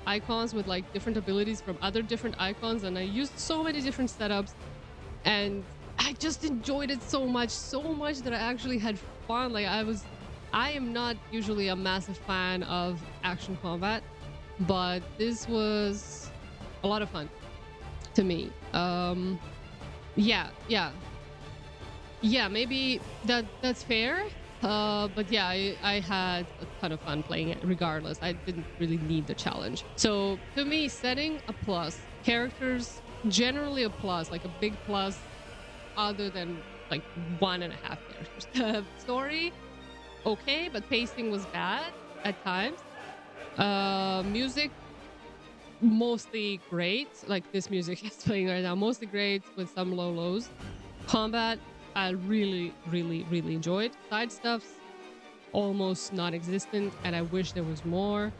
icons with like different abilities from other different icons, and I used so many different setups, and I just enjoyed it so much that I actually had fun. Like, I am not usually a massive fan of action combat, but this was a lot of fun to me. Yeah, maybe that's fair. But yeah, I had a ton of fun playing it regardless. I didn't really need the challenge. So to me, setting a plus, characters generally a plus, like a big plus, other than like 1.5 characters. Story, okay, but pacing was bad at times. Music, mostly great. Like this music is playing right now, mostly great with some low lows. Combat, I really, really, really enjoyed. Side stuff's almost non-existent, and I wish there was more.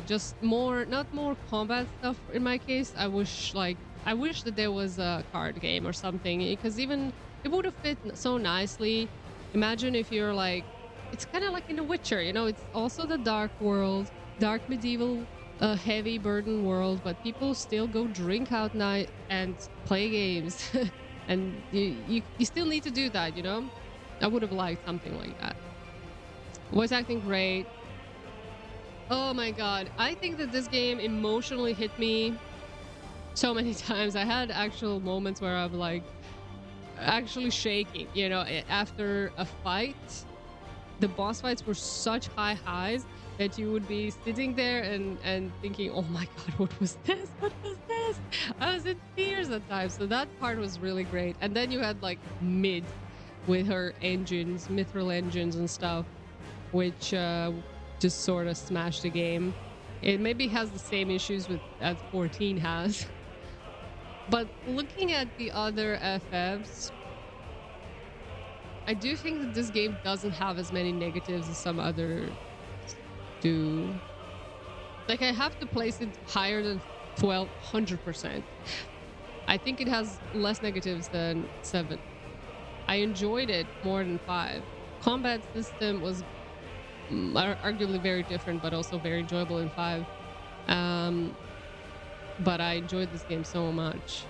Just more, not more combat stuff in my case. I wish that there was a card game or something, because even it would have fit so nicely. Imagine if you're like, it's kind of like in The Witcher, you know, it's also the dark world, dark medieval, heavy burden world, but people still go drink out night and play games. And you still need to do that, you know? I would have liked something like that. Voice acting great. Oh my god, I think that this game emotionally hit me so many times. I had actual moments where I'm like actually shaking, you know, after a fight. The boss fights were such high highs that you would be sitting there and thinking, oh my god, what was this? What was this? I was in tears at times. So that part was really great. And then you had like Mid with her engines, mithril engines and stuff, which just sort of smashed the game. It maybe has the same issues as 14 has. But looking at the other FFs, I do think that this game doesn't have as many negatives as some others do. Like, I have to place it higher than 1,200%. I think it has less negatives than 7. I enjoyed it more than 5. Combat system was arguably very different, but also very enjoyable in 5. But I enjoyed this game so much.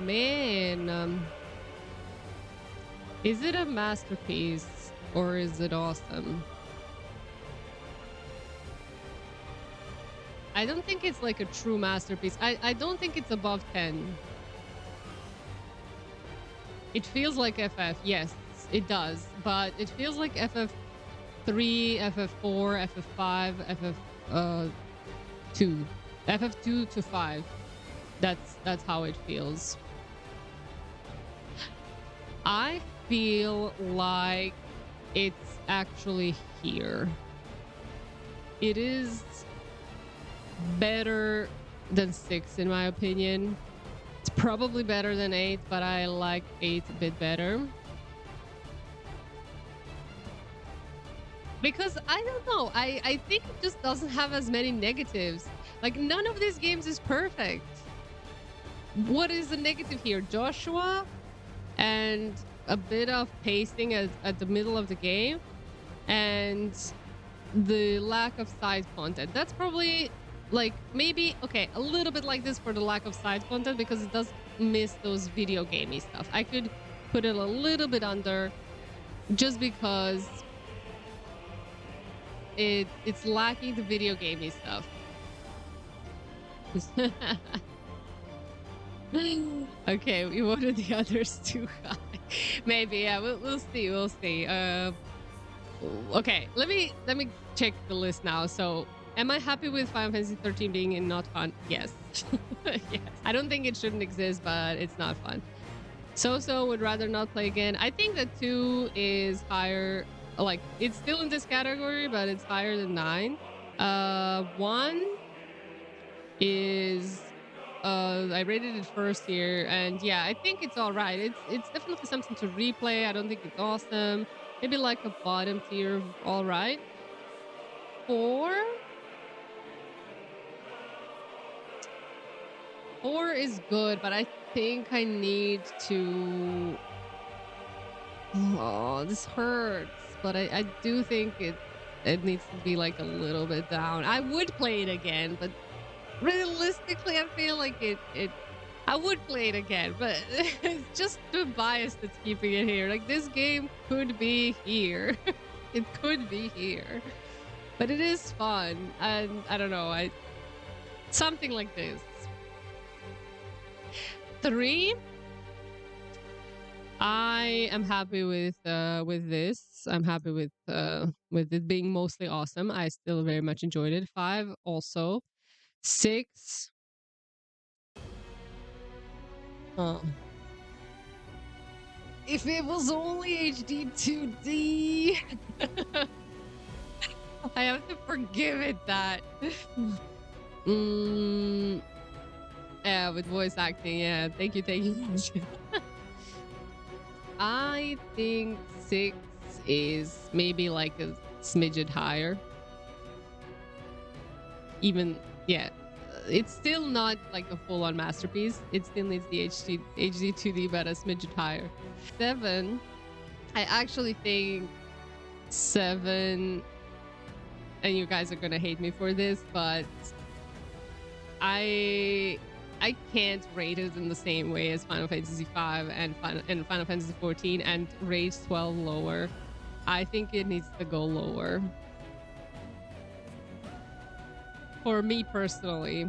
Man. Is it a masterpiece or is it awesome? I don't think it's like a true masterpiece. I don't think it's above 10. It feels like FF, yes, it does. But it feels like FF3, FF4, FF5, FF2. FF2 to 5. That's how it feels. I feel like it's actually here. It is better than 6 in my opinion. It's probably better than 8, but I like 8 a bit better. Because I don't know, I think it just doesn't have as many negatives. Like, none of these games is perfect. What is the negative here? Joshua and a bit of pacing at the middle of the game and the lack of side content. That's probably like maybe okay, a little bit like this for the lack of side content because it does miss those video gamey stuff. I could put it a little bit under just because it's lacking the video gamey stuff. Okay, we wanted the others too high. Maybe, yeah, we'll see. We'll see. Okay, let me check the list now. So, am I happy with Final Fantasy XIII being in not fun? Yes. Yes. I don't think it shouldn't exist, but it's not fun. So would rather not play again. I think that 2 is higher. Like, it's still in this category, but it's higher than 9. 1 is I rated it first here, and yeah, I think it's all right. It's definitely something to replay. I don't think it's awesome. Maybe like a bottom tier, all right. 4 is good, but I think I need to. Oh, this hurts, but I do think it needs to be like a little bit down. I would play it again, but realistically, I feel like I would play it again, but it's just the bias that's keeping it here. Like, this game could be here. It could be here. But it is fun. And I don't know, something like this. 3, I am happy with this. I'm happy with it being mostly awesome. I still very much enjoyed it. 5 also. 6. If it was only HD 2D. I have to forgive it that. Yeah, with voice acting, yeah. Thank you, thank you. I think 6 is maybe like a smidget higher. Even, yeah. It's still not like a full-on masterpiece. It still needs the HD 2D, but a smidget higher. 7, I actually think 7, and you guys are gonna hate me for this, but I can't rate it in the same way as Final Fantasy V and Final Fantasy XIV and rate 12 lower. I think it needs to go lower. For me personally,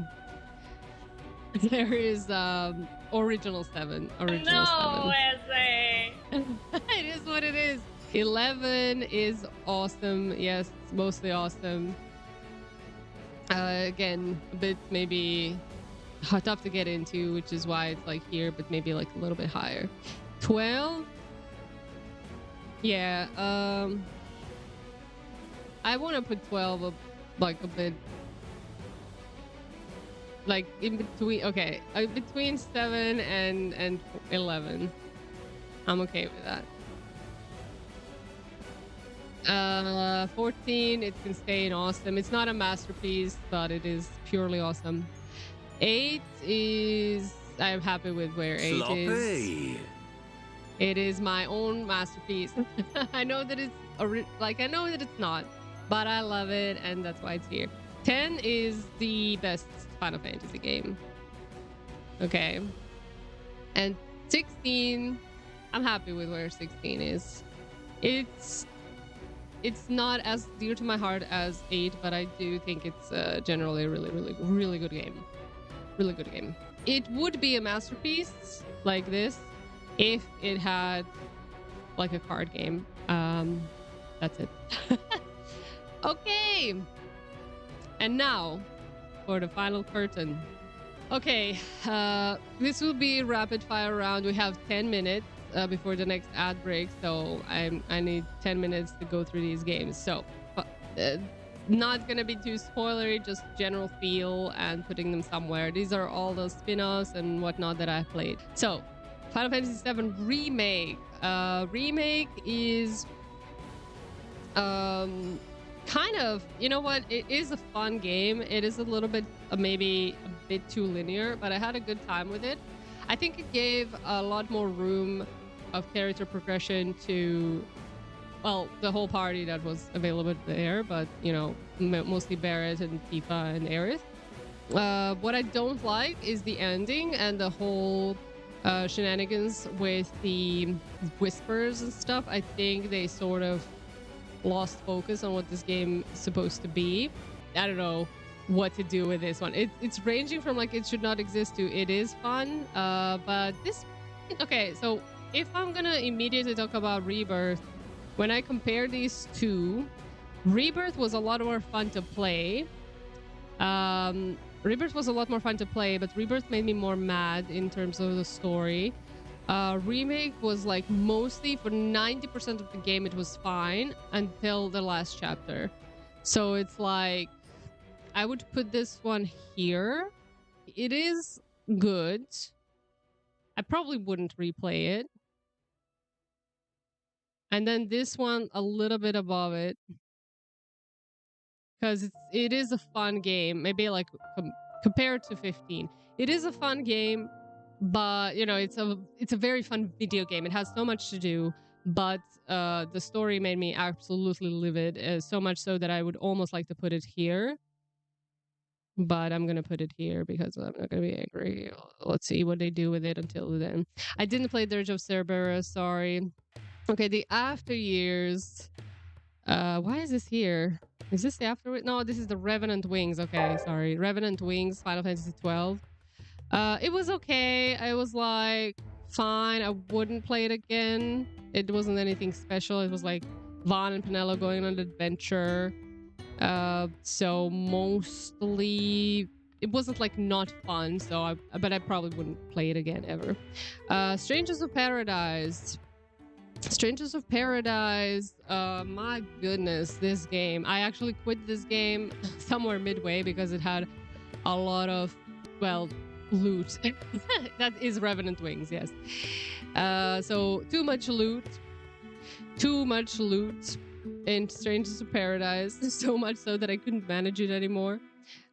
there is original 7. Original 7. It is what it is. 11 is awesome. Yes, it's mostly awesome. Again, a bit maybe tough to get into, which is why it's like here, but maybe like a little bit higher. 12, yeah. I want to put 12 like a bit, like in between. Okay, between 7 and 11. I'm okay with that. 14, it can stay in awesome. It's not a masterpiece, but it is purely awesome. 8 is, I'm happy with where 8 is. It is my own masterpiece. I know that it's I know that it's not, but I love it, and that's why it's here. 10 is the best Final Fantasy game. Okay. And 16, I'm happy with where 16 is. It's not as dear to my heart as 8, but I do think it's generally a really good game. Really good game. It would be a masterpiece like this if it had like a card game. That's it. Okay. And now for the final curtain. Okay, this will be rapid fire round. We have 10 minutes before the next ad break, so I need 10 minutes to go through these games. So not gonna be too spoilery, just general feel and putting them somewhere. These are all the spin-offs and whatnot that I've played. So Final Fantasy VII Remake. Remake is kind of, you know what, it is a fun game. It is a little bit maybe a bit too linear, but I had a good time with it. I think it gave a lot more room of character progression to, well, the whole party that was available there, but you know, mostly Barrett and Tifa and Aerith. What I don't like is the ending and the whole shenanigans with the whispers and stuff. I think they sort of lost focus on what this game is supposed to be. I don't know what to do with this one. It's ranging from like it should not exist to it is fun, but this, okay, so if I'm gonna immediately talk about Rebirth, when I compare these two, Rebirth was a lot more fun to play. Rebirth was a lot more fun to play, but Rebirth made me more mad in terms of the story. Remake was like mostly for 90% of the game it was fine until the last chapter. So it's like I would put this one here. It is good. I probably wouldn't replay it. And then this one a little bit above it, because it is a fun game. Maybe like compared to 15, it is a fun game. But you know, it's a very fun video game. It has so much to do, but the story made me absolutely livid, so much so that I would almost like to put it here, but I'm gonna put it here because I'm not gonna be angry. Let's see what they do with it until then. I didn't play Dirge of Cerberus, sorry. Okay, the After Years. Why is this here? Is this the After? No, this is the Revenant Wings. Okay, sorry, Revenant Wings, Final Fantasy XII. It was okay. I was like, fine. I wouldn't play it again. It wasn't anything special. It was like Vaughn and Penelo going on an adventure. So mostly it wasn't like not fun. So but I probably wouldn't play it again ever. Strangers of Paradise. Strangers of Paradise. My goodness, this game. I actually quit this game somewhere midway because it had a lot of, well, loot. That is Revenant Wings, yes. So too much loot in Strangers of Paradise. So much so that I couldn't manage it anymore.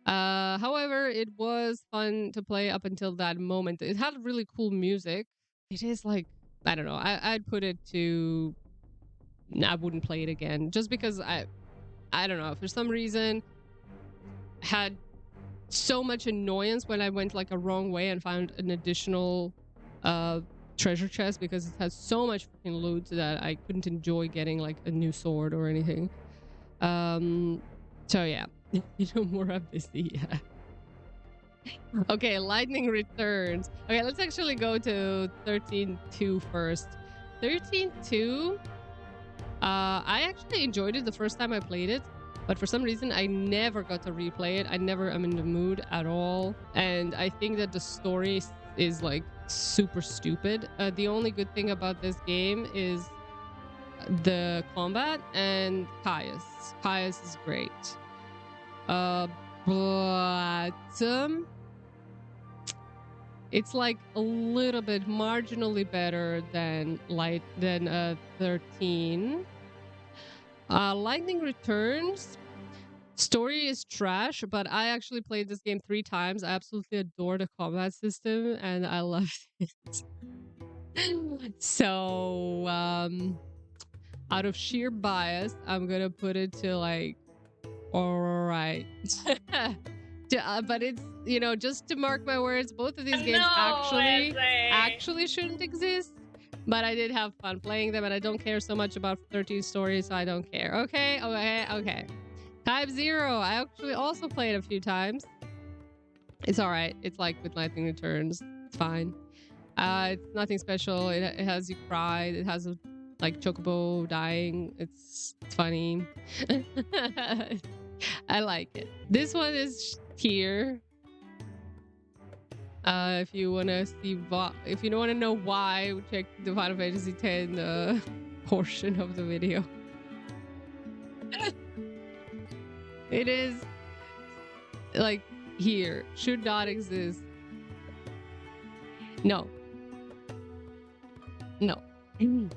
However, it was fun to play up until that moment. It had really cool music. It is like, I don't know. I'd put it to, I wouldn't play it again just because I don't know, for some reason had so much annoyance when I went like a wrong way and found an additional treasure chest because it has so much fucking loot that I couldn't enjoy getting like a new sword or anything. So yeah, you know, more of this. Yeah. Okay, Lightning Returns. Okay, let's actually go to 13.2 first. 13.2. I actually enjoyed it the first time I played it, but for some reason I never got to replay it. I never am in the mood at all, and I think that the story is like super stupid. The only good thing about this game is the combat and Caius. Caius is great. But it's like a little bit marginally better than 13. Lightning Returns. Story is trash, but I actually played this game 3 times. I absolutely adore the combat system and I loved it. So, out of sheer bias, I'm gonna put it to like, all right. But it's, you know, just to mark my words, both of these games actually shouldn't exist. But I did have fun playing them, and I don't care so much about 13 stories, so I don't care. Okay. Type 0, I actually also played a few times. It's all right. It's like with Lightning Returns. It's fine. It's nothing special. It has you cry. It has a, like, chocobo dying. It's funny. I like it. This one is tier. If you want to see, if you don't want to know why, check the Final Fantasy X portion of the video. It is like here, should not exist. No. No. No.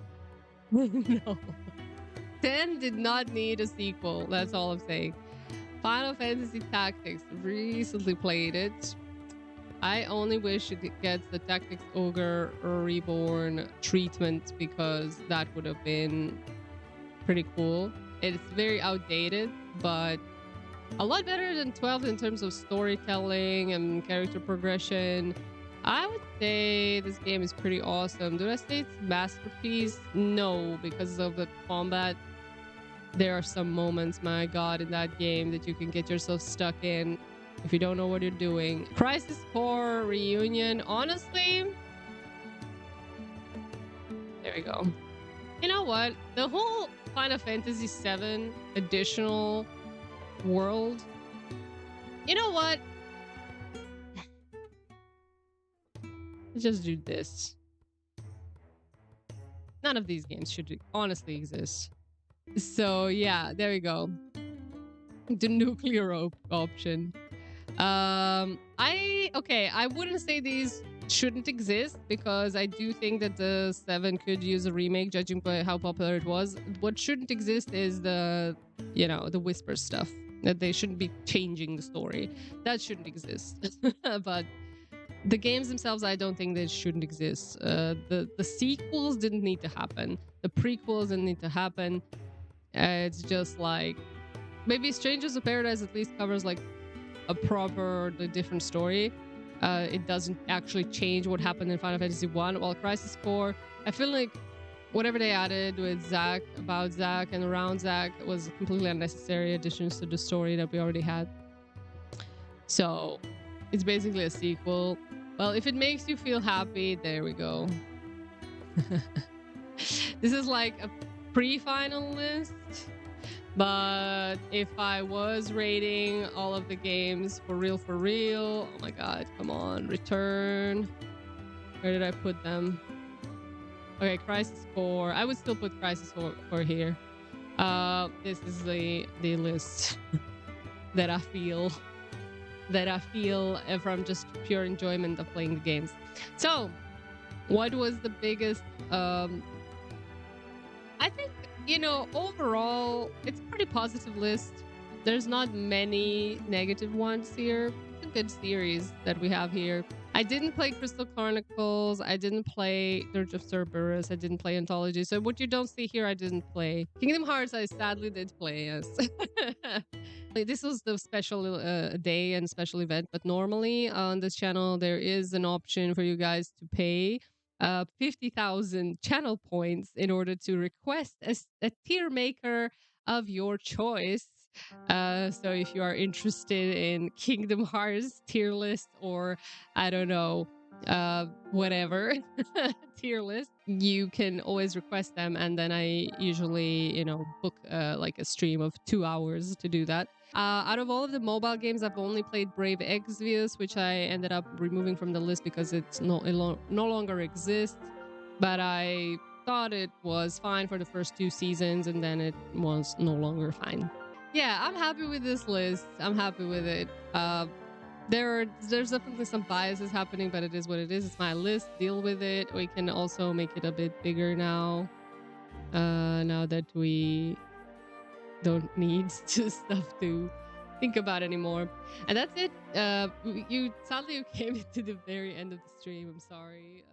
10 did not need a sequel. That's all I'm saying. Final Fantasy Tactics. Recently played it. I only wish it gets the Tactics Ogre Reborn treatment because that would have been pretty cool. It's very outdated, but a lot better than 12 in terms of storytelling and character progression. I would say this game is pretty awesome. Do I say it's masterpiece? No, because of the combat. There are some moments, my god, in that game that you can get yourself stuck in if you don't know what you're doing. Crisis Core Reunion, honestly, there we go. You know what? The whole Final Fantasy VII additional world, you know what? Let's just do this. None of these games should honestly exist. So yeah, there we go. The nuclear option. I wouldn't say these shouldn't exist because I do think that the 7 could use a remake, judging by how popular it was. What shouldn't exist is the, you know, the whisper stuff. That they shouldn't be changing the story. That shouldn't exist. But the games themselves, I don't think they shouldn't exist. The sequels didn't need to happen. The prequels didn't need to happen. It's just like, maybe Strangers of Paradise at least covers like a proper, different story. It doesn't actually change what happened in Final Fantasy I. While Crisis Core, I feel like whatever they added with Zack, about Zack, and around Zack was completely unnecessary additions to the story that we already had. So it's basically a sequel. Well, if it makes you feel happy, there we go. This is like a pre-final list. But if I was rating all of the games for real, oh my god, come on, Return. Where did I put them? Okay, Crisis Core. I would still put Crisis Core here. This is the list that I feel from just pure enjoyment of playing the games. So, what was the biggest? I think, overall, it's a pretty positive list. There's not many negative ones here. It's a good series that we have here. I didn't play Crystal Chronicles. I didn't play Dirge of Cerberus. I didn't play Anthology. So what you don't see here, I didn't play. Kingdom Hearts, I sadly did play, yes. This was the special day and special event, but normally on this channel, there is an option for you guys to pay 50,000 channel points in order to request a tier maker of your choice. So if you are interested in Kingdom Hearts tier list, or I don't know, whatever tier list, you can always request them, and then I usually book like a stream of 2 hours to do that. Out of all of the mobile games, I've only played Brave Exvius, which I ended up removing from the list because it no longer exists. But I thought it was fine for the first 2 seasons, and then it was no longer fine. Yeah, I'm happy with this list. I'm happy with it. There's definitely some biases happening, but it is what it is. It's my list. Deal with it. We can also make it a bit bigger now. Now that we don't need stuff to think about anymore. And that's it. You sadly came to the very end of the stream. I'm sorry.